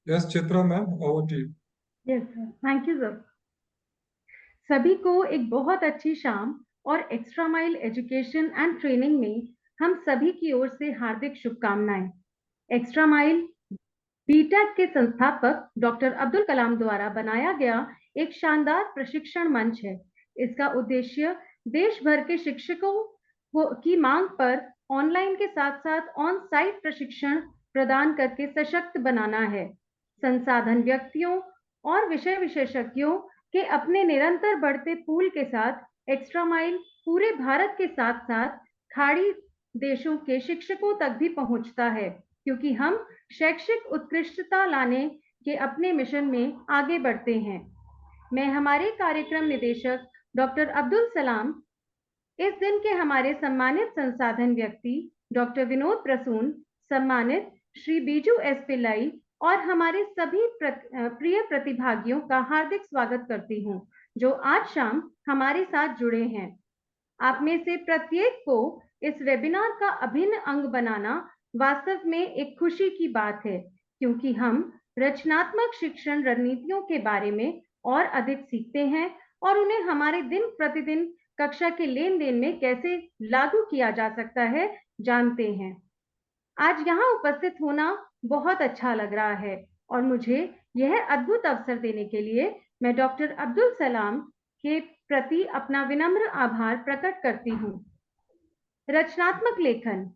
Yes, Chitra ma'am, over to you. Yes sir, thank you sir. सभी को एक बहुत अच्छी शाम और extra mile education and training में हम सभी की ओर से हार्दिक शुभकामनाएं। एक्स्ट्रा माइल बीटेक के संस्थापक डॉक्टर अब्दुल कलाम द्वारा बनाया गया एक शानदार प्रशिक्षण मंच है। इसका उद्देश्य देश भर के शिक्षकों की मांग पर ऑनलाइन के साथ साथ ऑन साइट प्रशिक्षण प्रदान करके सशक्त बनाना है। संसाधन व्यक्तियों और विषय विशेषज्ञों के अपने निरंतर बढ़ते पूल के साथ एक्स्ट्रा माइल पूरे भारत के साथ साथ खाड़ी देशों के शिक्षकों तक भी पहुंचता है, क्योंकि हम शैक्षिक उत्कृष्टता लाने के अपने मिशन में आगे बढ़ते हैं। मैं हमारे कार्यक्रम निदेशक डॉक्टर अब्दुल सलाम, इस दिन के हमारे सम्मानित संसाधन व्यक्ति डॉक्टर विनोद प्रसून, सम्मानित श्री बीजू एस पिल्लाई और हमारे सभी प्रिय प्रतिभागियों का हार्दिक स्वागत करती हूं, जो आज शाम हमारे साथ जुड़े हैं। आप में से प्रत्येक को इस वेबिनार का अभिन्न अंग बनाना वास्तव में एक खुशी की बात है, क्योंकि हम रचनात्मक शिक्षण रणनीतियों के बारे में और अधिक सीखते हैं और उन्हें हमारे दिन प्रतिदिन कक्षा के लेन देन में कैसे लागू किया जा सकता है जानते हैं। आज यहाँ उपस्थित होना बहुत अच्छा लग रहा है और मुझे यह अद्भुत अवसर देने के लिए मैं डॉक्टर अब्दुल सलाम के प्रति अपना विनम्र आभार प्रकट करती हूँ। रचनात्मक लेखन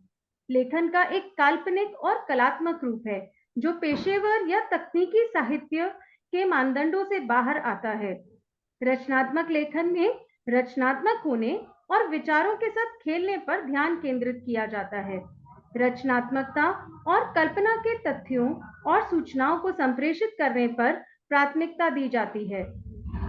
लेखन का एक काल्पनिक और कलात्मक रूप है जो पेशेवर या तकनीकी साहित्य के मानदंडों से बाहर आता है। रचनात्मक लेखन में रचनात्मक होने और विचारों के साथ खेलने पर ध्यान केंद्रित किया जाता है। रचनात्मकता और कल्पना के तथ्यों और सूचनाओं को संप्रेषित करने पर प्राथमिकता दी जाती है।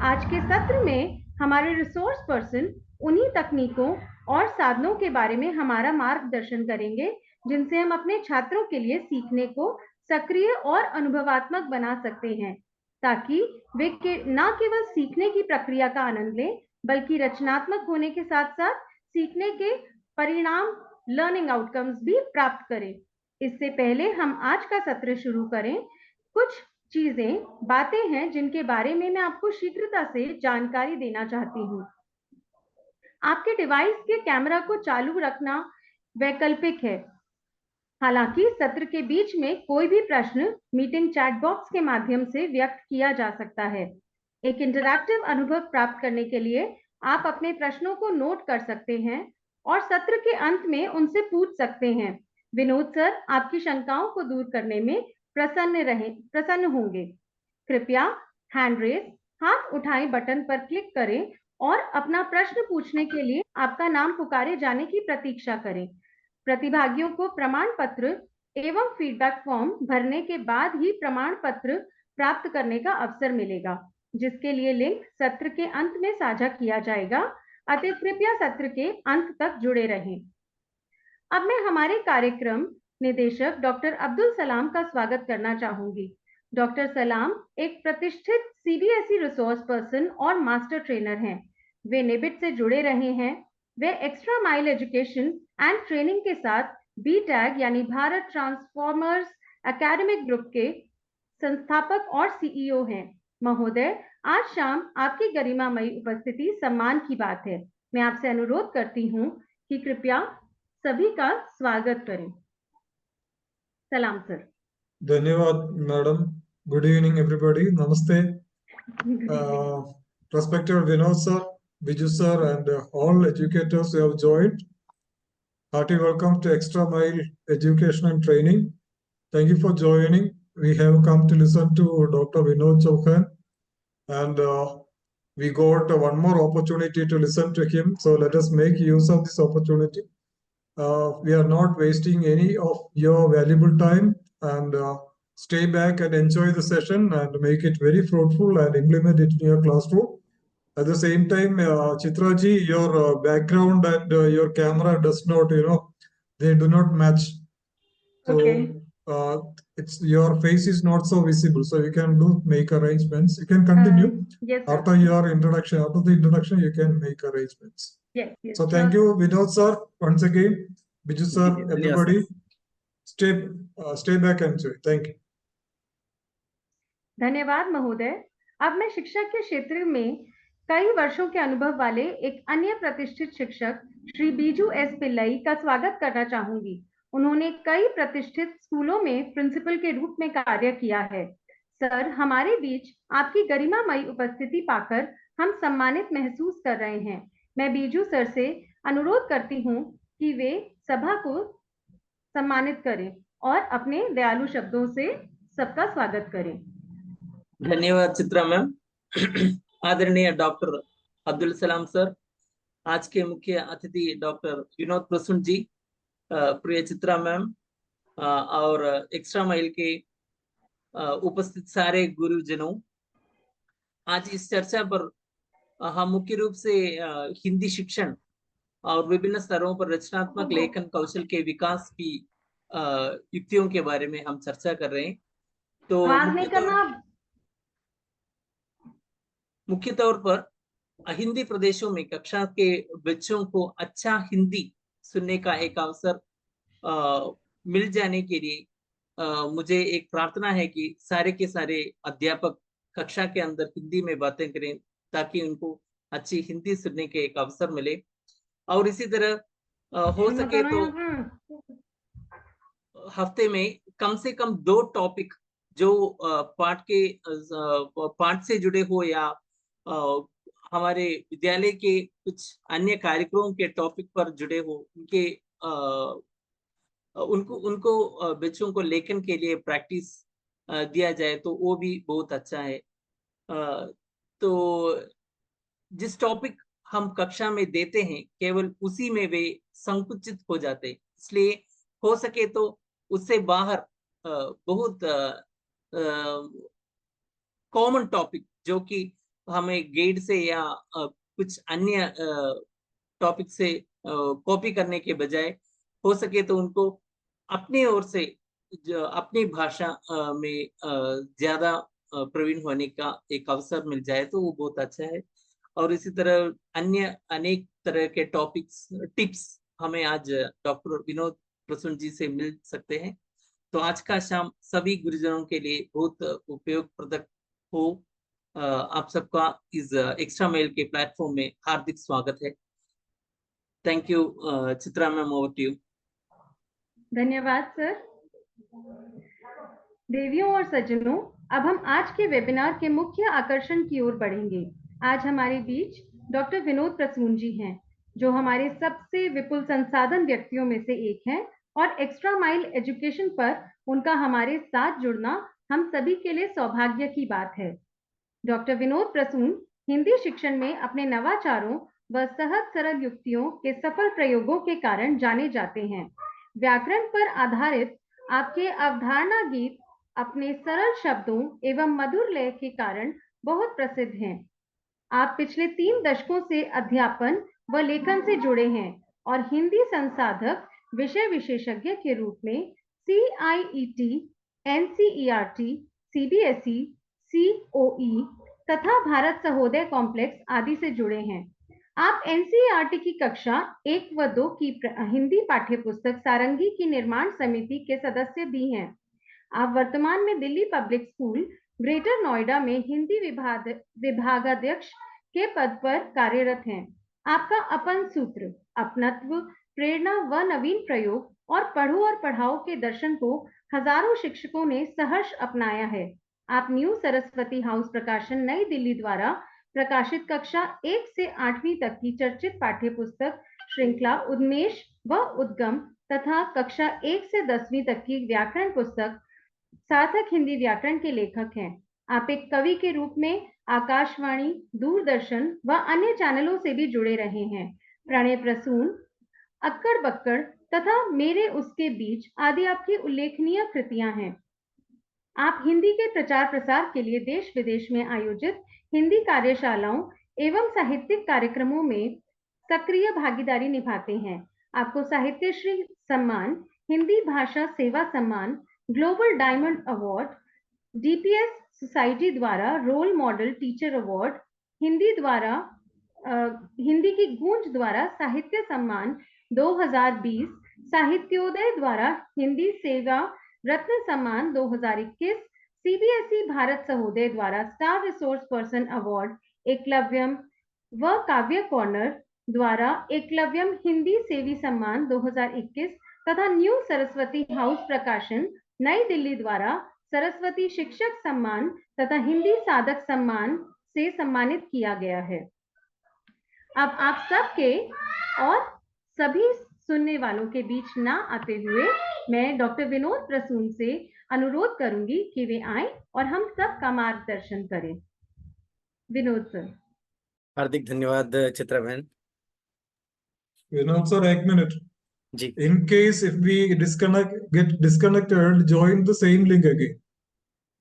आज के सत्र में हमारे रिसोर्स पर्सन उन्हीं तकनीकों और साधनों के बारे में हमारा मार्गदर्शन करेंगे जिनसे हम अपने छात्रों के लिए सीखने को सक्रिय और अनुभवात्मक बना सकते हैं, ताकि वे न केवल सीखने की प्रक्रिया का आनंद लें, बल्कि रचनात्मक होने के साथ साथ सीखने के परिणाम लर्निंग आउटकम्स भी प्राप्त करें। इससे पहले हम आज का सत्र शुरू करें, कुछ बातें हैं जिनके बारे में मैं आपको शीघ्रता से जानकारी देना चाहती हूँ। आपके डिवाइस के कैमरा को चालू रखना वैकल्पिक है। हालांकि सत्र के बीच में कोई भी प्रश्न मीटिंग चैट बॉक्स के माध्यम से व्यक्त किया जा सकता है। एक इंटरैक्टिव अनुभव प्राप्त करने के लिए आप अपने प्रश्नों को नोट कर सकते हैं और सत्र के अंत में उनसे पूछ सकते हैं। विनोद सर आपकी शंकाओं को दूर करने में प्रसन्न होंगे। कृपया हैंड रेस हाथ उठाएं बटन पर क्लिक करें और अपना प्रश्न पूछने के लिए आपका नाम पुकारे जाने की प्रतीक्षा करें। प्रतिभागियों को प्रमाण पत्र एवं फीडबैक फॉर्म भरने के बाद ही प्रमाण पत्र प्राप्त करने का अवसर मिलेगा, जिसके लिए लिंक सत्र के अंत में साझा किया जाएगा। अतः कृपया सत्र के अंत तक जुड़े रहें। अब मैं हमारे कार्यक्रम निदेशक डॉक्टर अब्दुल सलाम का स्वागत करना चाहूंगी। डॉक्टर सलाम एक प्रतिष्ठित सीबीएसई रिसोर्स पर्सन और मास्टर ट्रेनर हैं। वे निबिट से जुड़े रहे हैं। वे extra mile education and training के साथ बीटैग यानी भारत ट्रांसफॉर्मर्स एकेडमिक ग्रुप के संस्थापक और सीईओ हैं। महोदय, आज शाम आपकी गरिमामयी उपस्थिति सम्मान की बात है। मैं आपसे अनुरोध करती हूँ कि कृपया सभी का स्वागत करें। सलाम सर। धन्यवाद madam. Good evening everybody. Namaste. Respected Vinod sir, Biju sir, and all educators who have joined. Hearty welcome to Extra Mile Education and Training. Thank you for joining. We have come to listen to Dr. Vinod Chauhan, and we got one more opportunity to listen to him. So let us make use of this opportunity. We are not wasting any of your valuable time, and stay back and enjoy the session and make it very fruitful and implement it in your classroom. At the same time, Chitraji, your background and your camera does not, they do not match. So Okay. it's your face is not so visible. So you can make arrangements. You can continue Yes, sir. after your introduction. After the introduction, you can make arrangements. Yes, So sure. thank you, Vinod sir, once again. Biju sir, धन्यवाद everybody, sir. stay back and enjoy. Thank you. धन्यवाद महोदय। अब मैं शिक्षा के क्षेत्र में कई वर्षों के अनुभव वाले एक अन्य प्रतिष्ठित शिक्षक श्री बीजू एस पिल्लई का स्वागत करना चाहूंगी। उन्होंने कई प्रतिष्ठित स्कूलों में प्रिंसिपल के रूप में कार्य किया है। सर, हमारे बीच आपकी गरिमामयी उपस्थिति पाकर हम सम्मानित महसूस कर रहे हैं। मैं बीजू सर से अनुरोध करती हूँ कि वे सभा को सम्मानित करें और अपने दयालु शब्दों से सबका स्वागत करें। धन्यवाद चित्रा मैम। आदरणीय डॉक्टर अब्दुल सलाम सर, आज के मुख्य अतिथि डॉक्टर विनोद प्रसून जी, प्रिय चित्रा मैम और एक्स्ट्रा माइल के उपस्थित सारे गुरुजनों, आज इस चर्चा पर हम मुख्य रूप से हिंदी शिक्षण और विभिन्न स्तरों पर रचनात्मक लेखन कौशल के विकास की युक्तियों के बारे में हम चर्चा कर रहे हैं। तो मुख्य तौर पर हिंदी प्रदेशों में कक्षा के बच्चों को अच्छा हिंदी सुनने का एक अवसर मिल जाने के लिए मुझे एक प्रार्थना है कि सारे के सारे अध्यापक कक्षा के अंदर हिंदी में बातें करें ताकि उनको अच्छी हिंदी सुनने के एक अवसर मिले। और इसी तरह हो सके तो हफ्ते में कम से कम 2 टॉपिक जो पाठ से जुड़े हो या हमारे विद्यालय के कुछ अन्य कार्यक्रमों के टॉपिक पर जुड़े हो, उनको बच्चों को लेखन के लिए प्रैक्टिस दिया जाए तो वो भी बहुत अच्छा है। तो जिस टॉपिक हम कक्षा में देते हैं केवल उसी में वे संकुचित हो जाते, इसलिए हो सके तो उससे बाहर बहुत कॉमन टॉपिक जो कि हमें गाइड से या कुछ अन्य टॉपिक से कॉपी करने के बजाय हो सके तो उनको अपनी ओर से अपनी भाषा में ज्यादा प्रवीण होने का एक अवसर मिल जाए तो वो बहुत अच्छा है। और इसी तरह अन्य अनेक तरह के टॉपिक्स टिप्स हमें आज डॉक्टर विनोद प्रसून जी से मिल सकते हैं। तो आज का शाम सभी गुरुजनों के लिए बहुत उपयोगप्रद हो। आप सबका इस एक्स्ट्रा मेल के प्लेटफॉर्म में हार्दिक स्वागत है। Thank you Chitra ma'am, over to you. धन्यवाद सर। देवियों और सज्जनों, अब हम आज के वेबिनार के मुख्य आकर्षण की ओर बढ़ेंगे। आज हमारे बीच डॉक्टर विनोद प्रसून जी हैं, जो हमारे सबसे विपुल संसाधन व्यक्तियों में से एक हैं और एक्स्ट्रा माइल एजुकेशन पर उनका हमारे साथ जुड़ना हम सभी के लिए सौभाग्य की बात है। डॉक्टर विनोद प्रसून हिंदी शिक्षण में अपने नवाचारों व सहज सरल युक्तियों के सफल प्रयोगों के कारण जाने जाते हैं। व्याकरण पर आधारित आपके अवधारणा गीत अपने सरल शब्दों एवं मधुर लय के कारण बहुत प्रसिद्ध हैं। आप पिछले 3 दशकों से अध्यापन व लेखन से जुड़े हैं और हिंदी संसाधक विषय विशेषज्ञ के रूप में CIET, NCERT, CBSE, COE तथा भारत सहोदय कॉम्प्लेक्स आदि से जुड़े हैं। आप NCERT की कक्षा 1 व 2 की हिंदी पाठ्य पुस्तक सारंगी की निर्माण समिति के सदस्य भी हैं। आप वर्तमान में Delhi public school greater Noida में हिंदी विभागाध्यक्ष के पद पर कार्यरत हैं। आपका अपन सूत्र अपनत्व, प्रेरणा व नवीन प्रयोग और पढ़ो और पढ़ाओ के दर्शन को हजारों शिक्षकों ने सहर्ष अपनाया है। आप न्यू सरस्वती हाउस प्रकाशन नई दिल्ली द्वारा प्रकाशित कक्षा 1 से 8वीं तक की चर्चित पाठ्य पुस्तक श्रृंखला उन्मेष व उद्गम तथा कक्षा 1 से 10वीं तक की व्याकरण पुस्तक सार्थक हिंदी व्याकरण के लेखक हैं। आप एक कवि के रूप में आकाशवाणी, दूरदर्शन व अन्य चैनलों से भी जुड़े रहे हैं। प्रणय प्रसून, अक्कड़ बक्कड़ तथा मेरे उसके बीच आदि आपकी उल्लेखनीय कृतियां हैं। आप हिंदी के प्रचार प्रसार के लिए देश विदेश में आयोजित हिंदी कार्यशालाओं एवं साहित्यिक कार्यक्रमों में सक्रिय भागीदारी निभाते हैं। आपको साहित्य श्री सम्मान, हिंदी भाषा सेवा सम्मान, global diamond award, DPS society द्वारा role model teacher award, Hindi की गूंज द्वारा साहित्य सम्मान 2020, साहित्योदय द्वारा हिंदी सेवा रत्न सम्मान 2021, सीबीएसई भारत सहोदय द्वारा स्टार रिसोर्स पर्सन अवार्ड एकलव्यम व काव्य कॉर्नर द्वारा एकलव्यम हिंदी सेवी सम्मान 2021 तथा न्यू सरस्वती हाउस प्रकाशन नई दिल्ली द्वारा सरस्वती शिक्षक सम्मान तथा हिंदी साधक सम्मान से सम्मानित किया गया है। अब आप सबके और सभी सुनने वालों के बीच ना आते हुए मैं डॉक्टर विनोद प्रसून से अनुरोध करूंगी कि वे आए और हम सब का मार्गदर्शन करें। विनोद सर। हार्दिक धन्यवाद चित्रा बहन Vinod sir, एक minute. जी। In case if we get disconnected, join the same link again.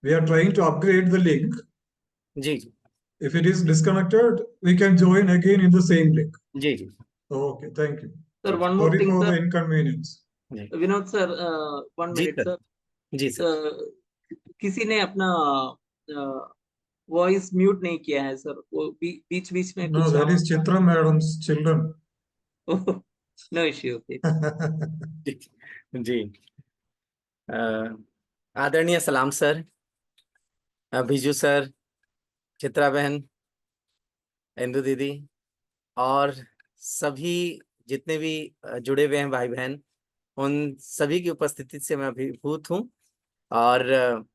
We are trying to upgrade the link. जी जी If it is disconnected, we can join again in the same link. जी जी Okay, thank you. Sir, one more Sorry thing, for the sir. inconvenience. Vinod sir, 1 जी minute sir. Sir. जी sir. किसी ने अपना voice mute नहीं किया है सर, वो बीच बीच में No, that is Chitra madam's children. No issue. जी आदरणीय सलाम सर, बिजू सर, चित्रा बहन, इंदु दीदी और सभी जितने भी जुड़े हुए हैं भाई बहन, उन सभी की उपस्थिति से मैं अभिभूत हूँ और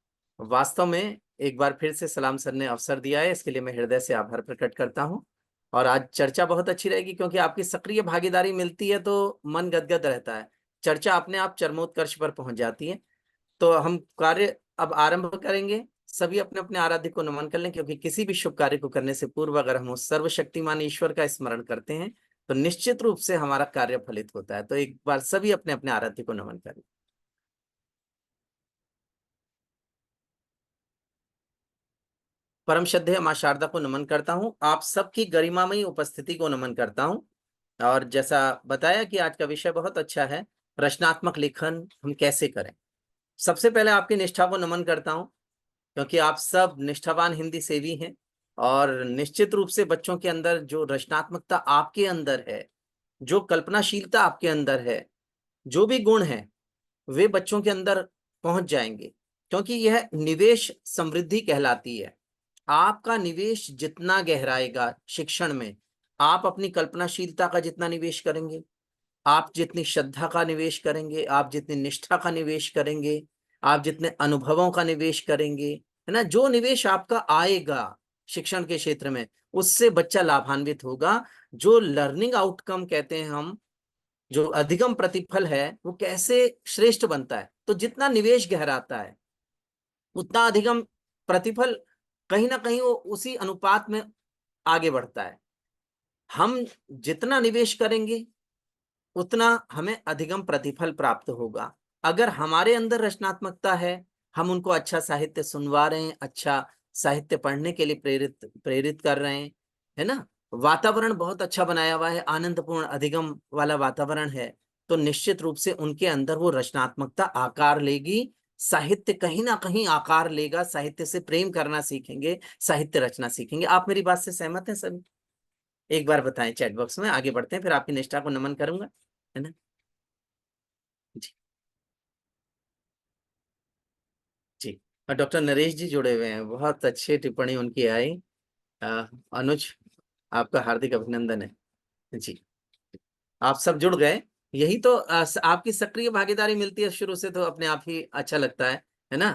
वास्तव में एक बार फिर से सलाम सर ने अवसर दिया है, इसके लिए मैं हृदय से आभार प्रकट करता हूँ। और आज चर्चा बहुत अच्छी रहेगी क्योंकि आपकी सक्रिय भागीदारी मिलती है तो मन गदगद रहता है, चर्चा अपने आप चरमोत्कर्ष पर पहुंच जाती है। तो हम कार्य अब आरंभ करेंगे। सभी अपने अपने आराध्य को नमन कर लें, क्योंकि किसी भी शुभ कार्य को करने से पूर्व अगर हम उस सर्वशक्तिमान ईश्वर का स्मरण करते हैं तो निश्चित रूप से हमारा कार्य फलित होता है। तो एक बार सभी अपने अपने आराध्य को नमन करें। परम श्रद्धेय मां शारदा को नमन करता हूं, आप सबकी गरिमामयी उपस्थिति को नमन करता हूं। और जैसा बताया कि आज का विषय बहुत अच्छा है, रचनात्मक लेखन हम कैसे करें। सबसे पहले आपकी निष्ठा को नमन करता हूं, क्योंकि आप सब निष्ठावान हिंदी सेवी हैं और निश्चित रूप से बच्चों के अंदर जो रचनात्मकता आपके अंदर है, जो कल्पनाशीलता आपके अंदर है, जो भी गुण है, वे बच्चों के अंदर पहुंच जाएंगे, क्योंकि यह निवेश समृद्धि कहलाती है। आपका निवेश जितना गहराएगा शिक्षण में, आप अपनी कल्पनाशीलता का जितना निवेश करेंगे, आप जितनी श्रद्धा का निवेश करेंगे, आप जितनी निष्ठा का निवेश करेंगे, आप जितने अनुभवों का निवेश करेंगे, है ना, जो निवेश आपका आएगा शिक्षण के क्षेत्र में, उससे बच्चा लाभान्वित होगा। जो लर्निंग आउटकम कहते हैं हम, जो अधिगम प्रतिफल है, वो कैसे श्रेष्ठ बनता है। तो जितना निवेश गहराता है उतना अधिगम प्रतिफल कहीं ना कहीं वो उसी अनुपात में आगे बढ़ता है। हम जितना निवेश करेंगे उतना हमें अधिगम प्रतिफल प्राप्त होगा। अगर हमारे अंदर रचनात्मकता है, हम उनको अच्छा साहित्य सुनवा रहे हैं, अच्छा साहित्य पढ़ने के लिए प्रेरित कर रहे हैं, है ना, वातावरण बहुत अच्छा बनाया हुआ है, आनंदपूर्ण अधिगम वाला वातावरण है, तो निश्चित रूप से उनके अंदर वो रचनात्मकता आकार लेगी, साहित्य कहीं ना कहीं आकार लेगा, साहित्य से प्रेम करना सीखेंगे, साहित्य रचना सीखेंगे। आप मेरी बात से सहमत हैं सभी? एक बार बताएं चैट बॉक्स में। आगे बढ़ते हैं, फिर आपकी निष्ठा को नमन करूंगा, है ना जी। जी, और डॉक्टर नरेश जी जुड़े हुए हैं, बहुत अच्छी टिप्पणी उनकी आई। अनुज, आपका हार्दिक अभिनंदन है जी। आप सब जुड़ गए, यही तो आपकी सक्रिय भागीदारी मिलती है शुरू से, तो अपने आप ही अच्छा लगता है ना।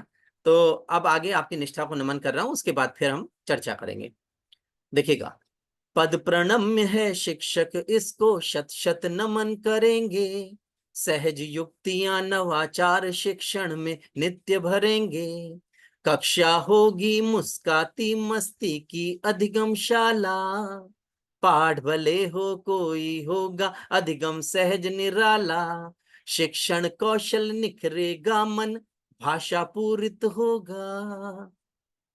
तो अब आगे आपकी निष्ठा को नमन कर रहा हूं, उसके बाद फिर हम चर्चा करेंगे। देखिएगा, पद प्रणम्य है शिक्षक, इसको शत शत नमन करेंगे, सहज युक्तियां नवाचार शिक्षण में नित्य भरेंगे, कक्षा होगी मुस्काती मस्ती की अधिगमशाला, पाठ भले हो कोई होगा अधिगम सहज निराला, शिक्षण कौशल निखरेगा मन भाषा पूरित होगा,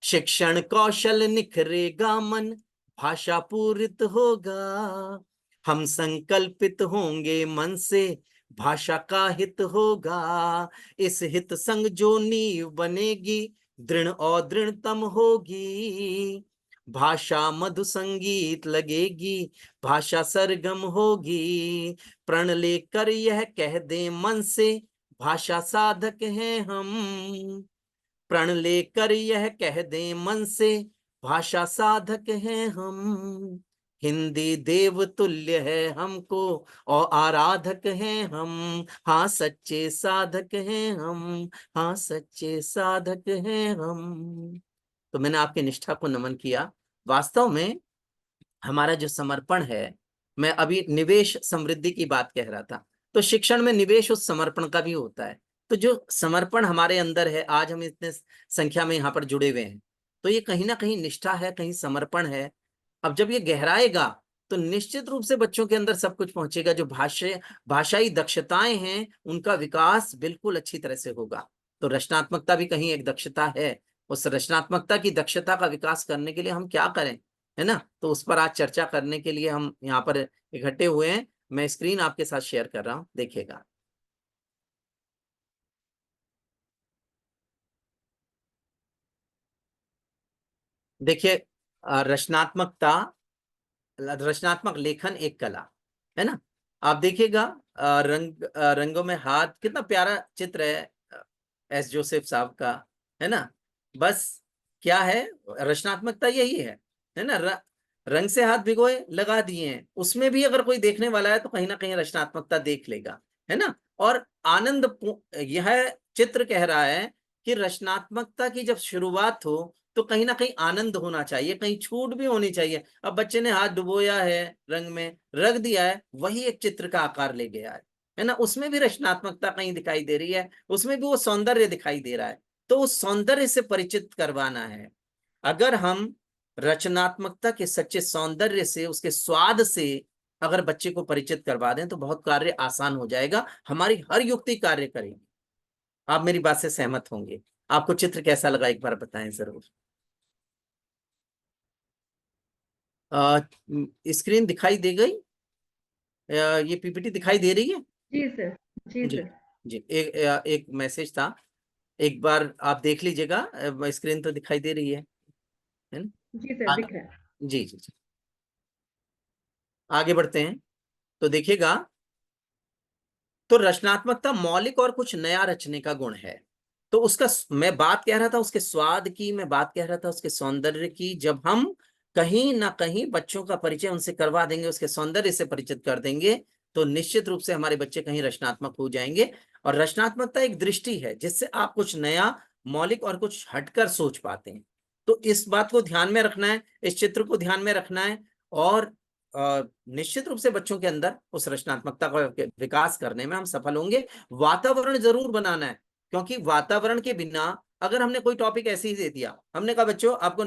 शिक्षण कौशल निखरेगा मन भाषा पूरित होगा, हम संकल्पित होंगे मन से भाषा का हित होगा, इस हित संग जो नींव बनेगी दृढ़ और दृढ़तम होगी, भाषा मधु संगीत लगेगी, भाषा सरगम होगी, प्रण लेकर यह कह दे मन से भाषा साधक हैं हम, प्रण लेकर यह कह दें मन से, भाषा साधक हैं हम, हिंदी देव तुल्य है हमको और आराधक हैं हम, हाँ सच्चे साधक हैं हम, हाँ सच्चे साधक हैं हम। तो मैंने आपकी निष्ठा को नमन किया। वास्तव में हमारा जो समर्पण है, मैं अभी निवेश समृद्धि की बात कह रहा था, तो शिक्षण में निवेश उस समर्पण का भी होता है। तो जो समर्पण हमारे अंदर है, आज हम इतने संख्या में यहाँ पर जुड़े हुए हैं, तो ये कहीं ना कहीं निष्ठा है, कहीं समर्पण है। अब जब ये गहराएगा तो निश्चित रूप से बच्चों के अंदर सब कुछ पहुंचेगा। जो भाषाई दक्षताएं हैं उनका विकास बिल्कुल अच्छी तरह से होगा। तो रचनात्मकता भी कहीं एक दक्षता है। उस रचनात्मकता की दक्षता का विकास करने के लिए हम क्या करें, है ना, तो उस पर आज चर्चा करने के लिए हम यहाँ पर इकट्ठे हुए हैं। मैं स्क्रीन आपके साथ शेयर कर रहा हूं, देखिएगा। देखिए, रचनात्मक लेखन एक कला है ना। आप देखिएगा, रंगों में हाथ, कितना प्यारा चित्र है एस जोसेफ साहब का, है ना। बस क्या है, रचनात्मकता यही है ना। रंग से हाथ भिगोए, लगा दिए हैं, उसमें भी अगर कोई देखने वाला है तो कहीं ना कहीं रचनात्मकता देख लेगा, है ना। और यह चित्र कह रहा है कि रचनात्मकता की जब शुरुआत हो तो कहीं ना कहीं आनंद होना चाहिए, कहीं छूट भी होनी चाहिए। अब बच्चे ने हाथ डुबोया है, रंग में रख दिया है, वही एक चित्र का आकार ले गया है ना। उसमें भी रचनात्मकता कहीं दिखाई दे रही है, उसमें भी वो सौंदर्य दिखाई दे रहा है। तो उस सौंदर्य से परिचित करवाना है। अगर हम रचनात्मकता के सच्चे सौंदर्य से, उसके स्वाद से अगर बच्चे को परिचित करवा दें तो बहुत कार्य आसान हो जाएगा, हमारी हर युक्ति कार्य करेगी। आप मेरी बात से सहमत होंगे। आपको चित्र कैसा लगा, एक बार बताएं जरूर। स्क्रीन दिखाई दे गई? ये पीपीटी दिखाई दे रही है? जी सर, जी जी सर। जी। एक मैसेज था, एक बार आप देख लीजिएगा। स्क्रीन तो दिखाई दे रही है ना। जी सर, दिख रहा है। जी जी जी। आगे बढ़ते हैं तो देखिएगा, तो रचनात्मकता मौलिक और कुछ नया रचने का गुण है। तो उसका मैं बात कह रहा था, उसके स्वाद की मैं बात कह रहा था, उसके सौंदर्य की। जब हम कहीं ना कहीं बच्चों का परिचय उनसे करवा देंगे, उसके सौंदर्य से परिचित कर देंगे, तो निश्चित रूप से हमारे बच्चे कहीं रचनात्मक हो जाएंगे। और रचनात्मकता एक दृष्टि है जिससे आप कुछ नया, मौलिक और कुछ हटकर सोच पाते हैं। तो इस बात को ध्यान में रखना है, इस चित्र को ध्यान में रखना है। और निश्चित रूप से बच्चों के अंदर उस रचनात्मकता का विकास करने में हम सफल होंगे। वातावरण जरूर बनाना है, क्योंकि वातावरण के बिना, अगर हमने कोई टॉपिक ऐसे ही दे दिया, हमने कहा बच्चों आपको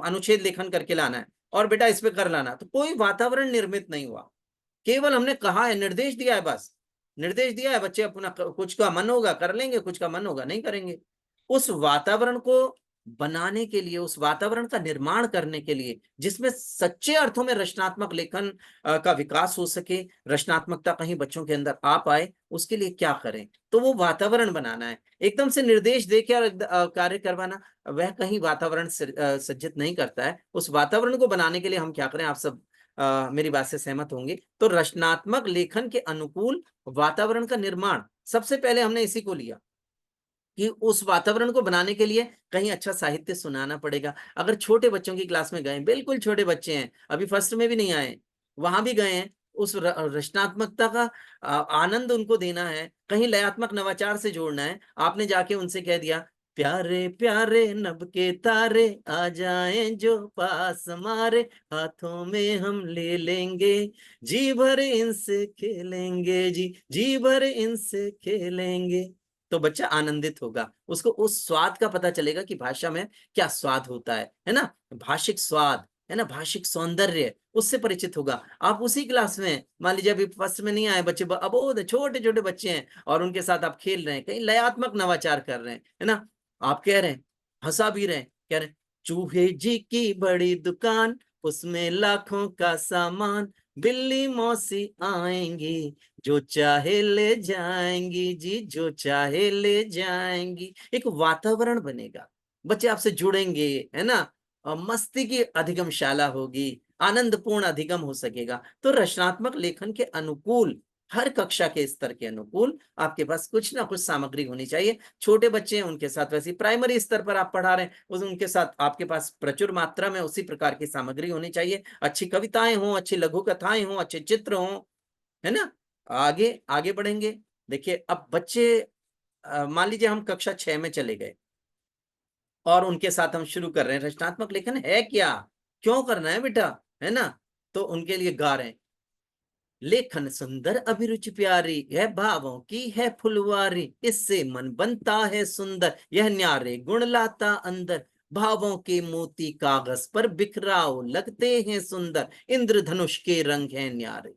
अनुच्छेद लेखन करके लाना है और बेटा इस पे कर लाना, तो कोई वातावरण निर्मित नहीं हुआ। केवल हमने कहा है, निर्देश दिया है, बस निर्देश दिया है, बच्चे अपना कुछ का मन होगा कर लेंगे, कुछ का मन होगा नहीं करेंगे। उस वातावरण को बनाने के लिए, उस वातावरण का निर्माण करने के लिए जिसमें सच्चे अर्थों में रचनात्मक लेखन का विकास हो सके, रचनात्मकता कहीं बच्चों के अंदर आ पाए, उसके लिए क्या करें, तो वो वातावरण बनाना है। एकदम से निर्देश देकर कार्य करवाना वह कहीं वातावरण सज्जित नहीं करता है। उस वातावरण को बनाने के लिए हम क्या करें, आप सब मेरी बात से सहमत होंगे। तो रचनात्मक लेखन के अनुकूल वातावरण का निर्माण, सबसे पहले हमने इसी को लिया कि उस वातावरण को बनाने के लिए कहीं अच्छा साहित्य सुनाना पड़ेगा। अगर छोटे बच्चों की क्लास में गए, बिल्कुल छोटे बच्चे हैं, अभी फर्स्ट में भी नहीं आए, वहां भी गए हैं, उस रचनात्मकता का आनंद उनको देना है, कहीं लयात्मक नवाचार से जोड़ना है। आपने जाके उनसे कह दिया, प्यारे प्यारे नभ के तारे आ जाएं जो पास हमारे, हाथों में हम ले लेंगे, जी भर इनसे खेलेंगे, जी भर इनसे खेलेंगे, तो बच्चा आनंदित होगा। उसको उस स्वाद का पता चलेगा कि भाषा में क्या स्वाद होता है ना, भाषिक स्वाद, है ना, भाषिक सौंदर्य, उससे परिचित होगा। आप उसी क्लास में, मान लीजिए अभी फर्स्ट में नहीं आए बच्चे, अबोध छोटे छोटे बच्चे हैं, और उनके साथ आप खेल रहे हैं, कहीं लयात्मक नवाचार कर रहे हैं, है ना, आप कह रहे हैं, हंसा भी रहे हैं, कह रहे हैं, चूहे जी की बड़ी दुकान, उसमें लाखों का सामान, बिल्ली मौसी आएंगी, जो चाहे ले जाएंगी, जी जो चाहे ले जाएंगी। एक वातावरण बनेगा, बच्चे आपसे जुड़ेंगे, है ना, और मस्ती की अधिगमशाला होगी, आनंदपूर्ण अधिगम हो सकेगा। तो रचनात्मक लेखन के अनुकूल हर कक्षा के स्तर के अनुकूल आपके पास कुछ ना कुछ सामग्री होनी चाहिए। छोटे बच्चे हैं उनके साथ वैसे प्राइमरी स्तर पर आप पढ़ा रहे हैं, उनके साथ आपके पास प्रचुर मात्रा में उसी प्रकार की सामग्री होनी चाहिए। अच्छी कविताएं हों, अच्छी लघु कथाएं हों, अच्छे चित्र हों, है ना। आगे आगे बढ़ेंगे। देखिए अब बच्चे मान लीजिए हम कक्षा 6 में चले गए और उनके साथ हम शुरू कर रहे हैं। रचनात्मक लेखन है क्या, क्यों करना है बेटा, है ना। तो उनके लिए गा रहे हैं, लेखन सुंदर अभिरुचि प्यारी, यह भावों की है फुलवारी, इससे मन बनता है सुंदर, यह न्यारे गुण लाता अंदर, भावों के मोती कागज पर बिखराओ लगते हैं सुंदर, इंद्रधनुष के रंग हैं न्यारे,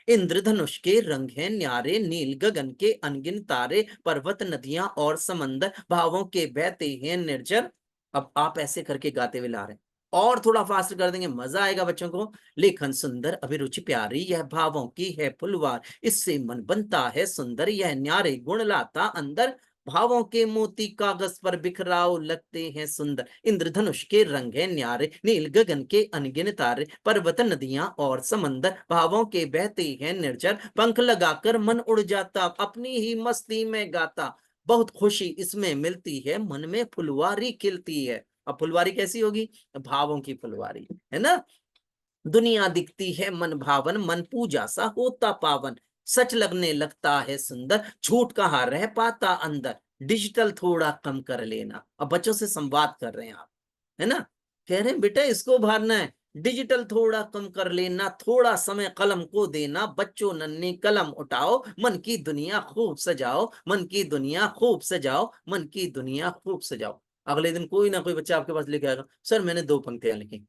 इंद्रधनुष के रंग हैं न्यारे, नील गगन के अनगिन तारे, पर्वत नदियां और समंदर, भावों के बहते हैं निर्जर। अब आप ऐसे करके गाते हुए ला रहे हैं, और थोड़ा फास्ट कर देंगे, मजा आएगा बच्चों को। लेखन सुंदर अभिरुचि प्यारी, यह भावों की है फुलवार, इससे मन बनता है सुंदर, यह न्यारे गुण लाता अंदर, भावों के मोती कागज पर बिखराओ लगते हैं सुंदर, इंद्रधनुष के रंग है न्यारे, नील गगन के अनगिन तारे, पर्वत नदियां और समंदर, भावों के बहते हैं निर्जर, पंख लगाकर मन उड़ जाता, अपनी ही मस्ती में गाता, बहुत खुशी इसमें मिलती है, मन में फुलवारी खिलती है। अब फुलवारी कैसी होगी, भावों की फुलवारी, है ना। दुनिया दिखती है मन भावन, मन पूजा सा होता पावन, सच लगने लगता है सुंदर, झूठ कहाँ रह पाता अंदर, डिजिटल थोड़ा कम कर लेना। अब बच्चों से संवाद कर रहे हैं आप, है ना, कह रहे हैं बेटा इसको भरना है, डिजिटल थोड़ा कम कर लेना, थोड़ा समय कलम को देना, बच्चों नन्ही कलम उठाओ, मन की दुनिया खूब सजाओ, मन की दुनिया खूब सजाओ, मन की दुनिया खूब सजाओ। अगले दिन कोई ना कोई बच्चा आपके पास लेके आएगा, सर मैंने 2 पंक्तियां लिखी।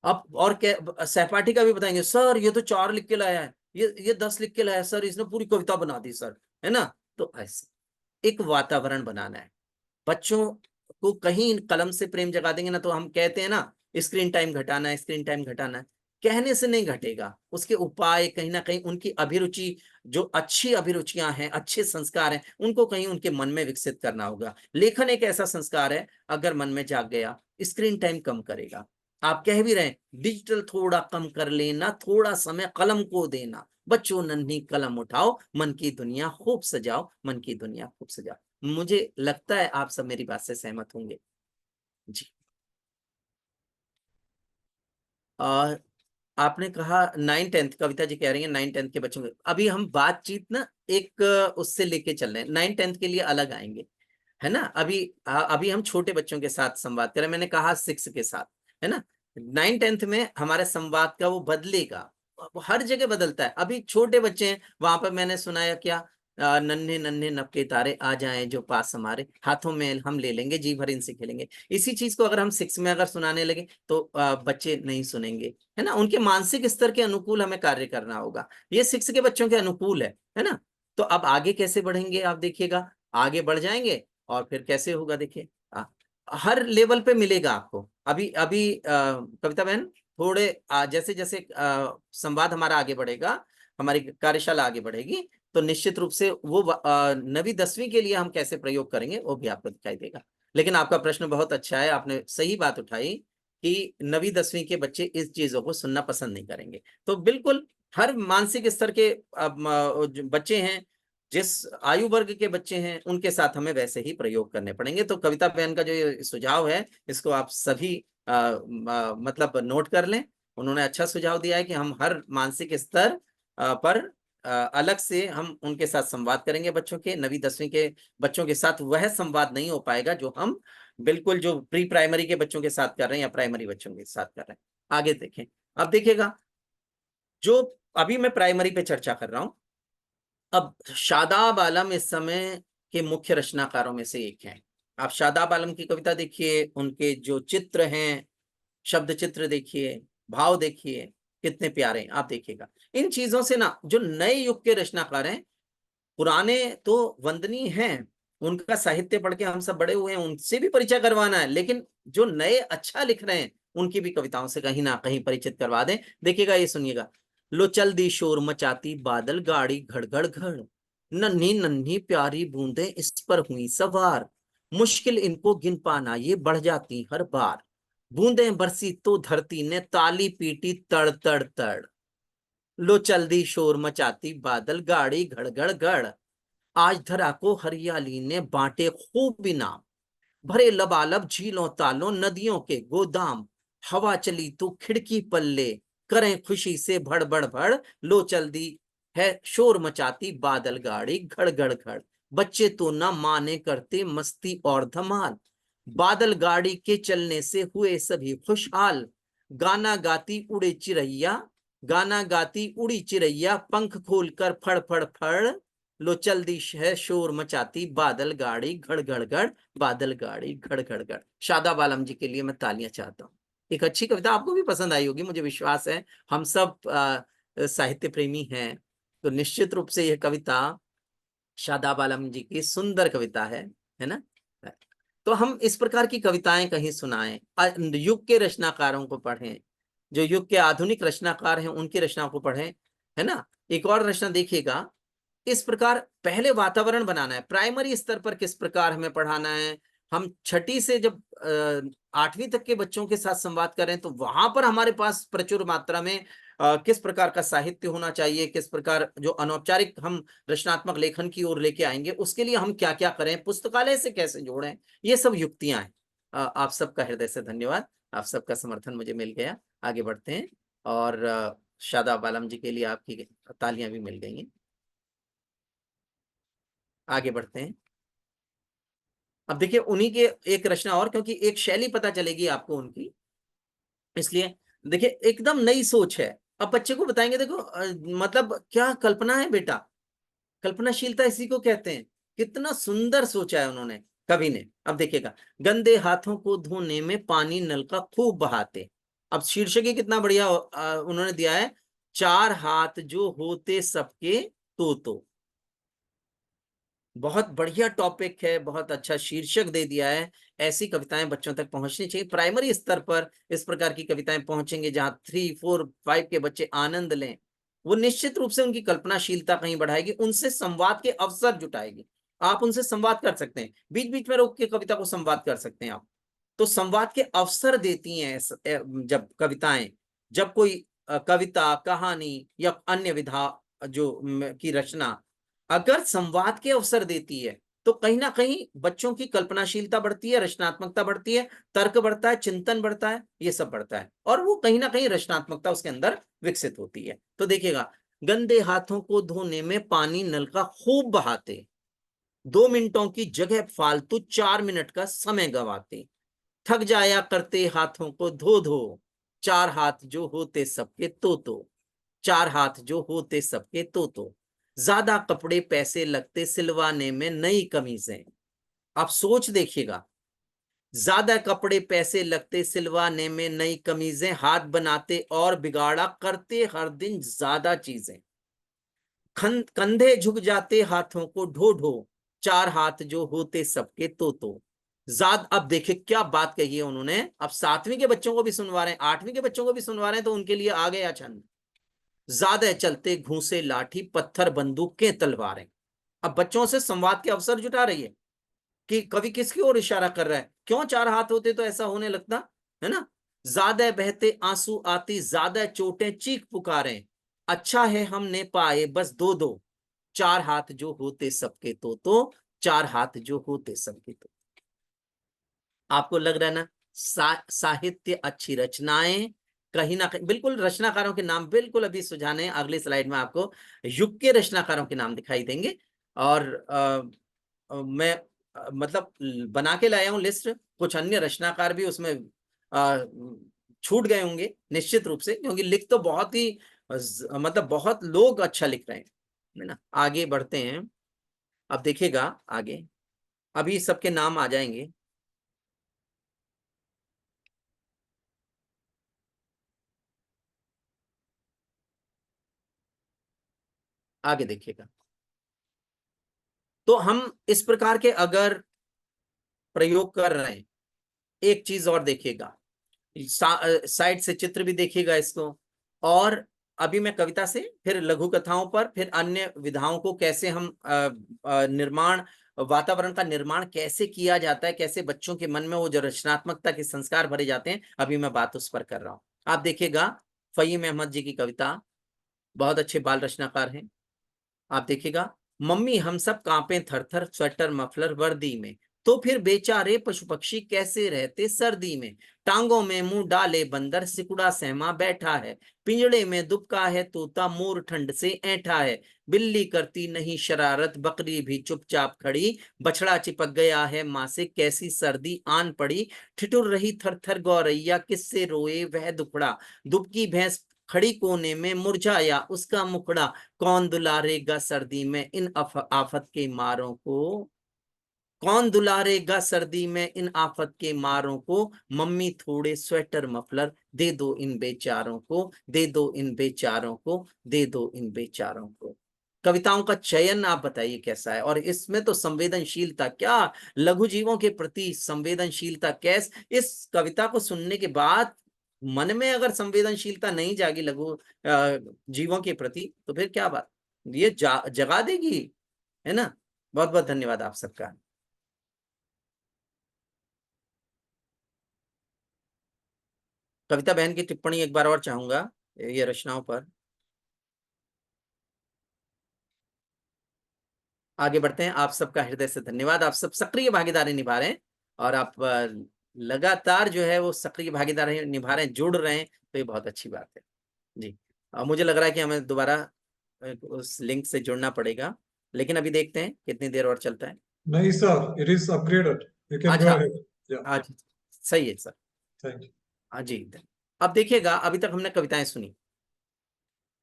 अब और क्या सहपाठी का भी बताएंगे, सर ये तो 4 लिख के लाया है, ये 10 लिख के लाया है, सर इसने पूरी कविता बना दी सर, है ना। तो ऐसे एक वातावरण बनाना है, बच्चों को कहीं कलम से प्रेम जगा देंगे ना, तो हम कहते हैं ना स्क्रीन टाइम घटाना है, स्क्रीन टाइम घटाना है, कहने से नहीं घटेगा, उसके उपाय कहीं ना कहीं उनकी अभिरुचि, जो अच्छी अभिरुचियां हैं, अच्छे संस्कार हैं, उनको कहीं उनके मन में विकसित करना होगा। लेखन एक ऐसा संस्कार है, अगर मन में जाग गया, स्क्रीन टाइम कम करेगा। आप कह भी रहे हैं डिजिटल थोड़ा कम कर लेना, थोड़ा समय कलम को देना, बच्चों नन्ही कलम उठाओ, मन की दुनिया खूब सजाओ, मन की दुनिया खूब सजाओ। मुझे लगता है आप सब मेरी बात से सहमत होंगे जी। और आपने कहा 9-10 कविता जी कह रही है 9-10 के बच्चों के, अभी हम बातचीत ना एक उससे लेके चल रहे हैं, 9-10 के लिए अलग आएंगे, है ना। अभी हम छोटे बच्चों के साथ संवाद करें, मैंने कहा 6 के साथ, है ना। 9-10 में हमारे संवाद का वो बदलेगा, हर जगह बदलता है। अभी छोटे बच्चे हैं, वहां पर मैंने सुनाया क्या, नन्हे नन्हे नभ के तारे आ जाएं जो पास हमारे, हाथों में हम ले लेंगे, जी भर इनसे खेलेंगे। इसी चीज को अगर हम 6 में अगर सुनाने लगे तो बच्चे नहीं सुनेंगे, है ना। उनके मानसिक स्तर के अनुकूल हमें कार्य करना होगा, ये 6 के बच्चों के अनुकूल है ना। तो अब आगे कैसे बढ़ेंगे आप देखिएगा, आगे बढ़ जाएंगे और फिर कैसे होगा देखिए, हर लेवल पे मिलेगा आपको। अभी अभी कविता बहन थोड़े जैसे जैसे संवाद हमारा आगे बढ़ेगा, हमारी कार्यशाला आगे बढ़ेगी, तो निश्चित रूप से वो 9वीं 10वीं के लिए हम कैसे प्रयोग करेंगे वो भी आपको दिखाई देगा। लेकिन आपका प्रश्न बहुत अच्छा है, आपने सही बात उठाई कि 9वीं 10वीं के बच्चे इस चीजों को सुनना पसंद नहीं करेंगे। तो बिल्कुल हर मानसिक स्तर के जो बच्चे हैं, जिस आयु वर्ग के बच्चे हैं, उनके साथ हमें वैसे ही प्रयोग करने पड़ेंगे। तो कविता बहन का जो ये सुझाव है, इसको आप सभी मतलब नोट कर लें। उन्होंने अच्छा सुझाव दिया है कि हम हर मानसिक स्तर पर अलग से हम उनके साथ संवाद करेंगे। बच्चों के 9वीं 10वीं के बच्चों के साथ वह संवाद नहीं हो पाएगा जो हम बिल्कुल जो प्री प्राइमरी के बच्चों के साथ कर रहे हैं या प्राइमरी बच्चों के साथ कर रहे हैं। आगे देखें, अब देखिएगा, जो अभी मैं प्राइमरी पे चर्चा कर रहा हूं, अब शादाब आलम इस समय के मुख्य रचनाकारों में से एक हैं। आप शादाब आलम की कविता देखिए, उनके जो चित्र हैं, शब्द चित्र देखिए, भाव देखिए, कितने प्यारे हैं, आप देखिएगा। इन चीजों से ना जो नए युग के रचनाकार हैं, पुराने तो वंदनीय हैं, उनका साहित्य पढ़ के हम सब बड़े हुए हैं, उनसे भी परिचय करवाना है, लेकिन जो नए अच्छा लिख रहे हैं उनकी भी कविताओं से कहीं ना कहीं परिचित करवा दें। देखिएगा, ये सुनिएगा, लो चल दी शोर मचाती बादल गाड़ी घड़ घड़ घड़, नन्ही नन्ही प्यारी बूंदे इस पर हुई सवार, मुश्किल इनको गिन पाना ये बढ़ जाती हर बार, बूंदे बरसी तो धरती ने ताली पीटी तड़ तड़ तड़। लो चल दी शोर मचाती बादल गाड़ी घड़ घड़ घड़, आज धरा को हरियाली ने बांटे खूब इनाम, भरे लबालब झीलों तालों नदियों के गोदाम, हवा चली तो खिड़की पल्ले करें खुशी से भड़ भड़ भड़, लो चल दी है शोर मचाती बादल गाड़ी घड़ घड़ घड़, बच्चे तो ना माने करते मस्ती और धमाल, बादल गाड़ी के चलने से हुए सभी खुशहाल, गाना गाती उड़े चिरैया, गाना गाती उड़ी चिरैया, पंख खोलकर फड़ फड़ फड़, लो चल दी है शोर मचाती बादल गाड़ी घड़ घड़ घड़, बादल गाड़ी घड़ घड़ घड़। शादाब आलम जी के लिए मैं तालियां चाहता हूँ। एक अच्छी कविता, आपको भी पसंद आई होगी, मुझे विश्वास है। हम सब साहित्य प्रेमी हैं, तो निश्चित रूप से यह कविता शादाब आलम जी की सुंदर कविता है ना। तो हम इस प्रकार की कविताएं कहीं सुनाएं, युग के रचनाकारों को पढ़ें, जो युग के आधुनिक रचनाकार हैं उनकी रचनाओं को पढ़ें, है ना। एक और रचना देखिएगा, इस प्रकार पहले वातावरण बनाना है, प्राइमरी स्तर पर किस प्रकार हमें पढ़ाना है। हम छठी से जब 8वीं तक के बच्चों के साथ संवाद करें तो वहां पर हमारे पास प्रचुर मात्रा में किस प्रकार का साहित्य होना चाहिए, किस प्रकार जो अनौपचारिक हम रचनात्मक लेखन की ओर लेके आएंगे, उसके लिए हम क्या क्या करें, पुस्तकालय से कैसे जोड़ें, ये सब युक्तियां हैं। आप सबका हृदय से धन्यवाद, आप सबका समर्थन मुझे मिल गया। आगे बढ़ते हैं, और शादाब आलम जी के लिए आपकी तालियां भी मिल गई हैं। आगे बढ़ते हैं। अब देखिए उन्हीं के एक रचना और, क्योंकि एक शैली पता चलेगी आपको उनकी, इसलिए देखिए एकदम नई सोच है। अब बच्चे को बताएंगे, देखो मतलब क्या कल्पना है बेटा, कल्पनाशीलता इसी को कहते हैं। कितना सुंदर सोचा है उन्होंने, कवि ने। अब देखिएगा, गंदे हाथों को धोने में पानी नल का खूब बहाते। अब शीर्षक ही कितना बढ़िया उन्होंने दिया है, चार हाथ जो होते सबके तो। बहुत बढ़िया टॉपिक है, बहुत अच्छा शीर्षक दे दिया है। ऐसी कविताएं बच्चों तक पहुंचनी चाहिए। प्राइमरी स्तर पर इस प्रकार की कविताएं पहुंचेंगे जहां 3, 4, 5 के बच्चे आनंद लें, वो निश्चित रूप से उनकी कल्पनाशीलता कहीं बढ़ाएगी, उनसे संवाद के अवसर जुटाएगी। आप उनसे संवाद कर सकते हैं, बीच बीच में रोक के कविता को संवाद कर सकते हैं आप। तो संवाद के अवसर देती हैं जब कविताएं, जब कोई कविता, कहानी या अन्य विधा जो की रचना अगर संवाद के अवसर देती है, तो कहीं ना कहीं बच्चों की कल्पनाशीलता बढ़ती है, रचनात्मकता बढ़ती है, तर्क बढ़ता है, चिंतन बढ़ता है, ये सब बढ़ता है, और वो कहीं ना कहीं रचनात्मकता उसके अंदर विकसित होती है। तो देखिएगा, गंदे हाथों को धोने में पानी नल का खूब बहाते, 2 मिनटों की जगह फालतू 4 मिनट का समय गवाते, थक जाया करते हाथों को धो धो, 4 हाथ जो होते सबके तो, 4 हाथ जो होते सबके तो, ज्यादा कपड़े पैसे लगते सिलवाने में नई कमीजें। आप सोच देखिएगा, ज्यादा कपड़े पैसे लगते सिलवाने में नई कमीजें, हाथ बनाते और बिगाड़ा करते हर दिन ज्यादा चीजें, कंधे झुक जाते हाथों को ढो ढो, 4 हाथ जो होते सबके तो। अब देखिए क्या बात कही है उन्होंने। अब 7वीं के बच्चों को भी सुनवा रहे हैं, 8वीं के बच्चों को भी सुनवा रहे हैं, तो उनके लिए आ गया छंद, ज्यादा चलते घूसे लाठी पत्थर बंदूकें तलवारें। अब बच्चों से संवाद के अवसर जुटा रही है कि कवि किसकी ओर इशारा कर रहा है, क्यों 4 हाथ होते तो ऐसा होने लगता, है ना। ज्यादा बहते आंसू आती ज्यादा चोटें चीख पुकारें, अच्छा है हमने पाए बस 2, 4 हाथ जो होते सबके तो, 4 हाथ जो होते सबके तो। आपको लग रहा है ना, साहित्य, अच्छी रचनाएं, कहीं ना कहीं बिल्कुल रचनाकारों के नाम बिल्कुल अभी सुझाने, अगली स्लाइड में आपको युग के रचनाकारों के नाम दिखाई देंगे। और मैं मतलब बना के लाया हूं लिस्ट, कुछ अन्य रचनाकार भी उसमें छूट गए होंगे निश्चित रूप से, क्योंकि लिख तो बहुत ही मतलब बहुत लोग अच्छा लिख रहे हैं, है ना। आगे बढ़ते हैं, अब देखिएगा आगे, अभी सबके नाम आ जाएंगे। आगे देखिएगा, तो हम इस प्रकार के अगर प्रयोग कर रहे हैं, एक चीज और देखिएगा, साइड से चित्र भी देखिएगा इसको, और अभी मैं कविता से फिर लघु कथाओं पर, फिर अन्य विधाओं को कैसे हम निर्माण, वातावरण का निर्माण कैसे किया जाता है, कैसे बच्चों के मन में वो जो रचनात्मकता के संस्कार भरे जाते हैं, अभी मैं बात उस पर कर रहा हूं। आप देखिएगा, फहीम अहमद जी की कविता, बहुत अच्छे बाल रचनाकार हैं। आप देखिएगा, मम्मी हम सब कांपे थर थर, स्वेटर मफलर वर्दी में, तो फिर बेचारे पशु पक्षी कैसे रहते सर्दी में। टांगों में मुंह डाले बंदर, सिकुड़ा सहमा बैठा है, पिंजड़े में दुबका है तोता, मोर ठंड से ऐंठा है। बिल्ली करती नहीं शरारत, बकरी भी चुपचाप खड़ी, बछड़ा चिपक गया है माँ से, कैसी सर्दी आन पड़ी। ठिठुर रही थर थर गौरैया, किससे रोए वह दुखड़ा, दुबकी भैंस खड़ी कोने में, मुरझाया उसका मुखड़ा। कौन दुलारेगा सर्दी में इन आफत के मारों को, कौन दुलारेगा सर्दी में इन आफत के मारों को। मम्मी थोड़े स्वेटर मफलर दे दो इन बेचारों को, दे दो इन बेचारों को, दे दो इन बेचारों को। कविताओं का चयन आप बताइए कैसा है, और इसमें तो संवेदनशीलता क्या, लघु जीवों के प्रति संवेदनशीलता कैस। इस कविता को सुनने के बाद मन में अगर संवेदनशीलता नहीं जागी लघु जीवों के प्रति, तो फिर क्या बात, ये जगा देगी, है ना। बहुत बहुत धन्यवाद आप सबका। कविता बहन की टिप्पणी एक बार और चाहूंगा ये रचनाओं पर। आगे बढ़ते हैं। आप सबका हृदय से धन्यवाद, आप सब सक्रिय भागीदारी निभा रहे हैं, और आप लगातार जो है वो सक्रिय भागीदारी निभा रहे हैं, जुड़ रहे हैं, तो ये बहुत अच्छी बात है जी। मुझे लग रहा है कि हमें दोबारा उस लिंक से जुड़ना पड़ेगा, लेकिन अभी देखते हैं कितनी देर और चलता है। नहीं sir, it is upgraded. You can go अच्छा, ahead. Yeah, आज सही है सर। thank you. हाँ जी। अब देखिएगा, अभी तक हमने कविताएं सुनी,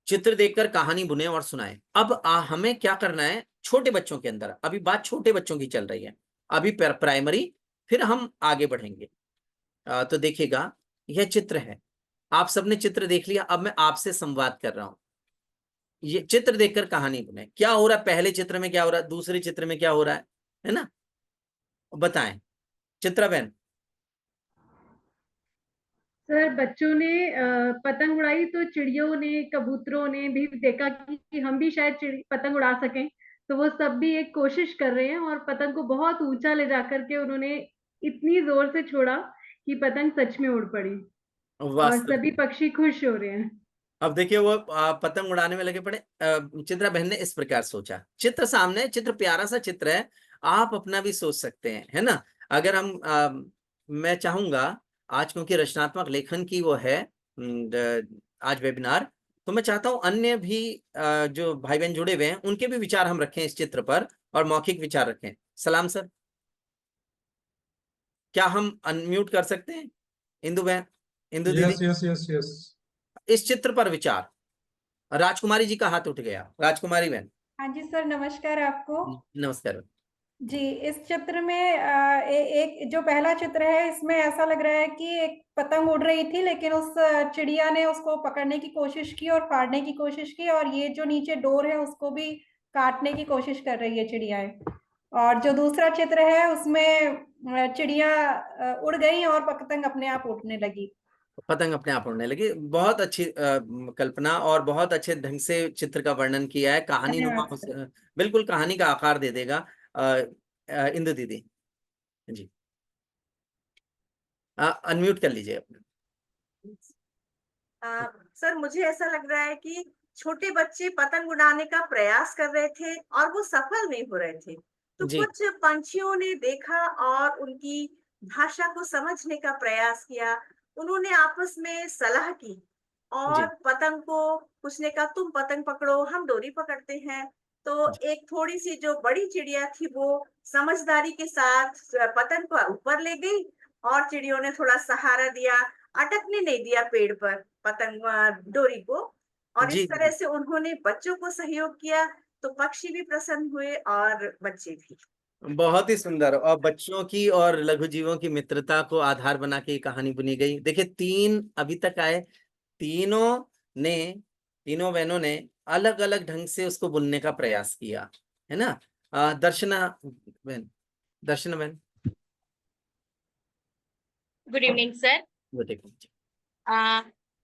चित्र देखकर कहानी बुने और सुनाए। अब हमें क्या करना है, छोटे बच्चों के अंदर, अभी बात छोटे बच्चों की चल रही है, अभी प्राइमरी, फिर हम आगे बढ़ेंगे। तो देखिएगा, यह चित्र है, आप सबने चित्र देख लिया, अब मैं आपसे संवाद कर रहा हूं। ये चित्र देखकर कहानी बुने, क्या हो रहा है, पहले चित्र में क्या हो रहा है, दूसरे चित्र में क्या हो रहा है ना, बताएं चित्रा बहन। सर, बच्चों ने पतंग उड़ाई तो चिड़ियों ने, कबूतरों ने भी देखा कि हम भी शायद पतंग उड़ा सकें, तो वो सब भी एक कोशिश कर रहे हैं और पतंग को बहुत ऊंचा ले जाकर के उन्होंने इतनी जोर से छोड़ा कि पतंग सच में उड़ पड़ी और वास्तव सभी पक्षी खुश हो रहे हैं। अब देखिए, वो पतंग उड़ाने में लगे पड़े। चित्रा बहन ने इस प्रकार सोचा, चित्र सामने, चित्र प्यारा सा चित्र है, आप अपना भी सोच सकते हैं, है ना। अगर हम मैं चाहूंगा आज, क्योंकि रचनात्मक लेखन की वो है आज वेबिनार, तो मैं चाहता हूं अन्य भी जो भाई बहन जुड़े हुए हैं उनके भी विचार हम रखें इस चित्र पर, और मौखिक विचार रखें। सलाम सर, क्या हम अनम्यूट कर सकते हैं इंदु बहन, इंदु Yes, दीदी, yes, yes, yes. इस चित्र पर विचार। राजकुमारी जी का हाथ उठ गया, राजकुमारी बहन। हाँ जी सर, नमस्कार आपको। नमस्कार जी, इस चित्र में एक जो पहला चित्र है, इसमें ऐसा लग रहा है कि एक पतंग उड़ रही थी, लेकिन उस चिड़िया ने उसको पकड़ने की कोशिश की और फाड़ने की कोशिश की, और ये जो नीचे डोर है उसको भी काटने की कोशिश कर रही है चिड़ियाएं। और जो दूसरा चित्र है उसमें चिड़िया उड़ गई और पतंग अपने आप उड़ने लगी। पतंग अपने आप उड़ने लगी। बहुत अच्छी कल्पना, और बहुत अच्छे ढंग से चित्र का वर्णन किया है, कहानी नुमा धन्यवाद सर। बिल्कुल कहानी का आकार दे देगा। इंदु दीदी जी, अनम्यूट कर लीजिए अपने। सर, मुझे ऐसा लग रहा है कि छोटे बच्चे पतंग उड़ाने का प्रयास कर रहे थे और वो सफल नहीं हो रहे थे, तो जी कुछ पंछियों ने देखा और उनकी भाषा को समझने का प्रयास किया। उन्होंने आपस में सलाह की और जी पतंग को पूछने का, तुम पतंग पकड़ो, हम डोरी पकड़ते हैं। तो जी एक थोड़ी सी जो बड़ी चिड़िया थी वो समझदारी के साथ पतंग को ऊपर ले गई और चिड़ियों ने थोड़ा सहारा दिया, अटकने नहीं दिया पेड़ पर पतंग डोरी को। और जी इस तरह से उन्होंने बच्चों को सहयोग किया, तो पक्षी भी प्रसन्न हुए और बच्चे भी। बहुत ही सुंदर, और बच्चों की और लघु जीवों की मित्रता को आधार बना के ये कहानी बुनी गई। देखिए, तीन अभी तक आए, तीनों ने, तीनों बहनों ने अलग अलग ढंग से उसको बुनने का प्रयास किया, है ना। दर्शना बहन, दर्शना बहन। Good evening sir. वो देखो,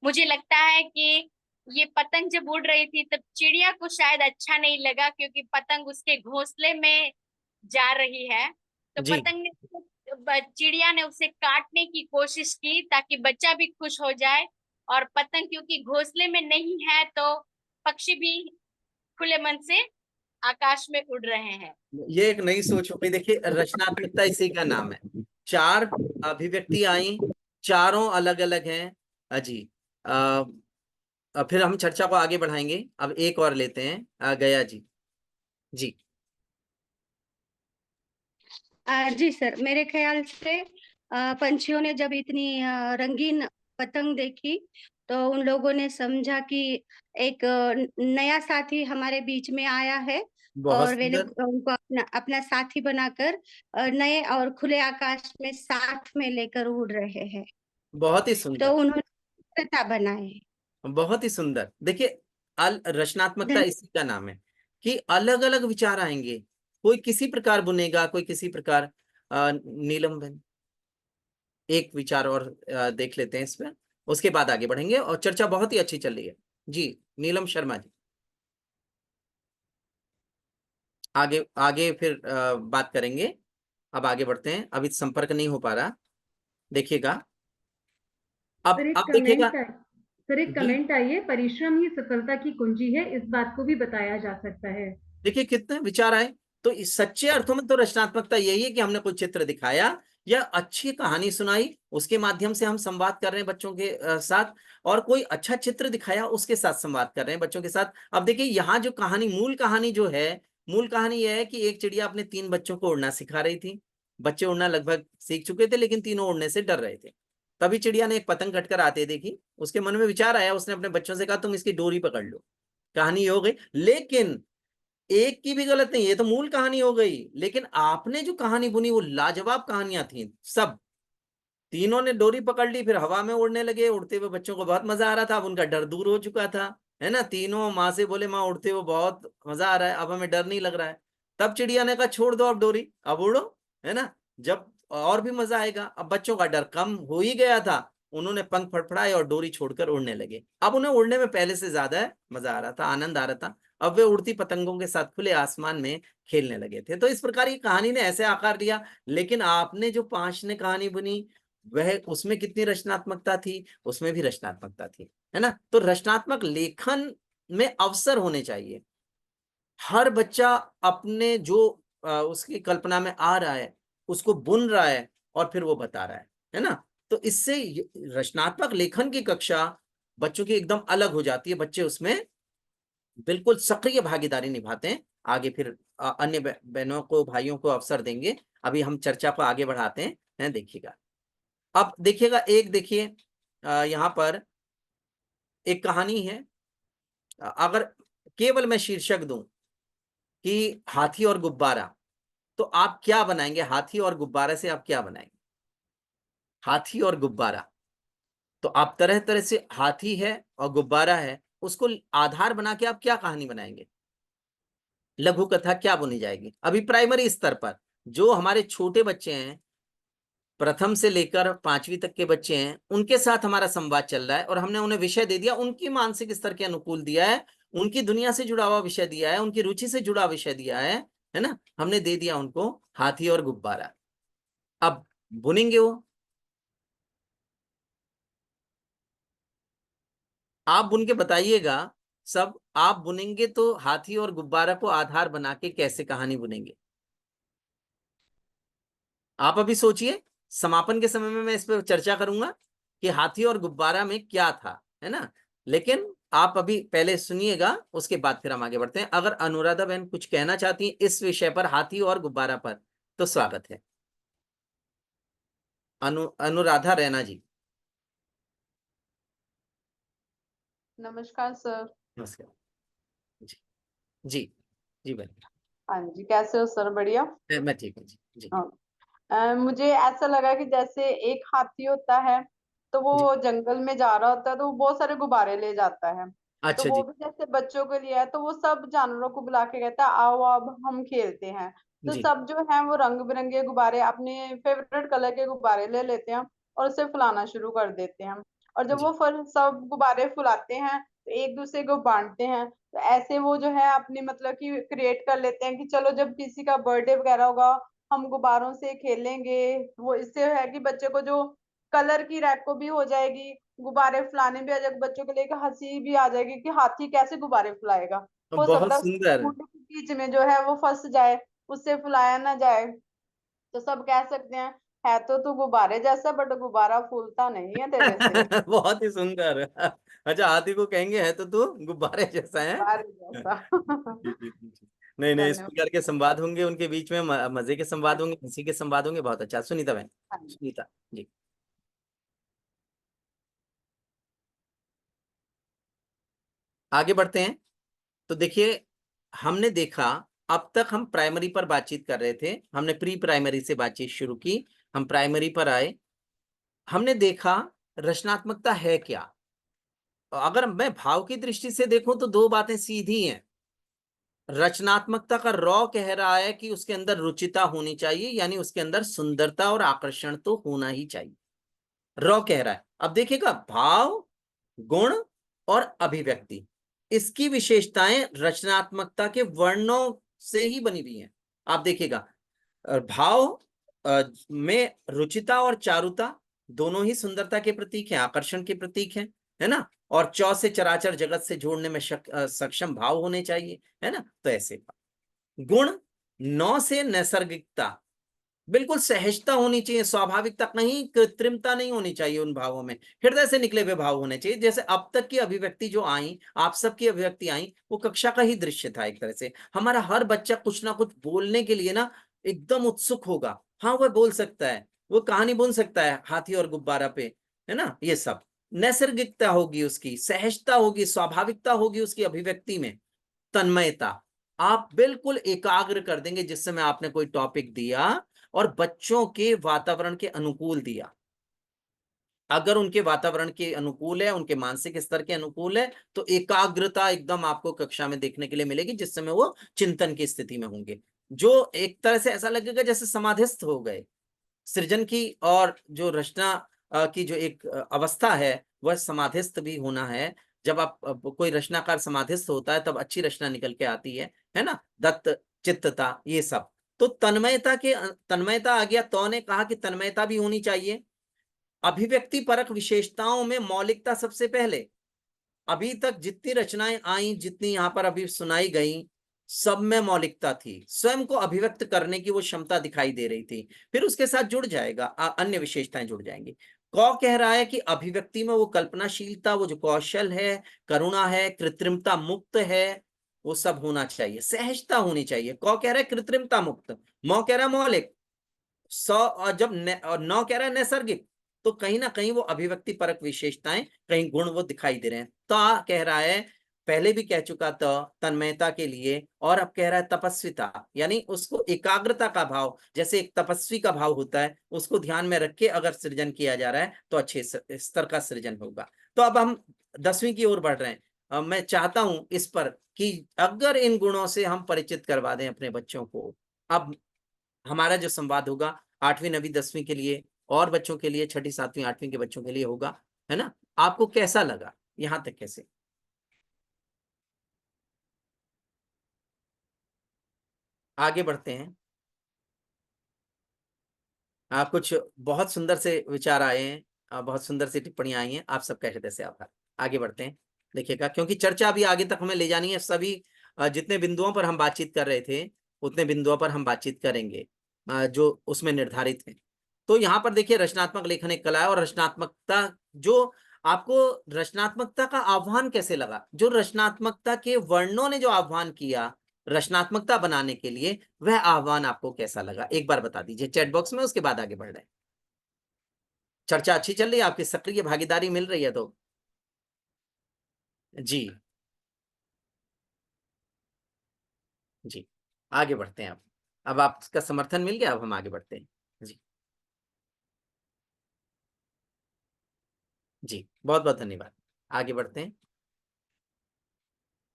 मुझे लगता है कि ये पतंग जब उड़ रही थी तब चिड़िया को शायद अच्छा नहीं लगा, क्योंकि पतंग उसके घोंसले में जा रही है, तो जी चिड़िया ने उसे काटने की कोशिश की ताकि बच्चा भी खुश हो जाए, और पतंग क्योंकि घोंसले में नहीं है तो पक्षी भी खुले मन से आकाश में उड़ रहे हैं। ये एक नई सोच हो गई। देखिए, रचनात्मकता इसी का नाम है। 4 अभिव्यक्ति आई, चारों अलग अलग हैं। जी, फिर हम चर्चा को आगे बढ़ाएंगे। अब एक और लेते हैं, गया जी। जी जी सर, मेरे ख्याल से पंछियों ने जब इतनी रंगीन पतंग देखी तो उन लोगों ने समझा कि एक नया साथी हमारे बीच में आया है बहुत और वे लोग सुंदर, उनको अपना साथी बनाकर नए और खुले आकाश में साथ में लेकर उड़ रहे हैं। बहुत ही तो सुंदर, उन्होंने मित्रता बनाए। बहुत ही सुंदर। देखिए, रचनात्मकता धन- इसी का नाम है कि अलग अलग विचार आएंगे। कोई किसी प्रकार बुनेगा, कोई किसी प्रकार। नीलम बहन, एक विचार और देख लेते हैं इसमें, उसके बाद आगे बढ़ेंगे। और चर्चा बहुत ही अच्छी चल रही है। जी, नीलम शर्मा जी, आगे आगे फिर बात करेंगे। अब आगे बढ़ते हैं, अभी संपर्क नहीं हो पा रहा, देखिएगा। सर एक अब देखिएगा सर एक जी। कमेंट आई है, परिश्रम ही सफलता की कुंजी है, इस बात को भी बताया जा सकता है। देखिए कितने विचार आए। तो इस सच्चे अर्थों में तो रचनात्मकता यही है कि हमने कोई चित्र दिखाया या अच्छी कहानी सुनाई, उसके माध्यम से हम संवाद कर रहे हैं बच्चों के साथ, और कोई अच्छा चित्र दिखाया उसके साथ संवाद कर रहे हैं बच्चों के साथ। अब देखिए, यहाँ जो कहानी, मूल कहानी जो है, मूल कहानी यह है कि एक चिड़िया अपने 3 बच्चों को उड़ना सिखा रही थी। बच्चे उड़ना लगभग सीख चुके थे, लेकिन तीनों उड़ने से डर रहे थे। तभी चिड़िया ने एक पतंग कटकर आते देखी, उसके मन में विचार आया, उसने अपने बच्चों से कहा तुम इसकी डोरी पकड़ लो। कहानी हो गई। लेकिन एक की भी गलत नहीं, ये तो मूल कहानी हो गई, लेकिन आपने जो कहानी बुनी वो लाजवाब कहानियां थी सब। तीनों ने डोरी पकड़ ली, फिर हवा में उड़ने लगे। उड़ते हुए बच्चों को बहुत मजा आ रहा था, अब उनका डर दूर हो चुका था, है ना। तीनों माँ से बोले माँ उड़ते हुए बहुत मजा आ रहा है, अब हमें डर नहीं लग रहा है। तब चिड़िया ने कहा छोड़ दो अब डोरी, अब उड़ो, है ना, जब और भी मजा आएगा। अब बच्चों का डर कम हो ही गया था, उन्होंने पंख फड़फड़ाए और डोरी छोड़कर उड़ने लगे। अब उन्हें उड़ने में पहले से ज्यादा मजा आ रहा था, आनंद आ रहा था। अब वे उड़ती पतंगों के साथ खुले आसमान में खेलने लगे थे। तो इस प्रकार की कहानी ने ऐसे आकार लिया। लेकिन आपने जो 5 ने कहानी बुनी, वह उसमें कितनी रचनात्मकता थी, उसमें भी रचनात्मकता थी, है ना। तो रचनात्मक लेखन में अवसर होने चाहिए। हर बच्चा अपने जो उसकी कल्पना में आ रहा है उसको बुन रहा है और फिर वो बता रहा है ना। तो इससे रचनात्मक लेखन की कक्षा बच्चों की एकदम अलग हो जाती है, बच्चे उसमें बिल्कुल सक्रिय भागीदारी निभाते हैं। आगे फिर अन्य बहनों को, भाइयों को अवसर देंगे। अभी हम चर्चा को आगे बढ़ाते हैं, देखिएगा। अब देखिएगा, एक देखिए यहाँ पर एक कहानी है। अगर केवल मैं शीर्षक दूं कि हाथी और गुब्बारा, तो आप क्या बनाएंगे? हाथी और गुब्बारा से आप क्या बनाएंगे? हाथी और गुब्बारा, तो आप तरह तरह से, हाथी है और गुब्बारा है, उसको आधार बना के आप क्या कहानी बनाएंगे? लघु कथा क्या बुनी जाएगी? अभी प्राइमरी स्तर पर जो हमारे छोटे बच्चे हैं, प्रथम से लेकर 5वीं तक के बच्चे हैं, उनके साथ हमारा संवाद चल रहा है और हमने उन्हें विषय दे दिया, उनकी मानसिक स्तर के अनुकूल दिया है, उनकी दुनिया से जुड़ा हुआ विषय दिया है, उनकी रुचि से जुड़ा विषय दिया है ना। हमने दे दिया उनको हाथी और गुब्बारा। अब बुनेंगे वो, आप बुन के बताइएगा सब। आप बुनेंगे तो हाथी और गुब्बारा को आधार बना के कैसे कहानी बुनेंगे? आप अभी सोचिए, समापन के समय में मैं इस पर चर्चा करूंगा कि हाथी और गुब्बारा में क्या था, है ना। लेकिन आप अभी पहले सुनिएगा, उसके बाद फिर हम आगे बढ़ते हैं। अगर अनुराधा बहन कुछ कहना चाहती हैं इस विषय पर, हाथी और गुब्बारा पर, तो स्वागत है। अनुराधा रैना जी। नमस्कार सर। नमस्कार जी। जी जी बहन, हाँ जी, कैसे हो सर? बढ़िया। मैं ठीक हूँ जी। जी हाँ। मुझे ऐसा लगा कि जैसे एक हाथी होता है तो जी। वो जंगल में जा रहा होता है तो वो बहुत सारे गुब्बारे ले जाता है। तो अच्छा वो जी। भी जैसे बच्चों के लिए है तो वो सब जानवरों को बुला के कहता है आओ अब हम खेलते हैं। तो जी सब जो है वो रंग बिरंगे गुब्बारे, अपने फेवरेट कलर के गुब्बारे ले लेते हैं और उसे फुलाना शुरू कर देते हैं। और जब जी वो सब गुब्बारे फुलाते हैं तो एक दूसरे को बांटते हैं। तो ऐसे वो जो है अपनी मतलब कि क्रिएट कर लेते हैं कि चलो जब किसी का बर्थडे वगैरह होगा हम गुब्बारों से खेलेंगे। वो इससे है कि बच्चे को जो कलर की रैको भी हो जाएगी, गुब्बारे फुलाने भी आ जाएगा, बच्चों को लेकर हंसी भी आ जाएगी कि हाथी कैसे गुब्बारे फुलाएगा, हो बहुत सकता है सुंदर। मुंडे के बीच में जो है वो फंस जाए, उससे फुलाया ना जाए। तो सब कह सकते हैं है तो तू गुब्बारे जैसा, बट गुब्बारा फूलता नहीं है तेरे से। बहुत ही सुंदर। अच्छा, हाथी को कहेंगे है तो तू गुब्बारे जैसा है। गुब्बारे जैसा। जी, जी, जी, जी। नहीं नहीं, इस धन्यवाद। प्रकार के संवाद होंगे उनके बीच में, मजे के संवाद होंगे, हंसी के संवाद होंगे। बहुत अच्छा। सुनीता बहन, हाँ जी। सुनीता जी। आगे बढ़ते हैं। तो देखिए, हमने देखा, अब तक हम प्राइमरी पर बातचीत कर रहे थे, हमने प्री प्राइमरी से बातचीत शुरू की, हम प्राइमरी पर आए। हमने देखा रचनात्मकता है क्या। अगर मैं भाव की दृष्टि से देखूं तो दो बातें सीधी हैं। रचनात्मकता का रॉ कह रहा है कि उसके अंदर रुचिता होनी चाहिए, यानी उसके अंदर सुंदरता और आकर्षण तो होना ही चाहिए। रॉ कह रहा है। अब देखिएगा, भाव, गुण और अभिव्यक्ति, इसकी विशेषताएं रचनात्मकता के वर्णों से ही बनी हुई हैं। आप देखिएगा, भाव में रुचिता और चारुता दोनों ही सुंदरता के प्रतीक हैं, आकर्षण के प्रतीक हैं, है ना। और चौ से चराचर जगत से जोड़ने में सक्षम भाव होने चाहिए, है ना। तो ऐसे गुण, नौ से नैसर्गिकता, बिल्कुल सहजता होनी चाहिए, स्वाभाविकता, कहीं कृत्रिमता नहीं होनी चाहिए उन भावों में, हृदय से निकले हुए भाव होने चाहिए। जैसे अब तक की अभिव्यक्ति जो आई, आप सबकी अभिव्यक्ति आई, वो कक्षा का ही दृश्य था एक तरह से। हमारा हर बच्चा कुछ ना कुछ बोलने के लिए ना एकदम उत्सुक होगा। हाँ, वह बोल सकता है, वो कहानी बोल सकता है हाथी और गुब्बारा पे, है ना। ये सब नैसर्गिकता होगी, उसकी सहजता होगी, स्वाभाविकता होगी उसकी अभिव्यक्ति में, तन्मयता। आप बिल्कुल एकाग्र कर देंगे जिस समय आपने कोई टॉपिक दिया और बच्चों के वातावरण के अनुकूल दिया। अगर उनके वातावरण के अनुकूल है, उनके मानसिक स्तर के अनुकूल है, तो एकाग्रता एकदम आपको कक्षा में देखने के लिए मिलेगी, जिस समय वो चिंतन की स्थिति में होंगे, जो एक तरह से ऐसा लगेगा जैसे समाधिस्थ हो गए। सृजन की और जो रचना की जो एक अवस्था है, वह समाधिस्थ भी होना है। जब आप कोई रचनाकार समाधिस्थ होता है तब अच्छी रचना निकल के आती है ना। दत्त चित्तता, ये सब। तो तन्मयता आ गया। तो ने कहा कि तन्मयता भी होनी चाहिए। अभिव्यक्ति परक विशेषताओं में मौलिकता सबसे पहले। अभी तक जितनी रचनाएं आई, जितनी यहाँ पर अभी सुनाई गई, सब में मौलिकता थी, स्वयं को अभिव्यक्त करने की वो क्षमता दिखाई दे रही थी। फिर उसके साथ जुड़ जाएगा, अन्य विशेषताएं जुड़ जाएंगी। कौ कह रहा है कि अभिव्यक्ति में वो कल्पनाशीलता, वो जो कौशल है, करुणा है, कृत्रिमता मुक्त है, वो सब होना चाहिए, सहजता होनी चाहिए। कौ कह रहा है कृत्रिमता मुक्त, मौ कह रहा है मौलिक, जब नौ कह रहा है नैसर्गिक, तो कहीं ना कहीं वो अभिव्यक्ति परक विशेषताएं, कहीं गुण वो दिखाई दे रहे हैं। ता कह रहा है, पहले भी कह चुका था तन्मयता के लिए, और अब कह रहा है तपस्विता, यानी उसको एकाग्रता का भाव, जैसे एक तपस्वी का भाव होता है, उसको ध्यान में रख के अगर सृजन किया जा रहा है तो अच्छे स्तर का सृजन होगा। तो अब हम 10वीं की ओर बढ़ रहे हैं। मैं चाहता हूं इस पर कि अगर इन गुणों से हम परिचित करवा दें अपने बच्चों को, अब हमारा जो संवाद होगा 8वीं 9वीं 10वीं के लिए, और बच्चों के लिए 6ठी 7वीं 8वीं के बच्चों के लिए होगा, है ना। आपको कैसा लगा यहां तक? कैसे आगे बढ़ते हैं? कुछ बहुत सुंदर से विचार आए हैं, बहुत सुंदर सी टिप्पणियां आई हैं, आप सबका हृदय से आभार। आगे बढ़ते हैं, देखिएगा, क्योंकि चर्चा अभी आगे तक हमें ले जानी है। सभी जितने बिंदुओं पर हम बातचीत कर रहे थे, उतने बिंदुओं पर हम बातचीत करेंगे जो उसमें निर्धारित है। तो यहाँ पर देखिए, रचनात्मक लेखन एक कला है, और रचनात्मकता, जो आपको रचनात्मकता का आह्वान कैसे लगा, जो रचनात्मकता के वर्णों ने जो आह्वान किया रचनात्मकता बनाने के लिए, वह आह्वान आपको कैसा लगा, एक बार बता दीजिए चैट बॉक्स में, उसके बाद आगे बढ़ रहे हैं। चर्चा अच्छी चल रही है, आपकी सक्रिय भागीदारी मिल रही है तो जी जी, आगे बढ़ते हैं। अब आपका समर्थन मिल गया, अब हम आगे बढ़ते हैं। जी जी, बहुत बहुत धन्यवाद। आगे बढ़ते हैं।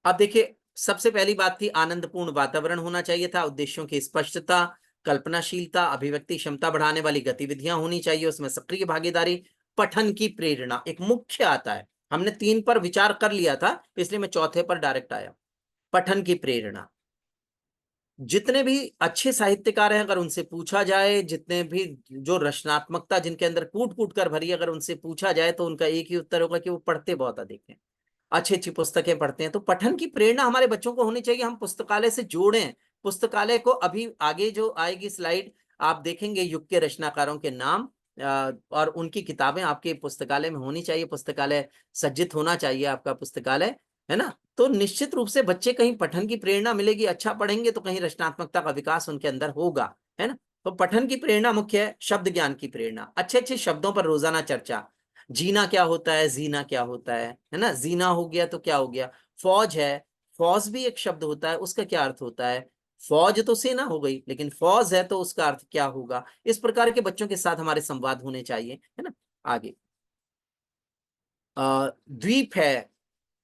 अब देखिए, सबसे पहली बात थी आनंदपूर्ण वातावरण होना चाहिए था, उद्देश्यों की स्पष्टता, कल्पनाशीलता, अभिव्यक्ति क्षमता बढ़ाने वाली गतिविधियां होनी चाहिए, उसमें सक्रिय भागीदारी, पठन की प्रेरणा एक मुख्य आता है। हमने 3 पर विचार कर लिया था, इसलिए मैं चौथे पर डायरेक्ट आया। पठन की प्रेरणा, जितने भी अच्छे साहित्यकार हैं, अगर उनसे पूछा जाए, जितने भी जो रचनात्मकता जिनके अंदर कूट कूट कर भरी है, अगर उनसे पूछा जाए तो उनका एक ही उत्तर होगा कि वो पढ़ते बहुत अधिक हैं, अच्छी अच्छी पुस्तकें पढ़ते हैं। तो पठन की प्रेरणा हमारे बच्चों को होनी चाहिए। हम पुस्तकालय से जोड़ें पुस्तकालय को। अभी आगे जो आएगी स्लाइड आप देखेंगे युग के रचनाकारों के नाम और उनकी किताबें आपके पुस्तकालय में होनी चाहिए। पुस्तकालय सज्जित होना चाहिए आपका पुस्तकालय, है ना। तो निश्चित रूप से बच्चे कहीं पठन की प्रेरणा मिलेगी, अच्छा पढ़ेंगे तो कहीं रचनात्मकता का विकास उनके अंदर होगा, है ना। तो पठन की प्रेरणा मुख्य है। शब्द ज्ञान की प्रेरणा, अच्छे अच्छे शब्दों पर रोजाना चर्चा। जीना क्या होता है, जीना क्या होता है ना। जीना हो गया तो क्या हो गया, फौज है, फौज भी एक शब्द होता है, उसका क्या अर्थ होता है। फौज तो सेना हो गई, लेकिन फौज है तो उसका अर्थ क्या होगा। इस प्रकार के बच्चों के साथ हमारे संवाद होने चाहिए, है ना। आगे द्वीप है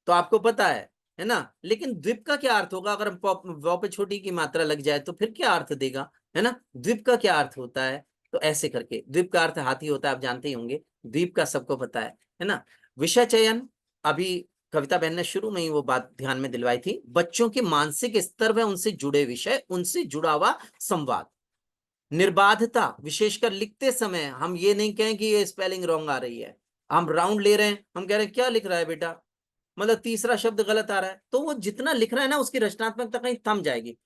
तो आपको पता है ना, लेकिन द्वीप का क्या अर्थ होगा। अगर व पे छोटी की मात्रा लग जाए तो फिर क्या अर्थ देगा, है ना। द्वीप का क्या अर्थ होता है, तो ऐसे करके द्वीप का अर्थ हाथी होता है, आप जानते ही होंगे। द्वीप का सबको पता है ना। विषय चयन, अभी कविता बहन ने शुरू में ही वो बात ध्यान में दिलवाई थी। बच्चों के मानसिक स्तर व उनसे जुड़े विषय, उनसे जुड़ा हुआ संवाद। निर्बाधता, विशेषकर लिखते समय हम ये नहीं कहें कि ये स्पेलिंग रॉन्ग आ रही है, हम राउंड ले रहे हैं, हम कह रहे हैं क्या लिख रहा है बेटा, मतलब तीसरा शब्द गलत आ रहा है, तो वो जितना लिख रहा है ना उसकी रचनात्मकता कहीं थम जाएगी।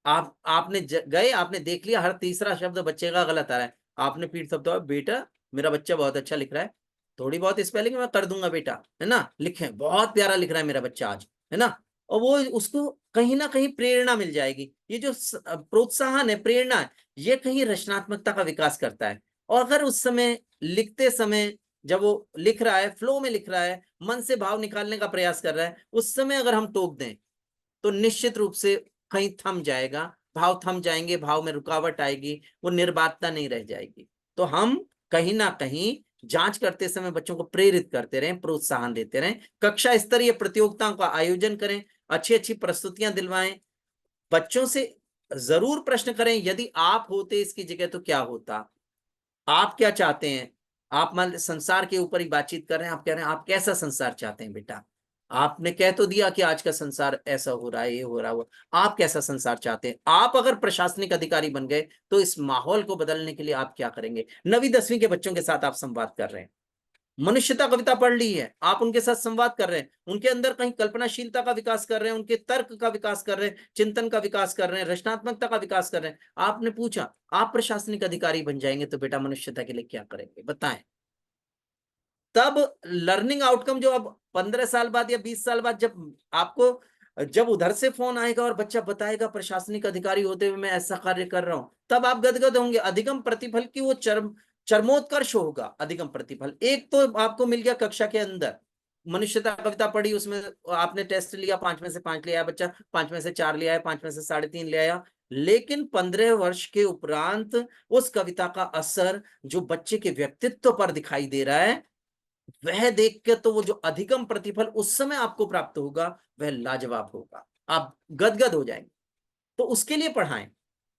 आपने गए, आपने देख लिया हर तीसरा शब्द बच्चे का गलत आ रहा है, आपने पीठ थपथपाया, बेटा मेरा बच्चा बहुत अच्छा लिख रहा है, थोड़ी बहुत स्पेलिंग मैं कर दूंगा बेटा, है ना, लिखे बहुत प्यारा लिख रहा है मेरा बच्चा आज, है ना। और वो उसको कहीं ना कहीं प्रेरणा मिल जाएगी। ये जो प्रोत्साहन है, प्रेरणा है, ये कहीं रचनात्मकता का विकास करता है। और अगर उस समय लिखते समय जब वो लिख रहा है, फ्लो में लिख रहा है, मन से भाव निकालने का प्रयास कर रहा है, उस समय अगर हम टोक दें तो निश्चित रूप से कहीं थम जाएगा, भाव थम जाएंगे, भाव में रुकावट आएगी, वो निर्बाधता नहीं रह जाएगी। तो हम कहीं ना कहीं जांच करते समय बच्चों को प्रेरित करते रहें, प्रोत्साहन देते रहें, कक्षा स्तरीय प्रतियोगिताओं का आयोजन करें, अच्छी अच्छी प्रस्तुतियां दिलवाएं, बच्चों से जरूर प्रश्न करें, यदि आप होते इसकी जगह तो क्या होता, आप क्या चाहते हैं। आप मान संसार के ऊपर ही बातचीत कर रहे हैं, आप कह रहे हैं आप कैसा संसार चाहते हैं बेटा, आपने कह तो दिया कि आज का संसार ऐसा हो रहा है, ये हो रहा है, आप कैसा संसार चाहते हैं। आप अगर प्रशासनिक अधिकारी बन गए तो इस माहौल को बदलने के लिए आप क्या करेंगे। 9वीं 10वीं के बच्चों के साथ आप संवाद कर रहे हैं, मनुष्यता कविता पढ़ ली है, आप उनके साथ संवाद कर रहे हैं, उनके अंदर कहीं कल्पनाशीलता का विकास कर रहे हैं, उनके तर्क का विकास कर रहे हैं, चिंतन का विकास कर रहे हैं, रचनात्मकता का विकास कर रहे हैं। आपने पूछा आप प्रशासनिक अधिकारी बन जाएंगे तो बेटा मनुष्यता के लिए क्या करेंगे, बताएं। तब लर्निंग आउटकम जो अब 15 साल बाद या 20 साल बाद जब उधर से फोन आएगा और बच्चा बताएगा प्रशासनिक अधिकारी होते हुए मैं ऐसा कार्य कर रहा हूं, तब आप गदगद होंगे। अधिगम प्रतिफल की वो चरमोत्कर्ष होगा। अधिगम प्रतिफल एक तो आपको मिल गया कक्षा के अंदर, मनुष्यता कविता पढ़ी, उसमें आपने टेस्ट लिया, 5 में से 5 ले आया बच्चा, 5 में से 4 ले आया, 5 में से 3.5 ले आया। लेकिन 15 वर्ष के उपरांत उस कविता का असर जो बच्चे के व्यक्तित्व पर दिखाई दे रहा है, वह देख के तो वो जो अधिगम प्रतिफल उस समय आपको प्राप्त होगा वह लाजवाब होगा, आप गदगद हो जाएंगे। तो उसके लिए पढ़ाएं,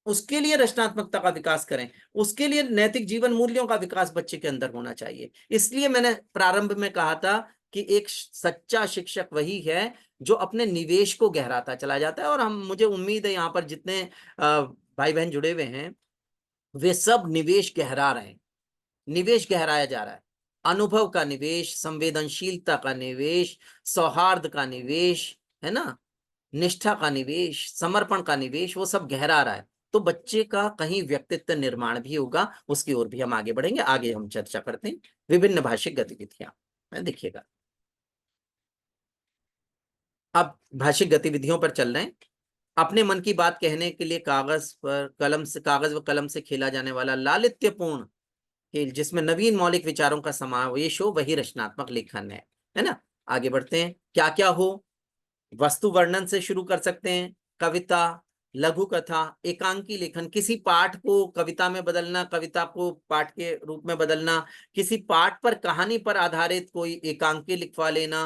उसके लिए रचनात्मकता का विकास करें, उसके लिए नैतिक जीवन मूल्यों का विकास बच्चे के अंदर होना चाहिए। इसलिए मैंने प्रारंभ में कहा था कि एक सच्चा शिक्षक वही है जो अपने निवेश को गहराता चला जाता है। और मुझे उम्मीद है यहाँ पर जितने भाई बहन जुड़े हुए हैं वे सब निवेश गहरा रहे हैं, निवेश गहराया जा रहा है। अनुभव का निवेश, संवेदनशीलता का निवेश, सौहार्द का निवेश, है ना, निष्ठा का निवेश, समर्पण का निवेश, वो सब गहरा रहा है। तो बच्चे का कहीं व्यक्तित्व निर्माण भी होगा, उसकी ओर भी हम आगे बढ़ेंगे। आगे हम चर्चा करते हैं विभिन्न भाषिक गतिविधियां, देखिएगा। अब भाषिक गतिविधियों पर चल रहे हैं। अपने मन की बात कहने के लिए कागज व कलम से खेला जाने वाला लालित्यपूर्ण खेल, जिसमें नवीन मौलिक विचारों का समावेश हो, वही रचनात्मक लेखन है ना। आगे बढ़ते हैं। क्या क्या हो, वस्तु वर्णन से शुरू कर सकते हैं, कविता, लघु कथा, एकांकी लेखन, किसी पाठ को कविता में बदलना, कविता को पाठ के रूप में बदलना, किसी पाठ पर कहानी पर आधारित कोई एकांकी लिखवा लेना,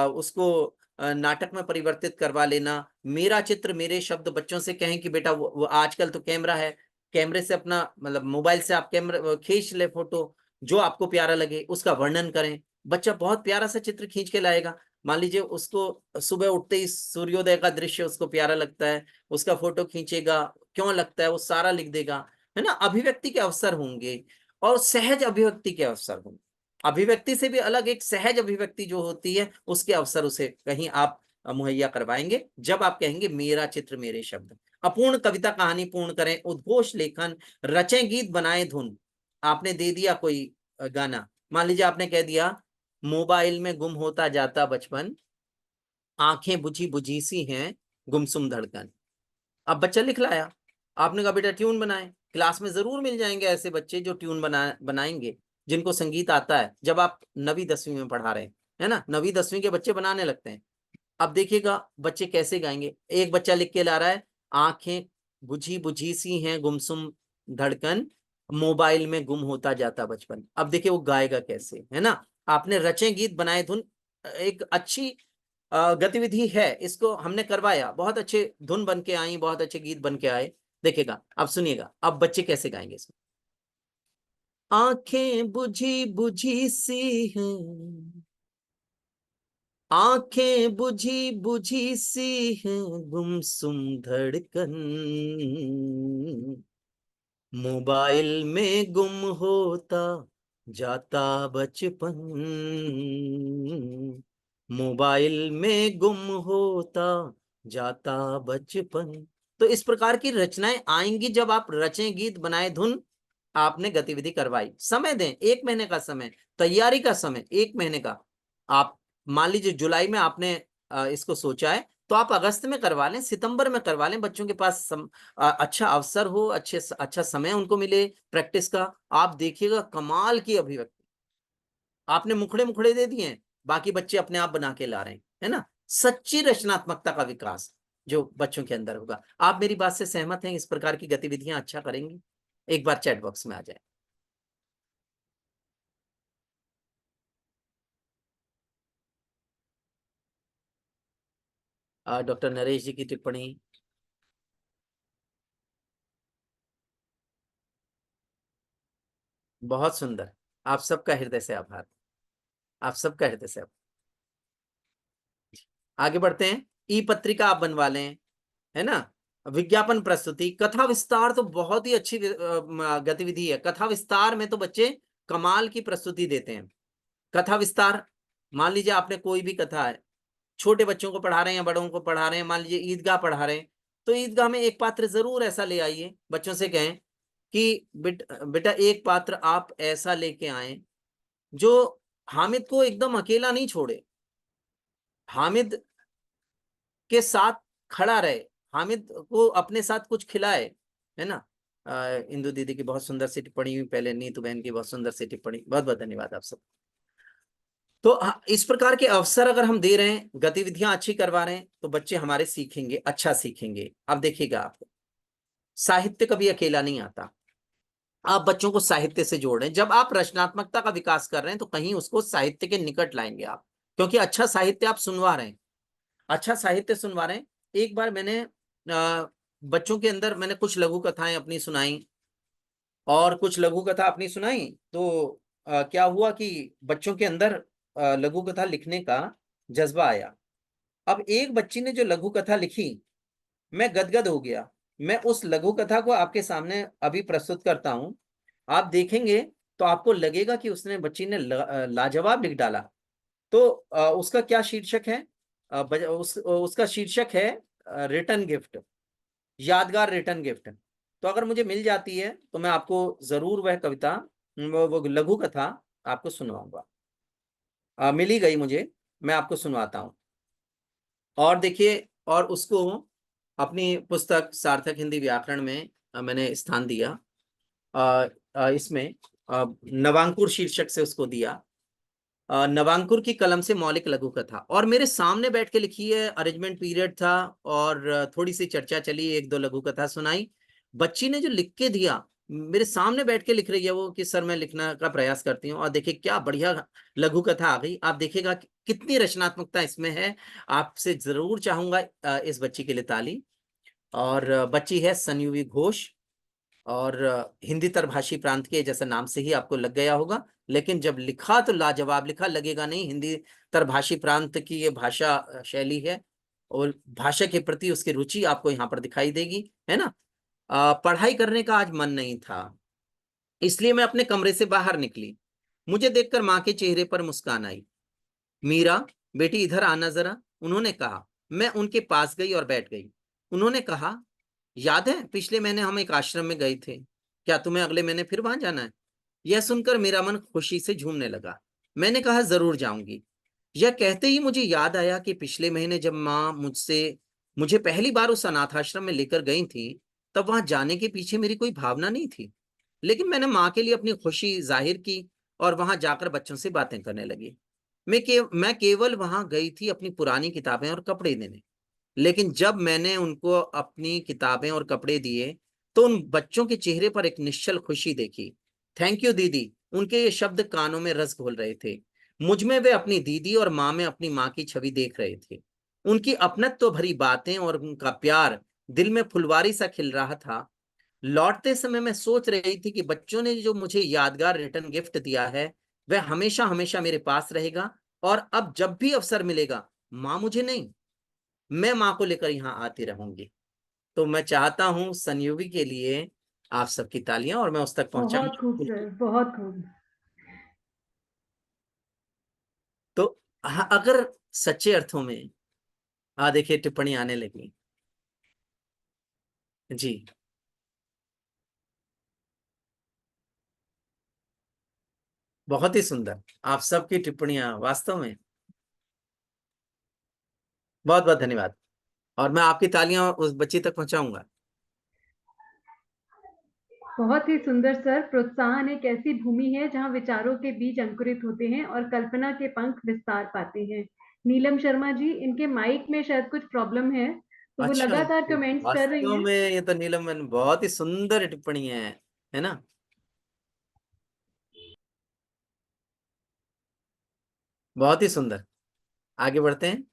उसको नाटक में परिवर्तित करवा लेना। मेरा चित्र मेरे शब्द, बच्चों से कहें कि बेटा वो आजकल तो कैमरा है, कैमरे से अपना मतलब मोबाइल से आप कैमरा खींच ले फोटो, जो आपको प्यारा लगे उसका वर्णन करें। बच्चा बहुत प्यारा सा चित्र खींच के लाएगा, मान लीजिए उसको सुबह उठते ही सूर्योदय का दृश्य उसको प्यारा लगता है, उसका फोटो खींचेगा, क्यों लगता है वो सारा लिख देगा, है ना। अभिव्यक्ति के अवसर होंगे और सहज अभिव्यक्ति के अवसर होंगे। अभिव्यक्ति से भी अलग एक सहज अभिव्यक्ति जो होती है उसके अवसर उसे कहीं आप मुहैया करवाएंगे जब आप कहेंगे मेरा चित्र मेरे शब्द। अपूर्ण कविता कहानी पूर्ण करें, उद्घोष लेखन, रचें गीत बनाए धुन। आपने दे दिया कोई गाना, मान लीजिए आपने कह दिया मोबाइल में गुम होता जाता बचपन, आंखें बुझी बुझी सी हैं गुमसुम धड़कन। अब बच्चा लिख लाया, आपने कहा बेटा ट्यून बनाए। क्लास में जरूर मिल जाएंगे ऐसे बच्चे जो ट्यून बनाएंगे, जिनको संगीत आता है, जब आप 9वीं 10वीं में पढ़ा रहे हैं, है ना। 9वीं 10वीं के बच्चे बनाने लगते हैं। अब देखिएगा बच्चे कैसे गाएंगे। एक बच्चा लिख के ला रहा है, आंखें बुझी बुझी सी हैं गुमसुम धड़कन, मोबाइल में गुम होता जाता बचपन। अब देखिए वो गाएगा कैसे, है ना। आपने रचे गीत बनाए धुन, एक अच्छी गतिविधि है, इसको हमने करवाया, बहुत अच्छे धुन बन के आई, बहुत अच्छे गीत बन के आए। देखिएगा, अब सुनिएगा, अब बच्चे कैसे गाएंगे इसको। आंखें बुझी बुझी सी हैं, आंखें बुझी बुझी सी हैं गुमसुम धड़कन, मोबाइल में गुम होता जाता बचपन, मोबाइल में गुम होता जाता बचपन। तो इस प्रकार की रचनाएं आएंगी जब आप रचें गीत बनाए धुन। आपने गतिविधि करवाई, समय दें, 1 महीने का समय, तैयारी का समय 1 महीने का। आप मान लीजिए जुलाई में आपने इसको सोचा है, तो आप अगस्त में करवा लें, सितंबर में करवा लें, बच्चों के पास अच्छा अवसर हो, अच्छा समय उनको मिले प्रैक्टिस का। आप देखिएगा कमाल की अभिव्यक्ति। आपने मुखड़े मुखड़े दे दिए हैं, बाकी बच्चे अपने आप बना के ला रहे हैं, है ना। सच्ची रचनात्मकता का विकास जो बच्चों के अंदर होगा। आप मेरी बात से सहमत हैं? इस प्रकार की गतिविधियां अच्छा करेंगी? एक बार चैट बॉक्स में आ जाए। डॉक्टर नरेश जी की टिप्पणी। बहुत सुंदर, आप सबका हृदय से आभार, आप सबका हृदय से आभार। आगे बढ़ते हैं। ई पत्रिका आप बनवा लें, है ना। विज्ञापन प्रस्तुति, कथा विस्तार तो बहुत ही अच्छी गतिविधि है। कथा विस्तार में तो बच्चे कमाल की प्रस्तुति देते हैं। कथा विस्तार, मान लीजिए आपने कोई भी कथा है, छोटे बच्चों को पढ़ा रहे हैं या बड़ों को पढ़ा रहे हैं, मान लीजिए ईदगाह पढ़ा रहे हैं, तो ईदगाह में एक पात्र जरूर ऐसा ले आइए। बच्चों से कहें कि बेटा एक पात्र आप ऐसा लेके आए जो हामिद को एकदम अकेला नहीं छोड़े, हामिद के साथ खड़ा रहे, हामिद को अपने साथ कुछ खिलाए, है ना। इंदु दीदी की बहुत सुंदर सी टिप्पणी हुई, पहले नीतू बहन की बहुत सुंदर सी टिप्पणी, बहुत बहुत धन्यवाद आप सब। तो इस प्रकार के अवसर अगर हम दे रहे हैं, गतिविधियां अच्छी करवा रहे हैं, तो बच्चे हमारे सीखेंगे, अच्छा सीखेंगे। अब देखिएगा, आप साहित्य कभी अकेला नहीं आता, आप बच्चों को साहित्य से जोड़ रहे हैं। जब आप रचनात्मकता का विकास कर रहे हैं तो कहीं उसको साहित्य के निकट लाएंगे आप, क्योंकि अच्छा साहित्य आप सुनवा रहे हैं, अच्छा साहित्य सुनवा रहे हैं। एक बार मैंने बच्चों के अंदर मैंने कुछ लघु कथाएं अपनी सुनाई, और कुछ लघु कथा अपनी सुनाई, तो क्या हुआ कि बच्चों के अंदर लघु कथा लिखने का जज्बा आया। अब एक बच्ची ने जो लघु कथा लिखी, मैं गदगद हो गया। मैं उस लघु कथा को आपके सामने अभी प्रस्तुत करता हूं, आप देखेंगे तो आपको लगेगा कि उसने बच्ची ने लाजवाब लिख डाला। तो उसका क्या शीर्षक है? उसका शीर्षक है रिटर्न गिफ्ट, यादगार रिटर्न गिफ्ट। तो अगर मुझे मिल जाती है तो मैं आपको जरूर वह कविता, वो लघु कथा आपको सुनवाऊंगा। मिली गई मुझे, मैं आपको सुनवाता हूं। और देखिए, और उसको अपनी पुस्तक सार्थक हिंदी व्याकरण में मैंने स्थान दिया, इसमें नवांकुर शीर्षक से उसको दिया। नवांकुर की कलम से मौलिक लघु कथा, और मेरे सामने बैठ के लिखी है। अरेंजमेंट पीरियड था और थोड़ी सी चर्चा चली, 1-2 लघु कथा सुनाई। बच्ची ने जो लिख के दिया, मेरे सामने बैठ के लिख रही है वो कि सर मैं लिखने का प्रयास करती हूँ, और देखिए क्या बढ़िया लघु कथा आ गई। आप देखिएगा कितनी रचनात्मकता इसमें है। आपसे जरूर चाहूंगा इस बच्ची के लिए ताली। और बच्ची है संयुवी घोष, और हिंदी तरभाषी प्रांत के, जैसा नाम से ही आपको लग गया होगा, लेकिन जब लिखा तो लाजवाब लिखा, लगेगा नहीं हिंदी तरभाषी प्रांत की ये भाषा शैली है, और भाषा के प्रति उसकी रुचि आपको यहाँ पर दिखाई देगी, है ना। पढ़ाई करने का आज मन नहीं था, इसलिए मैं अपने कमरे से बाहर निकली। मुझे देखकर माँ के चेहरे पर मुस्कान आई। मीरा बेटी इधर आना जरा, उन्होंने कहा। मैं उनके पास गई और बैठ गई। उन्होंने कहा, याद है पिछले महीने हम एक आश्रम में गए थे, क्या तुम्हें अगले महीने फिर वहां जाना है? यह सुनकर मेरा मन खुशी से झूमने लगा। मैंने कहा, जरूर जाऊंगी। यह कहते ही मुझे याद आया कि पिछले महीने जब माँ मुझे पहली बार उस अनाथ आश्रम में लेकर गई थी, तब वहां जाने के पीछे मेरी कोई भावना नहीं थी, लेकिन मैंने माँ के लिए अपनी खुशी जाहिर की और वहां जाकर बच्चों से बातें करने लगी। मैं केवल वहां गई थी अपनी पुरानी किताबें और कपड़े देने, लेकिन जब मैंने उनको अपनी किताबें और कपड़े दिए तो उन बच्चों के चेहरे पर एक निश्चल खुशी देखी। थैंक यू दीदी, उनके ये शब्द कानों में रस घोल रहे थे। मुझ में वे अपनी दीदी और माँ में अपनी माँ की छवि देख रहे थे। उनकी अपनत्व भरी बातें और उनका प्यार दिल में फुलवारी सा खिल रहा था। लौटते समय मैं सोच रही थी कि बच्चों ने जो मुझे यादगार रिटर्न गिफ्ट दिया है वह हमेशा हमेशा मेरे पास रहेगा, और अब जब भी अवसर मिलेगा माँ मुझे नहीं, मैं माँ को लेकर यहाँ आती रहूंगी। तो मैं चाहता हूँ संयोगी के लिए आप सबकी तालियां, और मैं उस तक बहुत खूब पहुंचाऊं। सर, बहुत खूब। तो अगर सच्चे अर्थों में देखिए टिप्पणी आने लगी जी। बहुत ही सुंदर आप सबकी टिप्पणियां, वास्तव में बहुत बहुत धन्यवाद, और मैं आपकी तालियां उस बच्ची तक पहुंचाऊंगा। बहुत ही सुंदर सर। प्रोत्साहन एक ऐसी भूमि है जहां विचारों के बीज अंकुरित होते हैं और कल्पना के पंख विस्तार पाते हैं। नीलम शर्मा जी, इनके माइक में शायद कुछ प्रॉब्लम है, तो वो अच्छा, लगातार तो कमेंट्स कर रही वास्तव हैं। में ये तो नीलम मैन बहुत ही सुंदर टिप्पणी है ना। बहुत ही सुंदर। आगे बढ़ते हैं।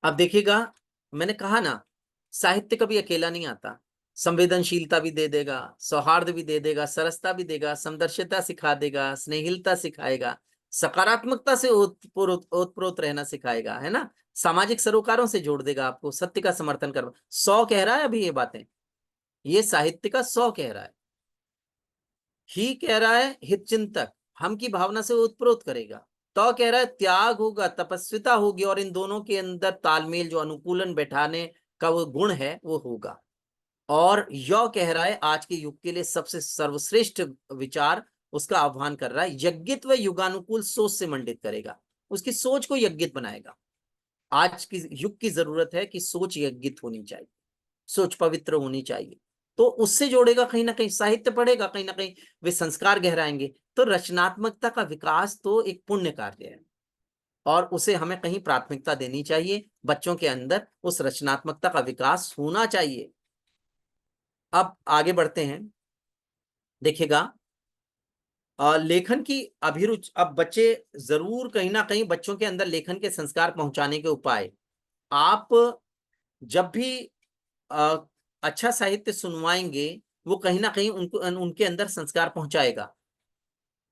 अब देखिएगा, मैंने कहा ना, साहित्य कभी अकेला नहीं आता। संवेदनशीलता भी दे देगा, सौहार्द भी दे देगा, सरसता भी देगा, समदर्शिता सिखा देगा, स्नेहिलता सिखाएगा, सकारात्मकता से ओतप्रोत रहना सिखाएगा, है ना। सामाजिक सरोकारों से जोड़ देगा आपको, सत्य का समर्थन कर। 100 कह रहा है अभी ये बातें, ये साहित्य का 100 कह रहा है। ही कह रहा है हित चिंतक, हम की भावना से ओतप्रोत करेगा। तो कह रहा है त्याग होगा, तपस्विता होगी, और इन दोनों के अंदर तालमेल, जो अनुकूलन बैठाने का वो गुण है वो होगा। और यह कह रहा है आज के युग के लिए सबसे सर्वश्रेष्ठ विचार उसका आह्वान कर रहा है। यज्ञित व युगानुकूल सोच से मंडित करेगा, उसकी सोच को यज्ञित बनाएगा। आज की युग की जरूरत है कि सोच यज्ञित होनी चाहिए, सोच पवित्र होनी चाहिए। तो उससे जोड़ेगा, कहीं ना कहीं साहित्य पढ़ेगा, कहीं ना कहीं वे संस्कार गहराएंगे। तो रचनात्मकता का विकास तो एक पुण्य कार्य है, और उसे हमें कहीं प्राथमिकता देनी चाहिए। बच्चों के अंदर उस रचनात्मकता का विकास होना चाहिए। अब आगे बढ़ते हैं। देखिएगा, लेखन की अभिरुचि, अब बच्चे जरूर कहीं ना कहीं बच्चों के अंदर लेखन के संस्कार पहुंचाने के उपाय, आप जब भी अच्छा साहित्य सुनवाएंगे वो कहीं ना कहीं उनको उनके अंदर संस्कार पहुंचाएगा।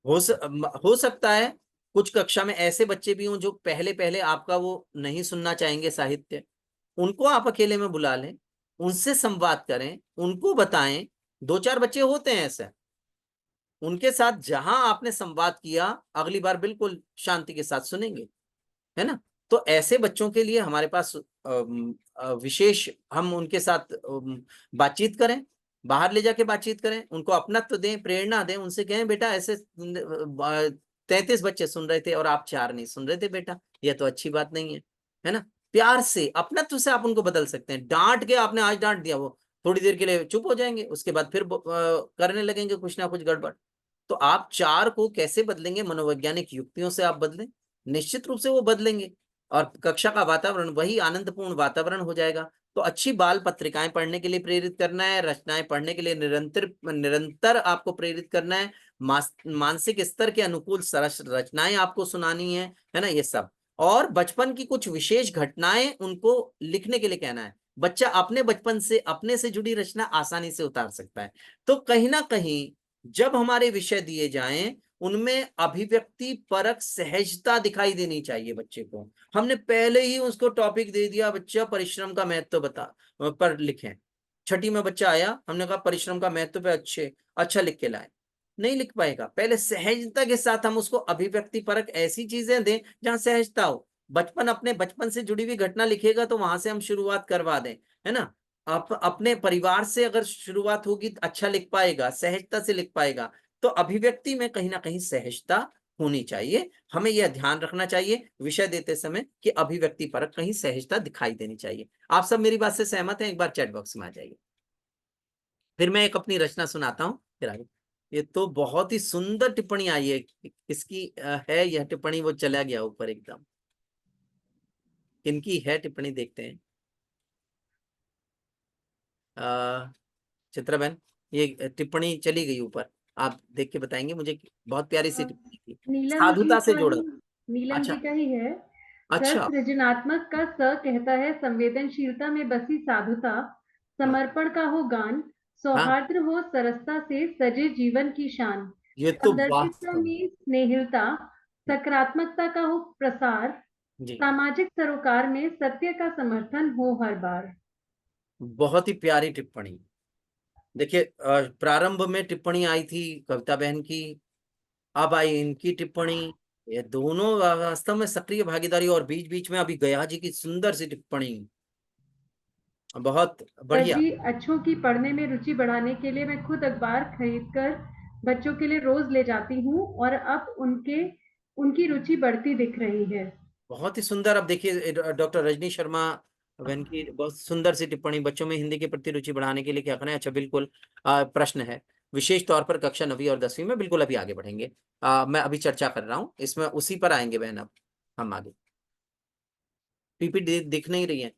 हो सकता है कुछ कक्षा में ऐसे बच्चे भी हों जो पहले पहले आपका वो नहीं सुनना चाहेंगे साहित्य, उनको आप अकेले में बुला लें, उनसे संवाद करें, उनको बताएं। 2-4 बच्चे होते हैं ऐसे, उनके साथ जहां आपने संवाद किया अगली बार बिल्कुल शांति के साथ सुनेंगे, है ना। तो ऐसे बच्चों के लिए हमारे पास विशेष, हम उनके साथ बातचीत करें, बाहर ले जाके बातचीत करें, उनको अपनत्व दें, प्रेरणा दें, उनसे कहें बेटा ऐसे 33 बच्चे सुन रहे थे और आप 4 नहीं सुन रहे थे बेटा, यह तो अच्छी बात नहीं है ना। प्यार से, अपनत्व से आप उनको बदल सकते हैं। डांट के आपने आज डांट दिया, वो थोड़ी देर के लिए चुप हो जाएंगे, उसके बाद फिर करने लगेंगे कुछ ना कुछ गड़बड़। तो आप 4 को कैसे बदलेंगे? मनोवैज्ञानिक युक्तियों से आप बदलें, निश्चित रूप से वो बदलेंगे, और कक्षा का वातावरण वही आनंदपूर्ण वातावरण हो जाएगा। तो अच्छी बाल पत्रिकाएं पढ़ने के लिए प्रेरित करना है, रचनाएं पढ़ने के लिए निरंतर आपको प्रेरित करना है, मानसिक स्तर के अनुकूल रचनाएं आपको सुनानी है ना, ये सब। और बचपन की कुछ विशेष घटनाएं उनको लिखने के लिए कहना है। बच्चा अपने बचपन से अपने से जुड़ी रचना आसानी से उतार सकता है। तो कहीं ना कहीं जब हमारे विषय दिए जाएं उनमें अभिव्यक्ति परक सहजता दिखाई देनी चाहिए बच्चे को। हमने पहले ही उसको टॉपिक दे दिया, बच्चा परिश्रम का महत्व बता पर लिखें। छठी में बच्चा आया, हमने कहा परिश्रम का महत्व पे अच्छा लिख के लाए, नहीं लिख पाएगा। पहले सहजता के साथ हम उसको अभिव्यक्ति परक ऐसी चीजें दें जहां सहजता हो। अपने बचपन से जुड़ी हुई घटना लिखेगा तो वहां से हम शुरुआत करवा दें, है ना। आप अपने परिवार से अगर शुरुआत होगी तो अच्छा लिख पाएगा, सहजता से लिख पाएगा। तो अभिव्यक्ति में कहीं ना कहीं सहजता होनी चाहिए। हमें यह ध्यान रखना चाहिए विषय देते समय कि अभिव्यक्ति परक कहीं सहजता दिखाई देनी चाहिए। आप सब मेरी बात से सहमत हैं? एक बार चैट बॉक्स में आ जाइए। फिर मैं एक अपनी रचना सुनाता हूँ, फिर आगे। ये तो बहुत ही सुंदर टिप्पणी आई है, किसकी है यह टिप्पणी? वो चला गया ऊपर एकदम। किनकी है टिप्पणी देखते हैं। चित्रा बहन, ये टिप्पणी चली गई ऊपर, आप देख के बताएंगे मुझे। बहुत प्यारी सी टिप्पणी थी, नीलम जी साधुता से का जोड़ा। ही नीलम जी अच्छा का ही है। अच्छा सृजनात्मक का स कहता है संवेदनशीलता में बसी साधुता, समर्पण का हो गान, सौहार्द हो सरसता से सजे जीवन की शान, ये तो समदर्शिता वास्तव में स्नेहिलता, सकारात्मकता का हो प्रसार, जी सामाजिक सरोकार में सत्य का समर्थन हो हर बार। बहुत ही प्यारी टिप्पणी। देखिए प्रारंभ में टिप्पणी आई थी कविता बहन की, अब आई इनकी टिप्पणी। ये दोनों वास्तव में सक्रिय भागीदारी, और बीच बीच में अभी गया जी की सुंदर सी टिप्पणी, बहुत बढ़िया। जी अच्छों की पढ़ने में रुचि बढ़ाने के लिए मैं खुद अखबार खरीदकर बच्चों के लिए रोज ले जाती हूँ और अब उनकी रुचि बढ़ती दिख रही है। बहुत ही सुंदर। अब देखिए डॉक्टर रजनी शर्मा बहन की बहुत सुंदर सी टिप्पणी, बच्चों में हिंदी के प्रति रुचि बढ़ाने के लिए क्या करें। अच्छा बिल्कुल, प्रश्न है विशेष तौर पर कक्षा 9वीं और 10वीं में। बिल्कुल अभी आगे बढ़ेंगे, मैं अभी चर्चा कर रहा हूँ इसमें, उसी पर आएंगे बहन। अब हम आगे पीपीटी दिख नहीं रही है।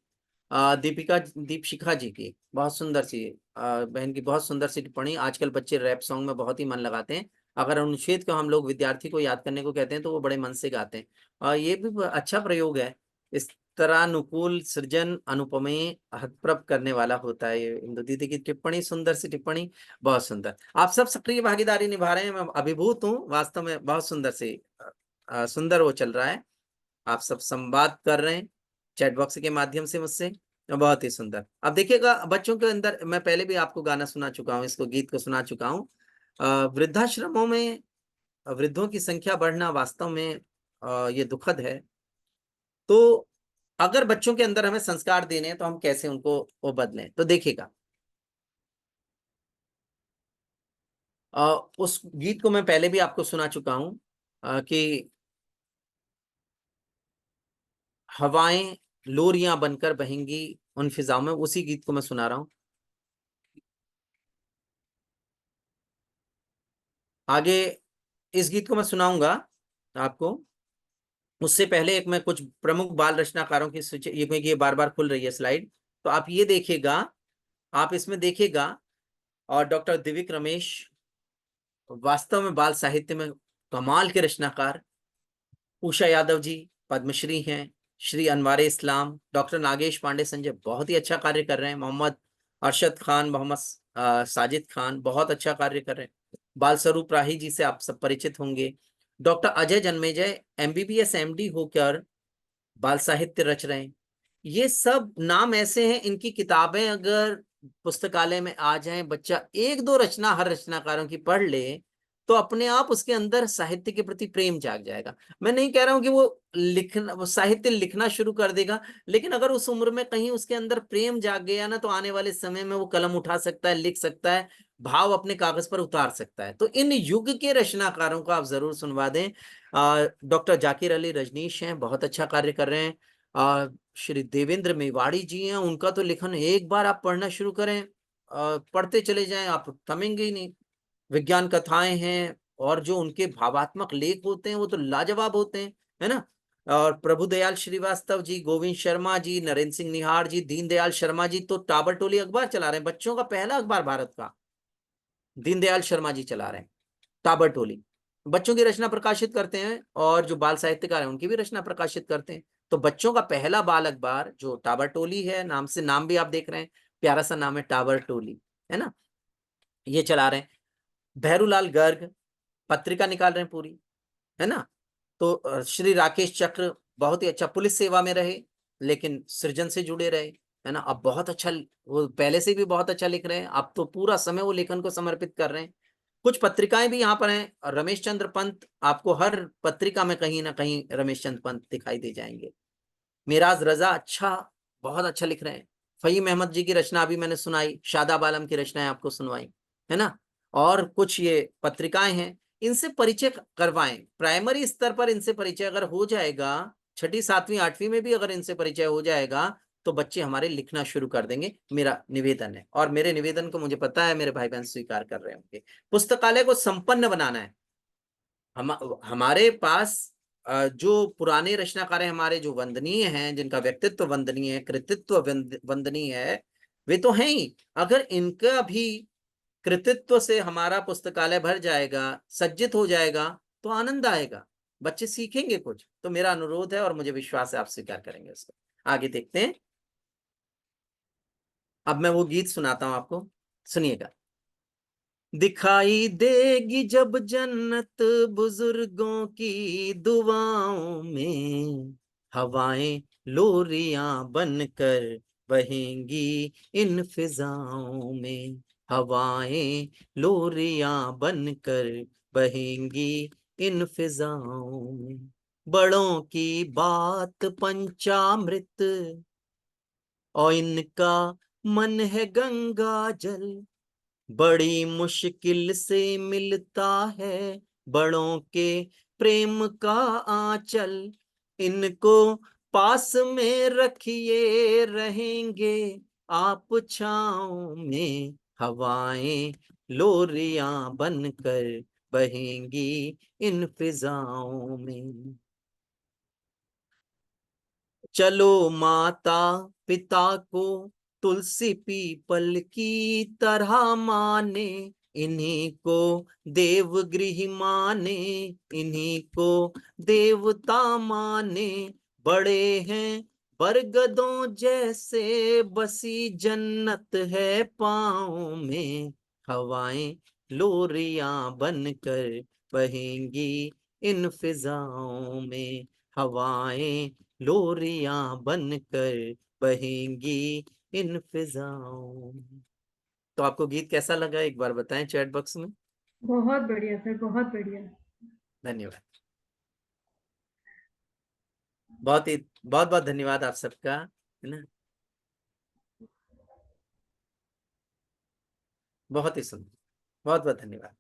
दीपशिखा जी की बहुत सुंदर सी, बहन की बहुत सुंदर सी टिप्पणी। आजकल बच्चे रैप सॉन्ग में बहुत ही मन लगाते हैं। अगर अनुच्छेद को हम लोग विद्यार्थी को याद करने को कहते हैं तो वो बड़े मन से गाते हैं, और ये भी अच्छा प्रयोग है। इस तरह अनुकूल सृजन अनुपमेय हतप्रभ करने वाला होता है। ये इंदु दीदी की टिप्पणी, सुंदर सी टिप्पणी, बहुत सुंदर। आप सब सक्रिय भागीदारी निभा रहे हैं, मैं अभिभूत हूँ वास्तव में। बहुत सुंदर सी सुंदर वो चल रहा है, आप सब संवाद कर रहे हैं चैट बॉक्स के माध्यम से मुझसे, बहुत ही सुंदर। अब देखिएगा बच्चों के अंदर, मैं पहले भी आपको गाना सुना चुका हूँ, इसको गीत को सुना चुका हूँ। वृद्धाश्रमों में वृद्धों की संख्या बढ़ना वास्तव में ये दुखद है। तो अगर बच्चों के अंदर हमें संस्कार देने हैं तो हम कैसे उनको वो बदलें? तो देखिएगा उस गीत को मैं पहले भी आपको सुना चुका हूँ कि हवाएं लोरियां बनकर बहेंगी उन फिजाओं में, उसी गीत को मैं सुना रहा हूं। आगे इस गीत को मैं सुनाऊंगा आपको, उससे पहले एक मैं कुछ प्रमुख बाल रचनाकारों की सूची, ये बार बार खुल रही है स्लाइड, तो आप ये देखिएगा, आप इसमें देखिएगा। और डॉक्टर दिव्यक रमेश वास्तव में बाल साहित्य में कमाल के रचनाकार। उषा यादव जी पद्मश्री हैं। श्री अनवारे इस्लाम, डॉक्टर नागेश पांडे संजय बहुत ही अच्छा कार्य कर रहे हैं। मोहम्मद अरशद खान, मोहम्मद साजिद खान बहुत अच्छा कार्य कर रहे हैं। बाल स्वरूप राही जी से आप सब परिचित होंगे। Doctor Ajay Janmejay MBBS MD होकर बाल साहित्य रच रहे हैं। ये सब नाम ऐसे हैं, इनकी किताबें अगर पुस्तकालय में आ जाएं, बच्चा एक दो रचना हर रचनाकारों की पढ़ ले तो अपने आप उसके अंदर साहित्य के प्रति प्रेम जाग जाएगा। मैं नहीं कह रहा हूं कि वो साहित्य लिखना शुरू कर देगा, लेकिन अगर उस उम्र में कहीं उसके अंदर प्रेम जाग गया ना, तो आने वाले समय में वो कलम उठा सकता है, लिख सकता है, भाव अपने कागज पर उतार सकता है। तो इन युग के रचनाकारों को आप जरूर सुनवा दें। डॉक्टर जाकिर अली रजनीश हैं, बहुत अच्छा कार्य कर रहे हैं। श्री देवेंद्र मेवाड़ी जी हैं, उनका तो लेखन एक बार आप पढ़ना शुरू करें, पढ़ते चले जाएं, आप थमेंगे ही नहीं। विज्ञान कथाएं हैं, और जो उनके भावात्मक लेख होते हैं वो तो लाजवाब होते हैं, है ना। और प्रभुदयाल श्रीवास्तव जी, गोविंद शर्मा जी, नरेंद्र सिंह निहार जी, दीनदयाल शर्मा जी तो टाबर टोली अखबार चला रहे हैं, बच्चों का पहला अखबार भारत का दीनदयाल शर्मा जी चला रहे हैं। टाबर टोली बच्चों की रचना प्रकाशित करते हैं, और जो बाल साहित्यकार हैं उनकी भी रचना प्रकाशित करते हैं। तो बच्चों का पहला बाल अखबार जो टाबर टोली है, नाम से नाम भी आप देख रहे हैं, प्यारा सा नाम है टाबर टोली, है ना, ये चला रहे हैं। भैरूलाल गर्ग पत्रिका निकाल रहे हैं पूरी, है ना। तो श्री राकेश चक्र बहुत ही अच्छा, पुलिस सेवा में रहे लेकिन सृजन से जुड़े रहे, है ना। अब बहुत अच्छा, वो पहले से भी बहुत अच्छा लिख रहे हैं, अब तो पूरा समय वो लेखन को समर्पित कर रहे हैं। कुछ पत्रिकाएं भी यहाँ पर हैं, रमेश चंद्र पंत, आपको हर पत्रिका में कहीं ना कहीं रमेश चंद्र पंत दिखाई दे जाएंगे। मिराज रजा अच्छा, बहुत अच्छा लिख रहे हैं। फहीम अहमद जी की रचना अभी मैंने सुनाई, शादाब आलम की रचनाएं आपको सुनवाई, है ना। और कुछ ये पत्रिकाएं हैं, इनसे परिचय करवाएं। प्राइमरी स्तर पर इनसे परिचय अगर हो जाएगा, 6ठी 7वीं 8वीं में भी अगर इनसे परिचय हो जाएगा तो बच्चे हमारे लिखना शुरू कर देंगे, मेरा निवेदन है। और मेरे निवेदन को मुझे पता है मेरे भाई बहन स्वीकार कर रहे होंगे। पुस्तकालय को संपन्न बनाना है। हमारे पास जो पुराने रचनाकार हैं हमारे, जो वंदनीय हैं, जिनका व्यक्तित्व वंदनीय है, कृतित्व वंदनीय है, वे तो हैं ही। अगर इनका भी कृतित्व से हमारा पुस्तकालय भर जाएगा, सज्जित हो जाएगा, तो आनंद आएगा, बच्चे सीखेंगे कुछ। तो मेरा अनुरोध है और मुझे विश्वास है आप स्वीकार करेंगे उसको। आगे देखते हैं। अब मैं वो गीत सुनाता हूं आपको, सुनिएगा। दिखाई देगी जब जन्नत बुजुर्गों की दुआओं में, हवाएं लोरियां बनकर बहेंगी इन फिजाओं में, हवाएं लोरियां बनकर बहेंगी इन फिजाओं में। बड़ों की बात पंचामृत और इनका मन है गंगा जल, बड़ी मुश्किल से मिलता है बड़ों के प्रेम का आंचल, इनको पास में रखिए रहेंगे आप छाँव में, हवाएं लोरियां बनकर बहेंगी इन फिजाओं में। चलो माता पिता को तुलसी पीपल की तरह माने, इन्हीं को देवगृह माने, इन्हीं को देवता माने, बड़े हैं बरगदों जैसे बसी जन्नत है पाँव में, हवाएं लोरियां बनकर बहेंगी इन फिजाओं में, हवाएं लोरियां बनकर बहेंगी इन फिजाओं में। तो आपको गीत कैसा लगा एक बार बताएं चैट बॉक्स में। बहुत बढ़िया सर, बहुत बढ़िया। धन्यवाद, बहुत बहुत धन्यवाद आप सबका, है ना। बहुत ही सुंदर, बहुत बहुत धन्यवाद।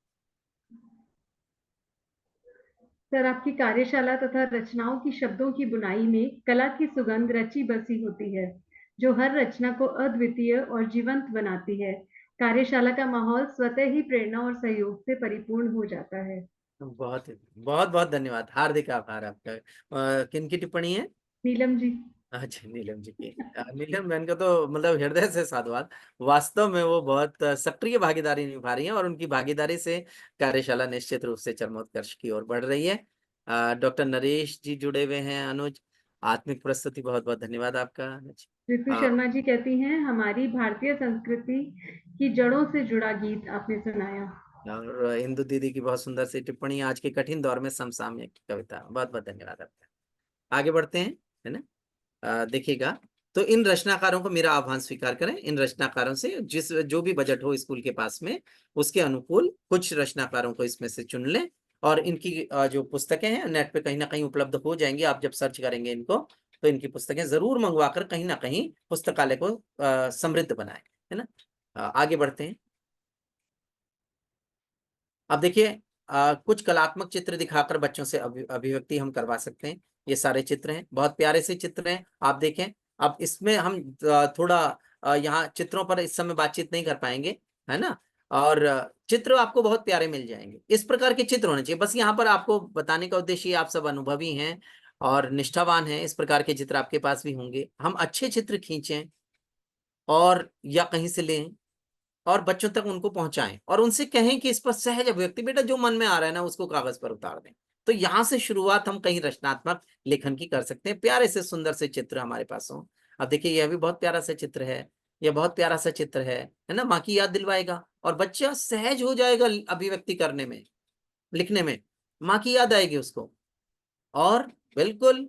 सर, आपकी कार्यशाला तथा रचनाओं की शब्दों की बुनाई में कला की सुगंध रची बसी होती है, जो हर रचना को अद्वितीय और जीवंत बनाती है। कार्यशाला का माहौल स्वतः ही प्रेरणा और सहयोग से परिपूर्ण हो जाता है। बहुत बहुत धन्यवाद, हार्दिक आभार आपका। किन की टिप्पणी है? नीलम जी। अच्छा, नीलम जी की। नीलम बहन का तो मतलब हृदय से साधुवाद। वास्तव में वो बहुत सक्रिय भागीदारी निभा रही हैं और उनकी भागीदारी से कार्यशाला निश्चित रूप से चरमोत्कर्ष की ओर बढ़ रही है। डॉक्टर नरेश जी जुड़े हुए हैं। अनुज, आत्मिक प्रस्तुति, बहुत बहुत धन्यवाद आपका। ऋतु शर्मा जी कहती हैं, हमारी भारतीय संस्कृति की जड़ों से जुड़ा गीत आपने सुनाया। और इंदु दीदी की बहुत सुंदर सी टिप्पणी, आज के कठिन दौर में समसामयिक कविता, बहुत बहुत धन्यवाद आपका। आगे बढ़ते हैं, है ना। देखिएगा, तो इन रचनाकारों को मेरा आह्वान स्वीकार करें। इन रचनाकारों से जो भी बजट हो स्कूल के पास में, उसके अनुकूल कुछ रचनाकारों को इसमें से चुन लें। और इनकी जो पुस्तकें हैं नेट पे कहीं ना कहीं उपलब्ध हो जाएंगी। आप जब सर्च करेंगे इनको तो इनकी पुस्तकें जरूर मंगवाकर कहीं ना कहीं पुस्तकालय को समृद्ध बनाएं, है ना। आगे बढ़ते हैं। अब देखिए, कुछ कलात्मक चित्र दिखाकर बच्चों से अभिव्यक्ति हम करवा सकते हैं। ये सारे चित्र हैं, बहुत प्यारे से चित्र हैं, आप देखें। अब इसमें हम थोड़ा यहाँ चित्रों पर इस समय बातचीत नहीं कर पाएंगे, है ना। और चित्र आपको बहुत प्यारे मिल जाएंगे। इस प्रकार के चित्र होने चाहिए। बस यहाँ पर आपको बताने का उद्देश्य, आप सब अनुभवी हैं और निष्ठावान हैं, इस प्रकार के चित्र आपके पास भी होंगे। हम अच्छे चित्र खींचें और या कहीं से लें और बच्चों तक उनको पहुंचाएं और उनसे कहें कि इस पर सहज अभिव्यक्ति, बेटा जो मन में आ रहा है ना उसको कागज पर उतार दें, तो यहाँ से शुरुआत हम कहीं रचनात्मक लेखन की कर सकते हैं। प्यारे से सुंदर से चित्र हमारे पास हो। अब देखिए यह भी बहुत प्यारा सा चित्र है, यह बहुत प्यारा सा चित्र है ना, माँ की याद दिलवाएगा और बच्चा सहज हो जाएगा अभिव्यक्ति करने में, लिखने में, माँ की याद आएगी उसको। और बिल्कुल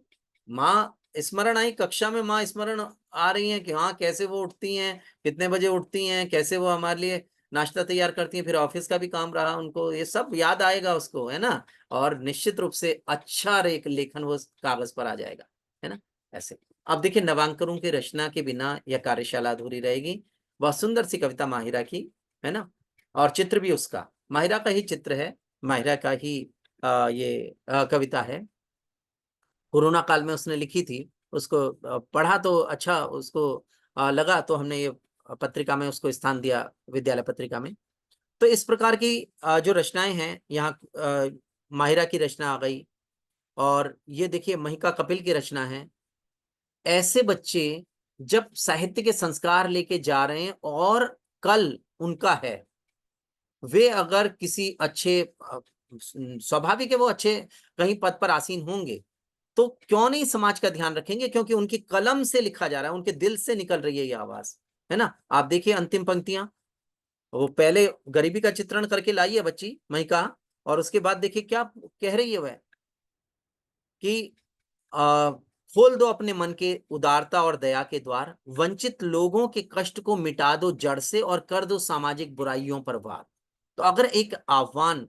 माँ स्मरण आई, कक्षा में माँ स्मरण आ रही है कि हाँ कैसे वो उठती हैं, कितने बजे उठती हैं, कैसे वो हमारे लिए नाश्ता तैयार करती हैं, फिर ऑफिस का भी काम रहा उनको, ये सब याद आएगा उसको, है ना। और निश्चित रूप से अच्छा एक लेखन वो कागज पर आ जाएगा, है ना। ऐसे अब देखिए नवांकनों की रचना के बिना यह कार्यशाला अधूरी रहेगी। बहुत सुंदर सी कविता माहिरा की, है ना, और चित्र भी उसका माहिरा का ही चित्र है, माहिरा का ही ये कविता है। कोरोना काल में उसने लिखी थी, उसको पढ़ा तो अच्छा उसको लगा, तो हमने ये पत्रिका में उसको स्थान दिया, विद्यालय पत्रिका में। तो इस प्रकार की जो रचनाएं हैं यहाँ, माहिरा की रचना आ गई, और ये देखिए महिका कपिल की रचना है। ऐसे बच्चे जब साहित्य के संस्कार लेके जा रहे हैं और कल उनका है, वे अगर किसी अच्छे स्वाभाविक है वो अच्छे कहीं पद पर आसीन होंगे, तो क्यों नहीं समाज का ध्यान रखेंगे, क्योंकि उनकी कलम से लिखा जा रहा है, उनके दिल से निकल रही है ये आवाज, है ना। आप देखिए अंतिम पंक्तियां, वो पहले गरीबी का चित्रण करके लाई है बच्ची महिका, और उसके बाद देखिए क्या कह रही है वह कि खोल दो अपने मन के उदारता और दया के द्वार, वंचित लोगों के कष्ट को मिटा दो जड़ से और कर दो सामाजिक बुराइयों पर वार। तो अगर एक आह्वान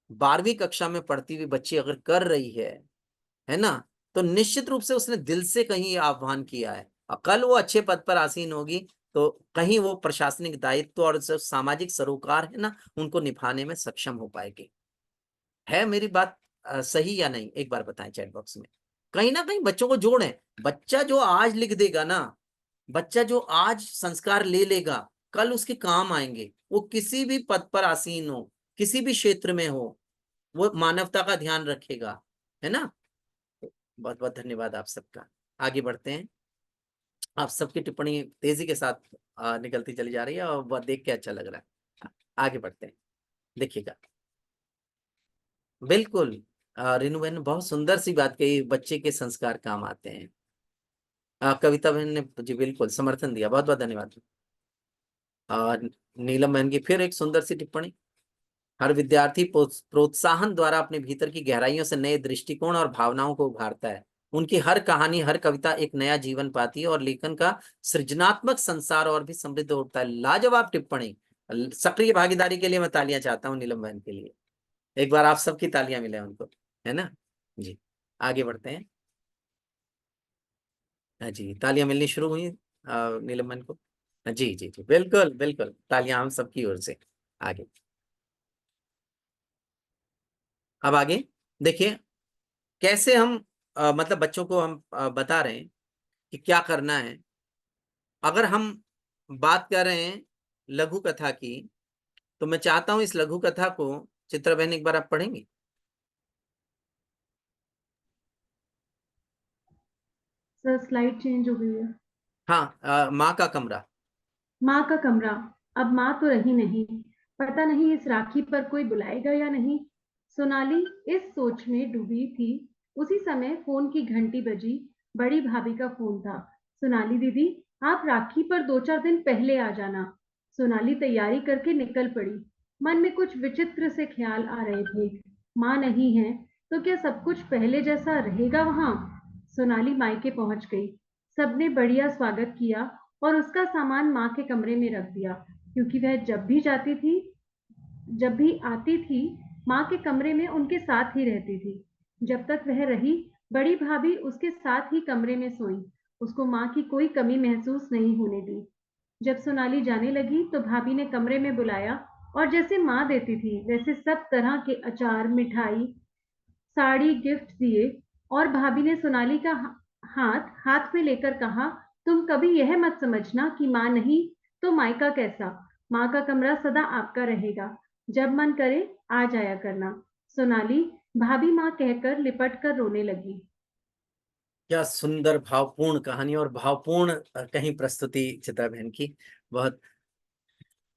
12वीं कक्षा में पढ़ती हुई बच्ची अगर कर रही है ना, तो निश्चित रूप से उसने दिल से कहीं आह्वान किया है, और कल वो अच्छे पद पर आसीन होगी तो कहीं वो प्रशासनिक दायित्व और जो सामाजिक सरोकार है ना, उनको निभाने में सक्षम हो पाएगी। है मेरी बात सही या नहीं, एक बार बताएं चैट बॉक्स में। कहीं ना कहीं बच्चों को जोड़ें। बच्चा जो आज लिख देगा ना, बच्चा जो आज संस्कार ले लेगा, कल उसके काम आएंगे। वो किसी भी पद पर आसीन हो, किसी भी क्षेत्र में हो, वो मानवता का ध्यान रखेगा, है ना। बहुत बहुत धन्यवाद आप सबका। आगे बढ़ते हैं। आप सबकी टिप्पणी तेजी के साथ निकलती चली जा रही है और वह देख के अच्छा लग रहा है। आगे बढ़ते हैं, देखिएगा। बिल्कुल रिनू बहन ने बहुत सुंदर सी बात कही, बच्चे के संस्कार काम आते हैं। कविता बहन ने जी बिल्कुल समर्थन दिया, बहुत बहुत धन्यवाद। नीलम बहन की फिर एक सुंदर सी टिप्पणी, हर विद्यार्थी प्रोत्साहन द्वारा अपने भीतर की गहराइयों से नए दृष्टिकोण और भावनाओं को उभारता है। उनकी हर कहानी, हर कविता एक नया जीवन पाती है और लेखन का सृजनात्मक संसार और भी समृद्ध होता है। लाजवाब टिप्पणी, सक्रिय भागीदारी के लिए मैं तालियां चाहता हूँ नीलम बहन के लिए। एक बार आप सबकी तालियां मिले उनको, है ना जी। आगे बढ़ते हैं। जी तालियां मिलनी शुरू हुई नीलम बहन को। जी जी जी बिल्कुल बिल्कुल, तालियां हम सबकी ओर से। आगे, अब आगे देखिए कैसे हम मतलब बच्चों को हम बता रहे हैं कि क्या करना है। अगर हम बात कर रहे हैं लघु कथा की, तो मैं चाहता हूं इस लघु कथा को चित्रा बहन एक बार आप पढ़ेंगी। सर स्लाइड चेंज हो गई है। हाँ, माँ का कमरा। माँ का कमरा। अब माँ तो रही नहीं, पता नहीं इस राखी पर कोई बुलाएगा या नहीं। सोनाली इस सोच में डूबी थी। उसी समय फोन की घंटी बजी। बड़ी भाभी का फोन था। सोनाली दीदी, आप राखी पर 2-4 दिन पहले आ जाना। सोनाली तैयारी करके निकल पड़ी। मन में कुछ विचित्र से ख्याल आ रहे थे। माँ नहीं है तो क्या सब कुछ पहले जैसा रहेगा वहां? सोनाली मायके पहुंच गई। सबने बढ़िया स्वागत किया और उसका सामान माँ के कमरे में रख दिया, क्योंकि वह जब भी आती थी माँ के कमरे में उनके साथ ही रहती थी। जब तक वह रही, बड़ी भाभी उसके साथ ही कमरे में सोई। उसको माँ की कोई कमी महसूस नहीं होने दी। जब सोनाली जाने लगी तो भाभी ने कमरे में बुलाया और जैसे माँ देती थी वैसे सब तरह के अचार, मिठाई, साड़ी गिफ्ट दिए। और भाभी ने सोनाली का हाथ में लेकर कहा, तुम कभी यह मत समझना कि माँ नहीं तो मायका कैसा। माँ का कमरा सदा आपका रहेगा। जब मन करे आ जाया करना। सोनाली, भाभी माँ कहकर लिपट कर रोने लगी। क्या सुंदर भावपूर्ण कहानी और भावपूर्ण कहीं प्रस्तुति चित्रा बहन की। बहुत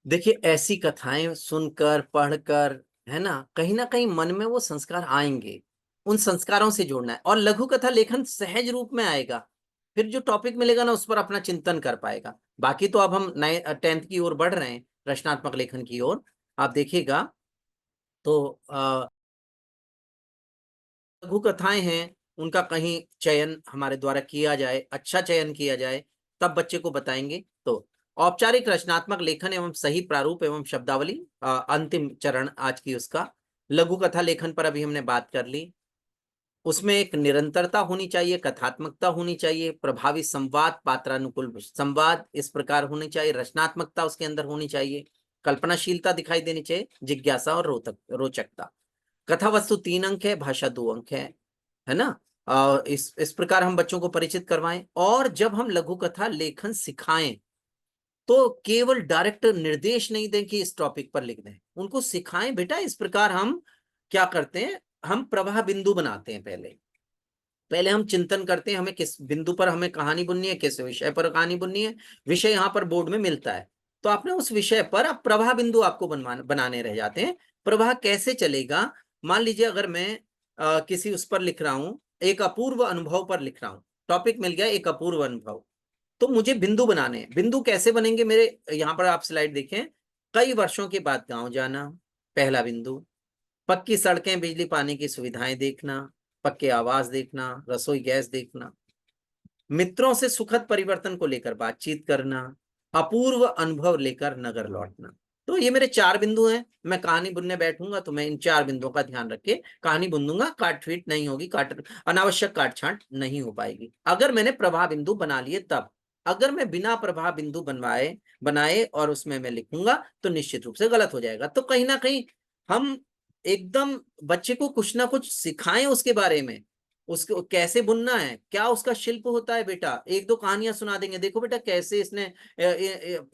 देखिए ऐसी कथाएं सुनकर, पढ़कर है ना कहीं मन में वो संस्कार आएंगे, उन संस्कारों से जोड़ना है। और लघु कथा लेखन सहज रूप में आएगा, फिर जो टॉपिक मिलेगा ना उस पर अपना चिंतन कर पाएगा। बाकी तो अब हम 10th की ओर बढ़ रहे हैं, रचनात्मक लेखन की ओर। आप देखिएगा तो लघु कथाएं हैं, उनका कहीं चयन हमारे द्वारा किया जाए, अच्छा चयन किया जाए, तब बच्चे को बताएंगे। तो औपचारिक रचनात्मक लेखन एवं सही प्रारूप एवं शब्दावली, अंतिम चरण आज की उसका। लघु कथा लेखन पर अभी हमने बात कर ली। उसमें एक निरंतरता होनी चाहिए, कथात्मकता होनी चाहिए, प्रभावी संवाद, पात्रानुकूल संवाद इस प्रकार होनी चाहिए, रचनात्मकता उसके अंदर होनी चाहिए, कल्पनाशीलता दिखाई देनी चाहिए, जिज्ञासा और रोचकता। कथा वस्तु 3 अंक है, भाषा 2 अंक है ना। इस प्रकार हम बच्चों को परिचित करवाएं। और जब हम लघु कथा लेखन सिखाएं तो केवल डायरेक्ट निर्देश नहीं दें कि इस टॉपिक पर लिख दें, उनको सिखाएं बेटा इस प्रकार हम क्या करते हैं, हम प्रवाह बिंदु बनाते हैं। पहले हम चिंतन करते हैं हमें किस बिंदु पर हमें कहानी बुननी है, किस विषय पर कहानी बुननी है। विषय यहाँ पर बोर्ड में मिलता है, तो आपने उस विषय पर अब प्रवाह बिंदु आपको बनाने रह जाते हैं। प्रवाह कैसे चलेगा, मान लीजिए अगर मैं किसी उस पर लिख रहा हूं, एक अपूर्व अनुभव पर लिख रहा हूं, टॉपिक मिल गया एक अपूर्व अनुभव, तो मुझे बिंदु बनाने हैं। बिंदु कैसे बनेंगे मेरे, यहाँ पर आप स्लाइड देखें, कई वर्षों के बाद गांव जाना, पहला बिंदु। पक्की सड़कें, बिजली पानी की सुविधाएं देखना, पक्के आवास देखना, रसोई गैस देखना, मित्रों से सुखद परिवर्तन को लेकर बातचीत करना, अपूर्व अनुभव लेकर नगर लौटना। तो ये मेरे 4 बिंदु हैं। मैं कहानी बुनने बैठूंगा तो मैं इन 4 बिंदुओं का ध्यान रख के कहानी बुन दूंगा। काट फीट नहीं होगी, अनावश्यक काट छांट नहीं हो पाएगी अगर मैंने प्रवाह बिंदु बना लिए तब। अगर मैं बिना प्रवाह बिंदु बनाए और उसमें मैं लिखूंगा तो निश्चित रूप से गलत हो जाएगा। तो कहीं ना कहीं हम एकदम बच्चे को कुछ ना कुछ सिखाएं उसके बारे में, उसको कैसे बुनना है, क्या उसका शिल्प होता है। बेटा 1-2 कहानियां सुना देंगे, देखो बेटा कैसे इसने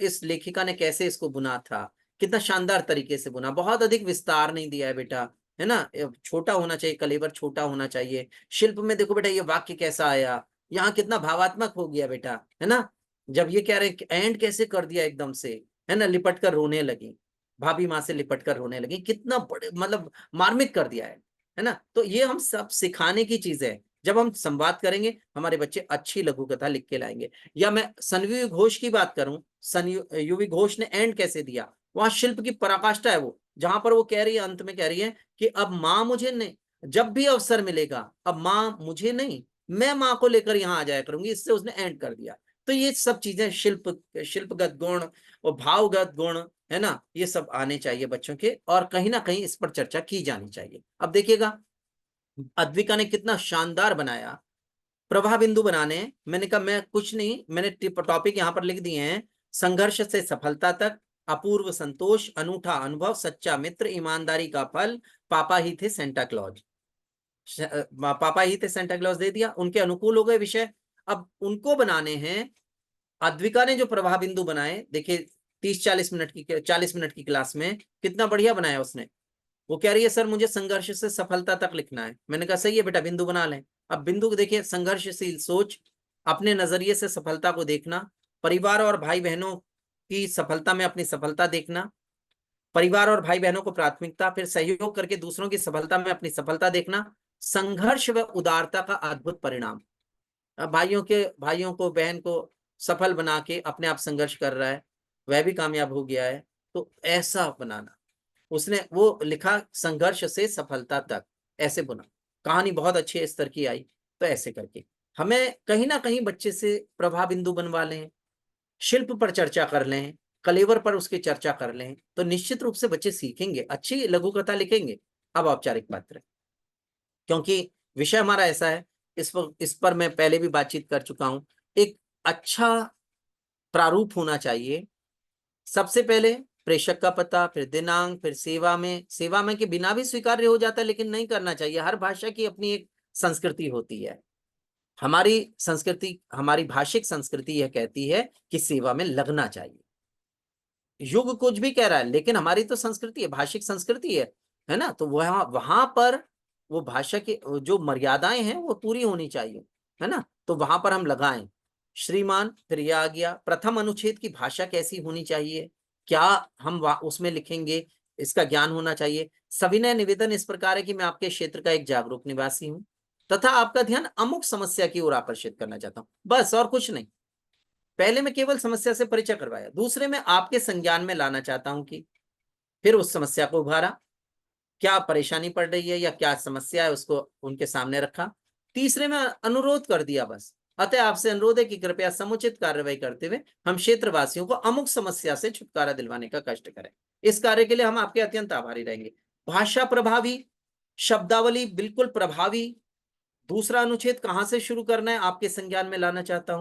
इस लेखिका ने कैसे इसको बुना था, कितना शानदार तरीके से बुना, बहुत अधिक विस्तार नहीं दिया है बेटा, है ना। छोटा होना चाहिए, कलेवर छोटा होना चाहिए। शिल्प में देखो बेटा ये वाक्य कैसा आया, यहाँ कितना भावात्मक हो गया बेटा, है ना। जब ये कह रहे एंड कैसे कर दिया एकदम से, है ना, लिपट कर रोने लगी, भाभी माँ से लिपट कर रोने लगी, कितना बड़े मतलब मार्मिक कर दिया है ना। तो ये हम सब सिखाने की चीज है। जब हम संवाद करेंगे हमारे बच्चे अच्छी लघु कथा लिख के लाएंगे। या मैं सनयुवी घोष की बात करूं, सनयुवी घोष ने एंड कैसे दिया, वहां शिल्प की पराकाष्ठा है वो, जहां पर वो कह रही है, अंत में कह रही है कि अब माँ मुझे नहीं, जब भी अवसर मिलेगा अब माँ मुझे नहीं, मैं माँ को लेकर यहाँ आ जाया करूंगी। इससे उसने एंड कर दिया। तो ये सब चीजें शिल्पगत गुण और भावगत गुण, है ना, ये सब आने चाहिए बच्चों के, और कहीं ना कहीं इस पर चर्चा की जानी चाहिए। अब देखिएगा अद्विका ने कितना शानदार बनाया। प्रवाह बिंदु बनाने, मैंने कहा मैं कुछ नहीं, मैंने टॉपिक यहाँ पर लिख दिए हैं, संघर्ष से सफलता तक, अपूर्व संतोष, अनूठा अनुभव, सच्चा मित्र, ईमानदारी का फल, पापा ही थे सेंटा क्लॉज। पापा ही थे सेंटा क्लॉज दे दिया, उनके अनुकूल हो गए विषय। अब उनको बनाने हैं। अद्विका ने जो प्रवाह बिंदु बनाए, देखिए 40 मिनट की क्लास में कितना बढ़िया बनाया उसने। वो कह रही है सर मुझे संघर्ष से सफलता तक लिखना है। मैंने कहा सही है बेटा, बिंदु बना लें। अब बिंदु को देखिए, संघर्षशील सोच, अपने नजरिए से सफलता को देखना, परिवार और भाई बहनों की सफलता में अपनी सफलता देखना, परिवार और भाई बहनों को प्राथमिकता, फिर सहयोग करके दूसरों की सफलता में अपनी सफलता देखना, संघर्ष व उदारता का अद्भुत परिणाम। भाइयों को बहन को सफल बना के अपने आप संघर्ष कर रहा है, वह भी कामयाब हो गया है, तो ऐसा बनाना। उसने वो लिखा संघर्ष से सफलता तक, ऐसे बुना। कहानी बहुत अच्छे स्तर की आई। तो ऐसे करके हमें कहीं ना कहीं बच्चे से प्रभाव बिंदु बनवा लें, शिल्प पर चर्चा कर लें, कलेवर पर उसकी चर्चा कर लें, तो निश्चित रूप से बच्चे सीखेंगे, अच्छी लघु कथा लिखेंगे। अब औपचारिक पात्र, क्योंकि विषय हमारा ऐसा है, इस पर मैं पहले भी बातचीत कर चुका हूं। एक अच्छा प्रारूप होना चाहिए। सबसे पहले प्रेषक का पता, फिर दिनांक, फिर सेवा में के बिना भी स्वीकार्य हो जाता है, लेकिन नहीं करना चाहिए। हर भाषा की अपनी एक संस्कृति होती है। हमारी संस्कृति, हमारी भाषिक संस्कृति यह कहती है कि सेवा में लगना चाहिए। युग कुछ भी कह रहा है, लेकिन हमारी तो संस्कृति है, भाषिक संस्कृति है ना। तो वहां पर वो भाषा की जो मर्यादाएं हैं वो पूरी होनी चाहिए, है ना। तो वहां पर हम लगाएं श्रीमान, फिर यह आ गया प्रथम अनुच्छेद की भाषा कैसी होनी चाहिए, क्या हम उसमें लिखेंगे इसका ज्ञान होना चाहिए। सविनय निवेदन इस प्रकार है कि मैं आपके क्षेत्र का एक जागरूक निवासी हूं तथा आपका ध्यान अमुक समस्या की ओर आकर्षित करना चाहता हूं, बस और कुछ नहीं। पहले मैं केवल समस्या से परिचय करवाया, दूसरे में आपके संज्ञान में लाना चाहता हूं कि फिर उस समस्या को उभारा, क्या परेशानी पड़ रही है या क्या समस्या है उसको उनके सामने रखा। तीसरे में अनुरोध कर दिया बस, अतः आपसे अनुरोध है कि कृपया समुचित कार्रवाई करते हुए हम क्षेत्रवासियों को अमुक समस्या से छुटकारा दिलवाने का कष्ट करें। इस कार्य के लिए हम आपके अत्यंत आभारी रहेंगे। भाषा प्रभावी, शब्दावली बिल्कुल प्रभावी। दूसरा अनुच्छेद कहां से शुरू करना है, आपके संज्ञान में लाना चाहता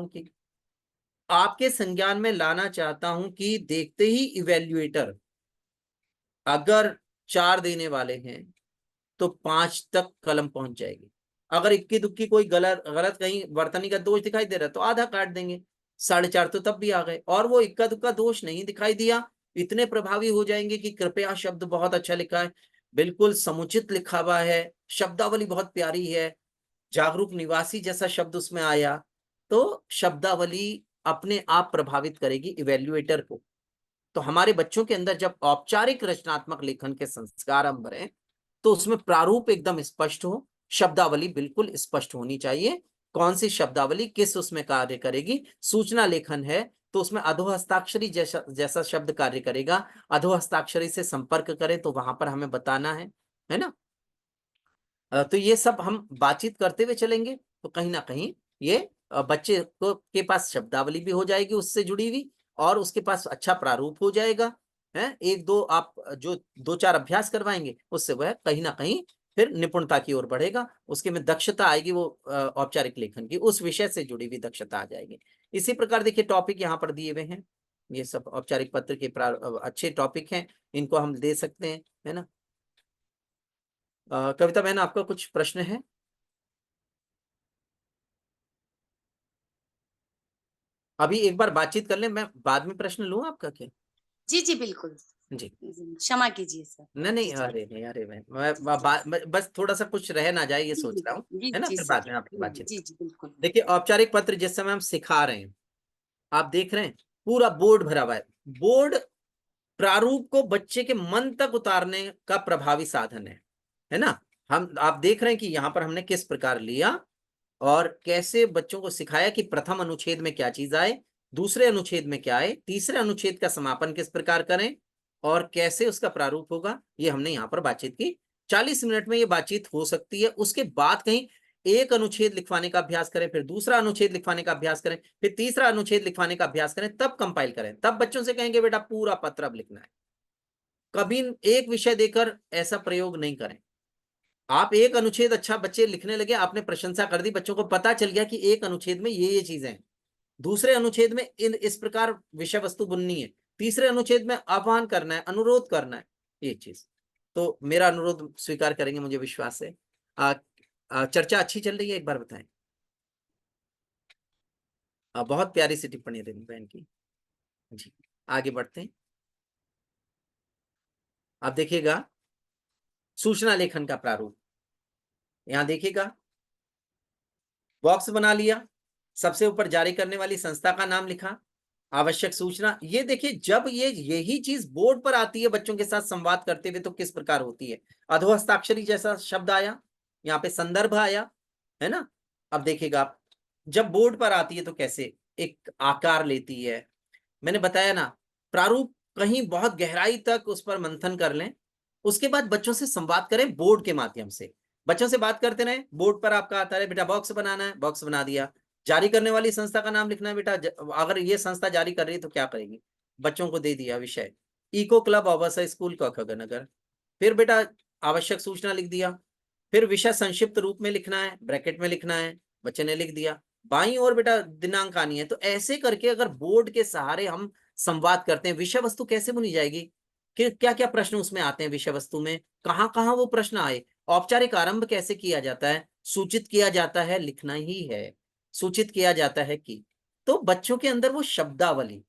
हूं कि देखते ही इवेल्युएटर अगर 4 देने वाले हैं तो 5 तक कलम पहुंच जाएगी। अगर इक्की दुक्की कोई गलत कहीं वर्तनी का दोष दिखाई दे रहा है तो आधा काट देंगे, 4.5 तो तब भी आ गए। और वो इक्का दुक्का दोष नहीं दिखाई दिया, इतने प्रभावी हो जाएंगे कि कृपया शब्द बहुत अच्छा लिखा है, बिल्कुल समुचित लिखा हुआ है, शब्दावली बहुत प्यारी है, जागरूक निवासी जैसा शब्द उसमें आया, तो शब्दावली अपने आप प्रभावित करेगी इवेल्युएटर को। तो हमारे बच्चों के अंदर जब औपचारिक रचनात्मक लेखन के संस्कार हम भरें तो उसमें प्रारूप एकदम स्पष्ट हो, शब्दावली बिल्कुल स्पष्ट होनी चाहिए, कौन सी शब्दावली किस उसमें कार्य करेगी। सूचना लेखन है तो उसमें अधोहस्ताक्षरी जैसा शब्द कार्य करेगा, अधोहस्ताक्षरी से संपर्क करें तो वहां पर हमें बताना है ना। तो ये सब हम बातचीत करते हुए चलेंगे तो कहीं ना कहीं ये बच्चे को के पास शब्दावली भी हो जाएगी उससे जुड़ी हुई, और उसके पास अच्छा प्रारूप हो जाएगा है। 1-2 आप जो 2-4 अभ्यास करवाएंगे उससे वह कहीं ना कहीं फिर निपुणता की ओर बढ़ेगा, उसके में दक्षता आएगी, वो औपचारिक लेखन की उस विषय से जुड़ी हुई दक्षता आ जाएगी। इसी प्रकार देखिए टॉपिक यहाँ पर दिए हुए हैं, ये सब औपचारिक पत्र के अच्छे टॉपिक हैं, इनको हम दे सकते हैं, है ना। कविता बहन आपका कुछ प्रश्न है? अभी एक बार बातचीत कर लें, मैं बाद में प्रश्न लूं आपका क्या? जी जी बिल्कुल जी क्षमा कीजिए सर। नहीं, अरे मैं बस थोड़ा सा कुछ रह ना जाए ये सोच रहा हूँ, है ना, फिर बाद में आपकी बातचीत। जी जी बिल्कुल। देखिए औपचारिक पत्र जिस समय हम सिखा रहे हैं, आप देख रहे हैं पूरा बोर्ड भरा हुआ है। बोर्ड प्रारूप को बच्चे के मन तक उतारने का प्रभावी साधन है ना। आप देख रहे हैं कि यहाँ पर हमने किस प्रकार लिया और कैसे बच्चों को सिखाया कि प्रथम अनुच्छेद में क्या चीज आए, दूसरे अनुच्छेद में क्या आए, तीसरे अनुच्छेद का समापन किस प्रकार करें और कैसे उसका प्रारूप होगा, ये हमने यहाँ पर बातचीत की। 40 मिनट में ये बातचीत हो सकती है। उसके बाद कहीं एक अनुच्छेद लिखवाने का अभ्यास करें, फिर दूसरा अनुच्छेद लिखवाने का अभ्यास करें, फिर तीसरा अनुच्छेद लिखवाने का अभ्यास करें, तब कंपाइल करें, तब बच्चों से कहेंगे बेटा पूरा पत्र अब लिखना है। कभी एक विषय देकर ऐसा प्रयोग नहीं करें। आप एक अनुच्छेद अच्छा बच्चे लिखने लगे, आपने प्रशंसा कर दी, बच्चों को पता चल गया कि एक अनुच्छेद में ये चीजें हैं, दूसरे अनुच्छेद में इस प्रकार विषय वस्तु बुननी है, तीसरे अनुच्छेद में आह्वान करना है, अनुरोध करना है, ये चीज। तो मेरा अनुरोध स्वीकार करेंगे, मुझे विश्वास है। चर्चा अच्छी चल रही है, एक बार बताएं। बहुत प्यारी सी टिप्पणी है बहन की जी। आगे बढ़ते हैं। आप देखिएगा सूचना लेखन का प्रारूप, यहां देखिएगा बॉक्स बना लिया, सबसे ऊपर जारी करने वाली संस्था का नाम लिखा, आवश्यक सूचना। ये देखिए जब यही चीज बोर्ड पर आती है बच्चों के साथ संवाद करते हुए तो किस प्रकार होती है। अधोहस्ताक्षरी जैसा शब्द आया, यहाँ पे संदर्भ आया, है ना। अब देखिएगा आप जब बोर्ड पर आती है तो कैसे एक आकार लेती है। मैंने बताया ना, प्रारूप कहीं बहुत गहराई तक उस पर मंथन कर लें, उसके बाद बच्चों से संवाद करें बोर्ड के माध्यम से। बच्चों से बात करते रहे, बोर्ड पर आपका आता है बेटा बॉक्स बनाना है, बॉक्स बना दिया, जारी करने वाली संस्था का नाम लिखना है बेटा, अगर ये संस्था जारी कर रही है तो क्या करेगी, बच्चों को दे दिया विषय इको क्लब आवासा स्कूल नगर। फिर बेटा आवश्यक सूचना लिख दिया, फिर विषय संक्षिप्त रूप में लिखना है, ब्रैकेट में लिखना है, बच्चे ने लिख दिया, बाईं ओर बेटा दिनांक आनी है। तो ऐसे करके अगर बोर्ड के सहारे हम संवाद करते हैं, विषय वस्तु कैसे बुनी जाएगी, कि क्या क्या प्रश्न उसमें आते हैं, विषय वस्तु में कहाँ कहाँ वो प्रश्न आए, औपचारिक आरंभ कैसे किया जाता है, सूचित किया जाता है, लिखना ही है, सूचित किया जाता है कि। तो बच्चों के अंदर वो शब्दावली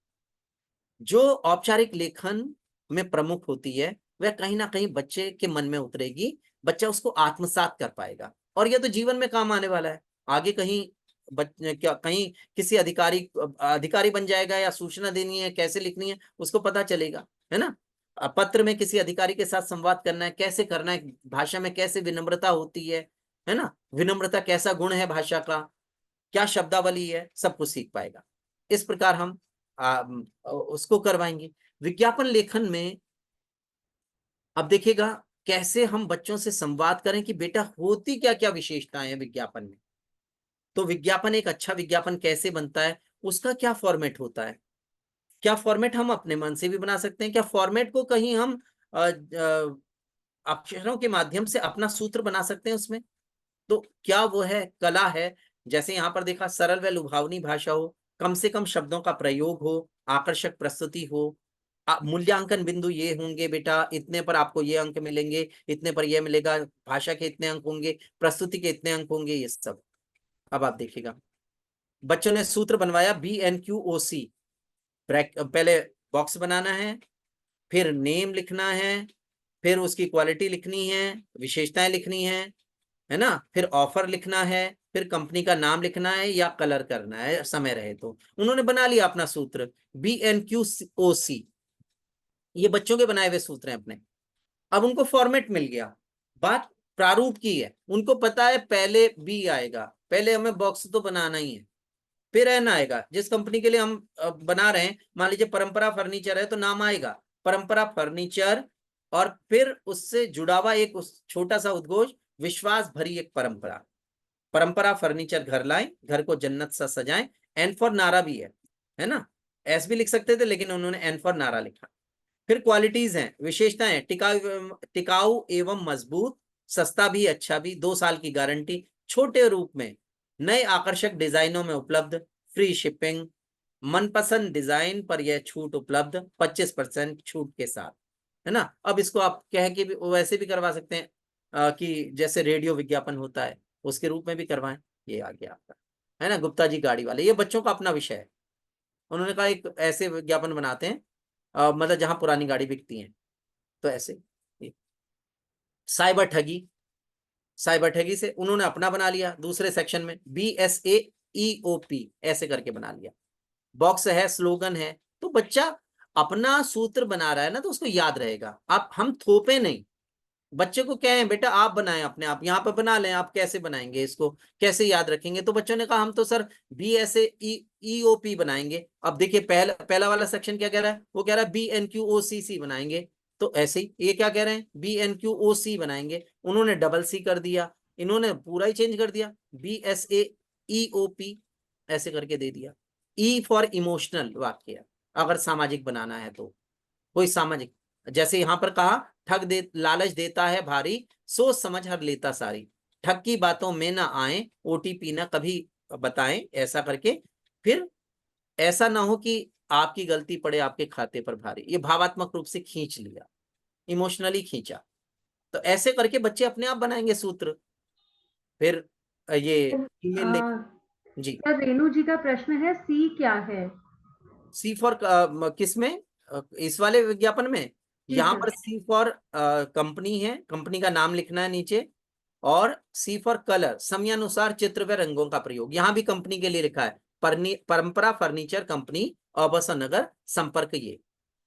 जो औपचारिक लेखन में प्रमुख होती है वह कहीं ना कहीं बच्चे के मन में उतरेगी, बच्चा उसको आत्मसात कर पाएगा और यह तो जीवन में काम आने वाला है। आगे कहीं कहीं किसी अधिकारी बन जाएगा या सूचना देनी है कैसे लिखनी है उसको पता चलेगा, है ना। पत्र में किसी अधिकारी के साथ संवाद करना है, कैसे करना है, भाषा में कैसे विनम्रता होती है ना, विनम्रता कैसा गुण है भाषा का, क्या शब्दावली है, सब कुछ सीख पाएगा। इस प्रकार हम उसको करवाएंगे। विज्ञापन लेखन में अब देखिएगा कैसे हम बच्चों से संवाद करें कि बेटा होती क्या क्या विशेषताएं हैं विज्ञापन में। तो विज्ञापन, एक अच्छा विज्ञापन कैसे बनता है, उसका क्या फॉर्मेट होता है, क्या फॉर्मेट हम अपने मन से भी बना सकते हैं, क्या फॉर्मेट को कहीं हम अक्षरों के माध्यम से अपना सूत्र बना सकते हैं उसमें। तो क्या वो है कला है, जैसे यहाँ पर देखा, सरल व लुभावनी भाषा हो, कम से कम शब्दों का प्रयोग हो, आकर्षक प्रस्तुति हो, मूल्यांकन बिंदु ये होंगे बेटा, इतने पर आपको ये अंक मिलेंगे, इतने पर ये मिलेगा, भाषा के इतने अंक होंगे, प्रस्तुति के इतने अंक होंगे, ये सब। अब आप देखिएगा बच्चों ने सूत्र बनवाया BNQOC, पहले बॉक्स बनाना है, फिर नेम लिखना है, फिर उसकी क्वालिटी लिखनी है, विशेषताएं लिखनी है ना, फिर ऑफर लिखना है, फिर कंपनी का नाम लिखना है या कलर करना है समय रहे तो। उन्होंने बना लिया अपना सूत्र BNQOC, ये बच्चों के बनाए हुए सूत्र हैं अपने। अब उनको फॉर्मेट मिल गया, बात प्रारूप की है, उनको पता है पहले B आएगा, पहले हमें बॉक्स तो बनाना ही है, फिर N आएगा। जिस कंपनी के लिए हम बना रहे हैं, मान लीजिए परंपरा फर्नीचर है, तो नाम आएगा परंपरा फर्नीचर, और फिर उससे जुड़ा हुआ एक छोटा सा उद्घोष, विश्वास भरी एक परंपरा, परंपरा फर्नीचर घर लाएं, घर को जन्नत सा सजाएं। N फॉर नारा भी है ना, S भी लिख सकते थे लेकिन उन्होंने N फॉर नारा लिखा। फिर क्वालिटीज हैं, विशेषताएं, टिकाऊ एवं मजबूत, सस्ता भी अच्छा भी, 2 साल की गारंटी, छोटे रूप में, नए आकर्षक डिजाइनों में उपलब्ध, फ्री शिपिंग, मनपसंद डिजाइन पर यह छूट उपलब्ध 25% छूट के साथ, है ना। अब इसको आप कह के भी वैसे भी करवा सकते हैं कि जैसे रेडियो विज्ञापन होता है उसके रूप में भी करवाएं। ये आ गया आपका, है ना, गुप्ता जी गाड़ी वाले, ये बच्चों का अपना विषय है। उन्होंने कहा एक ऐसे विज्ञापन बनाते हैं मतलब जहां पुरानी गाड़ी बिकती हैं, तो ऐसे। साइबर ठगी, साइबर ठगी से उन्होंने अपना बना लिया, दूसरे सेक्शन में BSAEOP ऐसे करके बना लिया। बॉक्स है, स्लोगन है, तो बच्चा अपना सूत्र बना रहा है ना, तो उसको याद रहेगा। आप हम थोपे नहीं, बच्चे को कहें बेटा आप बनाएं अपने आप, यहाँ पे बना लें, आप कैसे बनाएंगे, इसको कैसे याद रखेंगे। तो बच्चों ने कहा हम तो सर BSAEOP बनाएंगे। अब देखिए पहला वाला सेक्शन क्या कह रहा है, वो कह रहा है BNQOCC बनाएंगे, तो ऐसे ही ये क्या कह रहे हैं, BNQOC बनाएंगे, उन्होंने डबल C कर दिया, इन्होंने पूरा ही चेंज कर दिया, BSAEOP ऐसे करके दे दिया। E फॉर इमोशनल वाक्य, अगर सामाजिक बनाना है तो कोई सामाजिक, जैसे यहां पर कहा ठग दे लालच देता है भारी, सोच समझ हर लेता सारी, ठग की बातों में ना आए, OTP ना कभी बताएं, ऐसा करके। फिर ऐसा ना हो कि आपकी गलती पड़े आपके खाते पर भारी, ये भावात्मक रूप से खींच लिया, इमोशनली खींचा। तो ऐसे करके बच्चे अपने आप बनाएंगे सूत्र। फिर ये ईमेल जी सर रेणु जी का प्रश्न है C क्या है? C फॉर किसमें, इस वाले विज्ञापन में यहाँ पर C फॉर कंपनी है, कंपनी का नाम लिखना है नीचे, और C फॉर कलर, समयानुसार चित्र व रंगों का प्रयोग, यहाँ भी कंपनी के लिए लिखा है, परंपरा फर्नीचर कंपनी, अबसर नगर, संपर्क ये।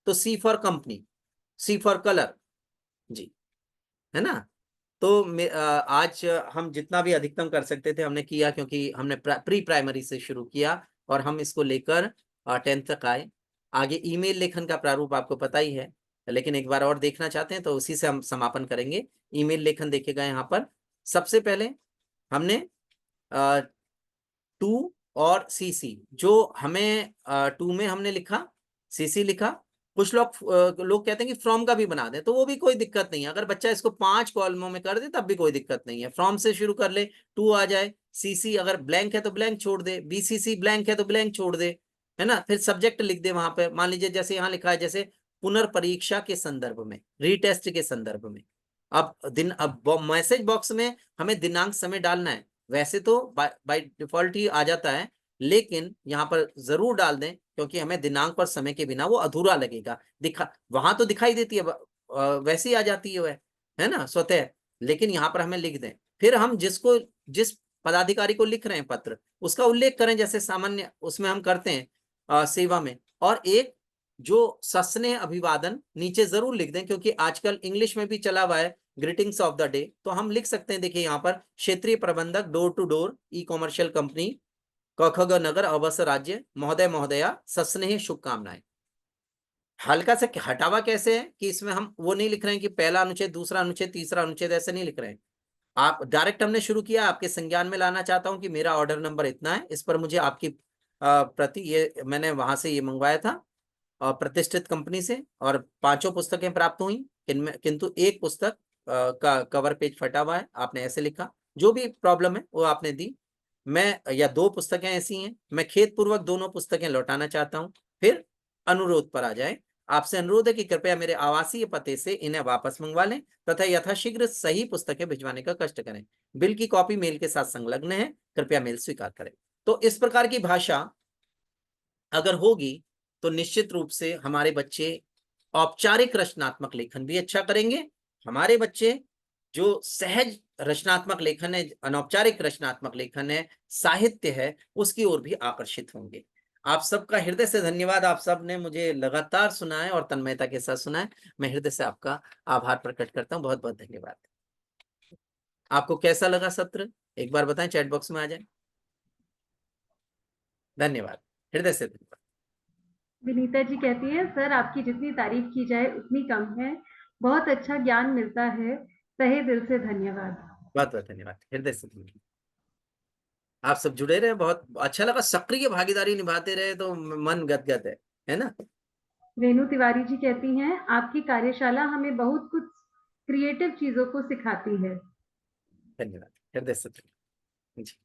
तो C for company, C for colour जी, है ना। तो आज हम जितना भी अधिकतम कर सकते थे हमने किया, क्योंकि हमने प्री प्राइमरी से शुरू किया और हम इसको लेकर 10th तक आए। आगे ईमेल लेखन का प्रारूप आपको पता ही है, लेकिन एक बार और देखना चाहते हैं तो उसी से हम समापन करेंगे। ईमेल लेखन देखेगा यहाँ पर, सबसे पहले हमने 2 और CC, जो हमें 2 में हमने लिखा, CC लिखा। कुछ लोग कहते हैं कि फ्रॉम का भी बना दें, तो वो भी कोई दिक्कत नहीं है, अगर बच्चा इसको 5 कॉलमों में कर दे तब भी कोई दिक्कत नहीं है। फ्रॉम से शुरू कर ले, 2 आ जाए, CC अगर ब्लैंक है तो ब्लैंक छोड़ दे, BCC ब्लैंक है तो ब्लैंक छोड़ दे, है ना। फिर सब्जेक्ट लिख दे वहां पे, मान लीजिए जैसे यहाँ लिखा है, जैसे पुनर्परीक्षा के संदर्भ में, रीटेस्ट के संदर्भ में। अब मैसेज बॉक्स में हमें दिनांक समय डालना है, वैसे तो बाय डिफॉल्ट ही आ जाता है, लेकिन यहाँ पर जरूर डाल दें, क्योंकि हमें दिनांक और समय के बिना वो अधूरा लगेगा। वहां तो दिखाई देती है, वैसे ही आ जाती है ना स्वतः, लेकिन यहाँ पर हमें लिख दें। फिर हम जिस पदाधिकारी को लिख रहे हैं पत्र, उसका उल्लेख करें, जैसे सामान्य उसमें हम करते हैं सेवा में, और एक जो सस्नेह अभिवादन नीचे जरूर लिख दें, क्योंकि आजकल इंग्लिश में भी चला हुआ है ग्रीटिंग्स ऑफ द डे, तो हम लिख सकते हैं। देखिए यहाँ पर क्षेत्रीय प्रबंधक door to door e commercial company कखग नगर अवश्य राज्य महोदय महोदया सस्नेह शुभकामनाएं। हल्का से हटावा कैसे है कि इसमें हम वो नहीं लिख रहे हैं कि पहला अनुच्छेद, दूसरा अनुच्छेद, तीसरा अनुच्छेद, ऐसे नहीं लिख रहे हैं। आप डायरेक्ट हमने शुरू किया, आपके संज्ञान में लाना चाहता हूं कि मेरा ऑर्डर नंबर इतना है, इस पर मुझे आपकी प्रति, ये मैंने वहां से ये मंगवाया था प्रतिष्ठित कंपनी से, और 5 पुस्तकें प्राप्त हुई, किंतु एक पुस्तक का कवर पेज फटा हुआ है, आपने ऐसे लिखा। जो भी प्रॉब्लम है वो आपने दी। मैं, या 2 पुस्तकें ऐसी हैं, मैं खेदपूर्वक दोनों पुस्तकें लौटाना चाहता हूं। फिर अनुरोध पर आ जाए। आपसे अनुरोध है कि कृपया मेरे आवासीय पते से इन्हें वापस मंगवा लें तथा यथाशीघ्र सही पुस्तकें भिजवाने का कष्ट करें। बिल की कॉपी मेल के साथ संलग्न है, कृपया मेल स्वीकार करें। तो इस प्रकार की भाषा अगर होगी तो निश्चित रूप से हमारे बच्चे औपचारिक रचनात्मक लेखन भी अच्छा करेंगे। हमारे बच्चे जो सहज रचनात्मक लेखन है, अनौपचारिक रचनात्मक लेखन है, साहित्य है, उसकी ओर भी आकर्षित होंगे। आप सबका हृदय से धन्यवाद। आप सब ने मुझे लगातार सुना है और तन्मयता के साथ सुना है। मैं हृदय से आपका आभार प्रकट करता हूँ। बहुत बहुत धन्यवाद। आपको कैसा लगा सत्र, एक बार बताएं, चैट बॉक्स में आ जाए। धन्यवाद, हृदय से धन्यवाद। विनीता जी कहती है, सर आपकी जितनी तारीफ की जाए उतनी कम है, बहुत अच्छा ज्ञान मिलता है, तहे दिल से धन्यवाद। बहुत बहुत धन्यवाद, हृदय से धन्यवाद। आप सब जुड़े रहे, बहुत अच्छा लगा, सक्रिय भागीदारी निभाते रहे तो मन गदगद है ना। रेणु तिवारी जी कहती हैं, आपकी कार्यशाला हमें बहुत कुछ क्रिएटिव चीजों को सिखाती है। धन्यवाद, हृदय से धन्यवाद जी।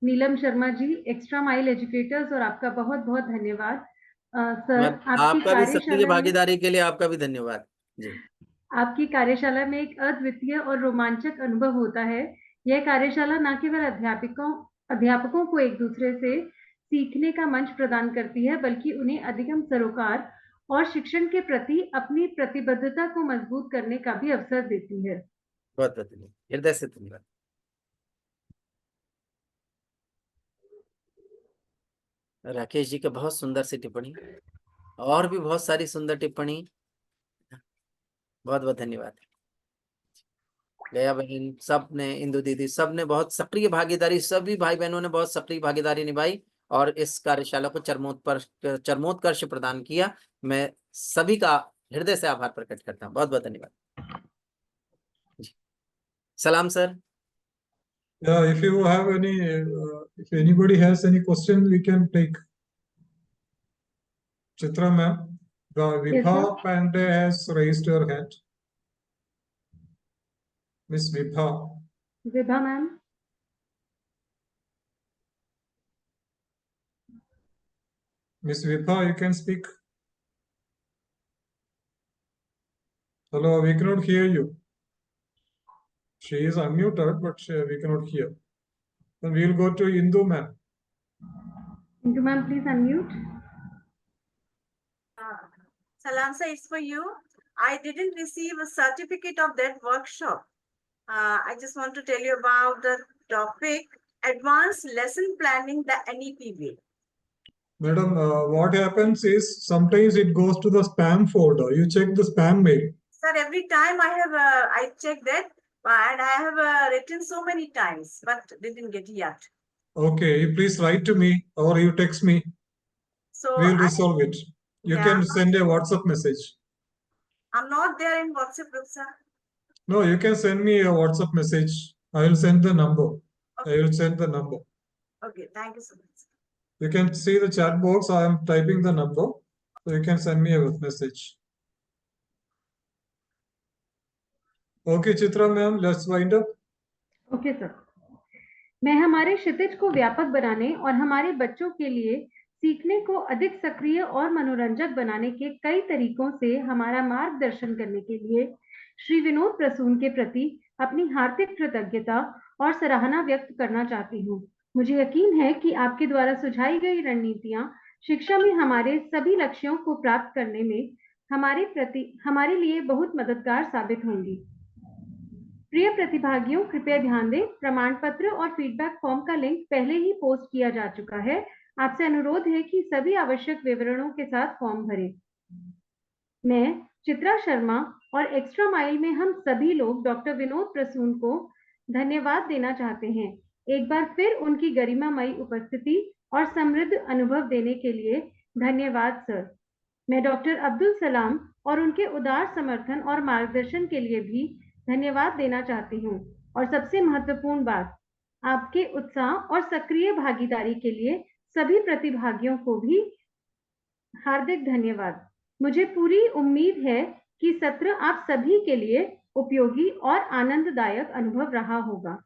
Neelam Sharma ji, extra mile educators, और आपका बहुत बहुत धन्यवाद। सर आपकी आपका भी सक्रिय कार्यशाला में, भागीदारी के लिए आपका भी धन्यवाद जी। आपकी कार्यशाला में एक अद्वितीय और रोमांचक अनुभव होता है। यह कार्यशाला न केवल अध्यापकों को एक दूसरे से सीखने का मंच प्रदान करती है, बल्कि उन्हें अधिगम सरोकार और शिक्षण के प्रति अपनी प्रतिबद्धता को मजबूत करने का भी अवसर देती है। बहुत बहुत धन्यवाद, हृदय से धन्यवाद। राकेश जी का बहुत सुंदर सी टिप्पणी, और भी बहुत सारी सुंदर टिप्पणी, बहुत बहुत धन्यवाद। गया बहन, सब ने, इंदु दीदी, सब ने बहुत सक्रिय भागीदारी, सभी भाई बहनों ने बहुत सक्रिय भागीदारी निभाई और इस कार्यशाला को चरमोत्कर्ष प्रदान किया। मैं सभी का हृदय से आभार प्रकट करता हूँ। बहुत बहुत धन्यवाद। सलाम sir. Yeah, if you have any, if anybody has any question, we can take. Chitra ma'am, Vibha Pandey has raised her hand. Miss Vibha. Vibha ma'am, Miss Vibha, you can speak. Hello, we cannot hear you. She is unmuted, but we cannot hear. Then we will go to Indu ma'am. Indu ma'am please unmute. Salam sir, it's for you. I didn't receive a certificate of that workshop. I just want to tell you about the topic advanced lesson planning, the NEP way. Madam, what happens is sometimes it goes to the spam folder. You check the spam mail. Sir, every time I check that, and I have written so many times, but didn't get yet. Okay, you please write to me or you text me. So We will resolve it. You can send a WhatsApp message. I'm not there in WhatsApp group, sir. No, you can send me a WhatsApp message. I will send the number. Okay. I will send the number. Okay, thank you so much. You can see the chat box. I am typing the number. So you can send me a message. Okay, Chitra ma'am, let's wind up. Okay sir, मैं हमारे क्षितिज को व्यापक बनाने और हमारे बच्चों के लिए सीखने को अधिक सक्रिय और मनोरंजक बनाने के कई तरीकों से हमारा मार्गदर्शन करने के लिए श्री विनोद प्रसून के प्रति अपनी हार्दिक कृतज्ञता और सराहना व्यक्त करना चाहती हूँ। मुझे यकीन है कि आपके द्वारा सुझाई गई रणनीतियां शिक्षा में हमारे सभी लक्ष्यों को प्राप्त करने में हमारे लिए बहुत मददगार साबित होंगी। प्रिय प्रतिभागियों, कृपया ध्यान दें, प्रमाण पत्र और फीडबैक फॉर्म का लिंक पहले ही पोस्ट किया जा चुका है। आपसे अनुरोध है कि सभी आवश्यक विवरणों के साथ फॉर्म भरें। मैं चित्रा शर्मा और एक्स्ट्रा माइल में हम सभी लोग डॉक्टर विनोद प्रसून को धन्यवाद देना चाहते हैं। एक बार फिर उनकी गरिमामयी उपस्थिति और समृद्ध अनुभव देने के लिए धन्यवाद सर। मैं डॉक्टर अब्दुल सलाम और उनके उदार समर्थन और मार्गदर्शन के लिए भी धन्यवाद देना चाहती हूँ। और सबसे महत्वपूर्ण बात, आपके उत्साह और सक्रिय भागीदारी के लिए सभी प्रतिभागियों को भी हार्दिक धन्यवाद। मुझे पूरी उम्मीद है कि सत्र आप सभी के लिए उपयोगी और आनंददायक अनुभव रहा होगा।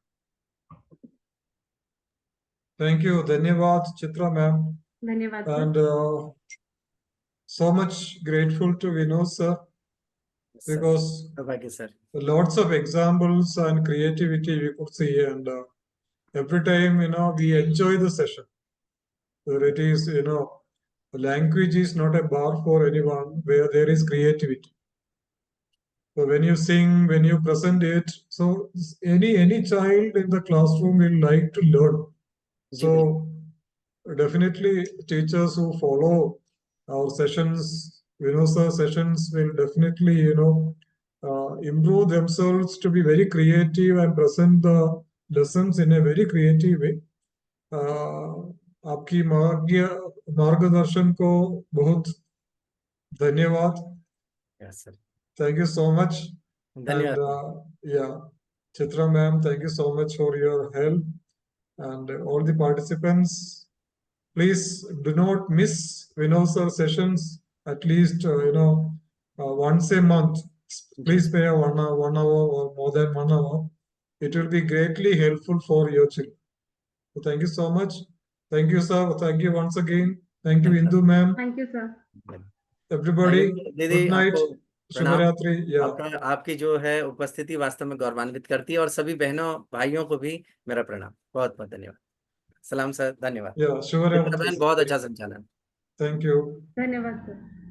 Thank you. धन्यवाद चित्रा मैम. धन्यवाद sir. And so much grateful to Vinod sir because सौभाग्य sir. lots of examples and creativity we could see, and every time we enjoy the session. Whether it is language is not a bar for anyone where there is creativity. So when you sing, when you present it, so any child in the classroom will like to learn. So definitely teachers who follow our sessions, sir, sessions will definitely improve themselves to be very creative and present the lessons in a very creative way. आपकी मार्गदर्शन को बहुत धन्यवाद. Yes, sir. Thank you so much. धन्यवाद. And yeah, Chitra ma'am, thank you so much for your help. And all the participants, please do not miss Vinod sir sessions at least once a month. Please pay 1 hour or more than 1 hour. It will be greatly helpful for your children. So thank you so much. Thank you, sir. Thank you once again. Thank you, Indu ma'am. Thank you sir. Everybody, दीदी good night. आपको प्रणाम. शुभरात्रि. Yeah. आपकी जो है उपस्थिति वास्तव में गौरवान्वित करती है और सभी बहनों भाइयों को भी मेरा प्रणाम. बहुत बहुत धन्यवाद. सलाम सर. धन्यवाद. Yeah, शुभरात्रि. बहन बहुत अच्छा संचालन. Thank you. धन्यवाद सर.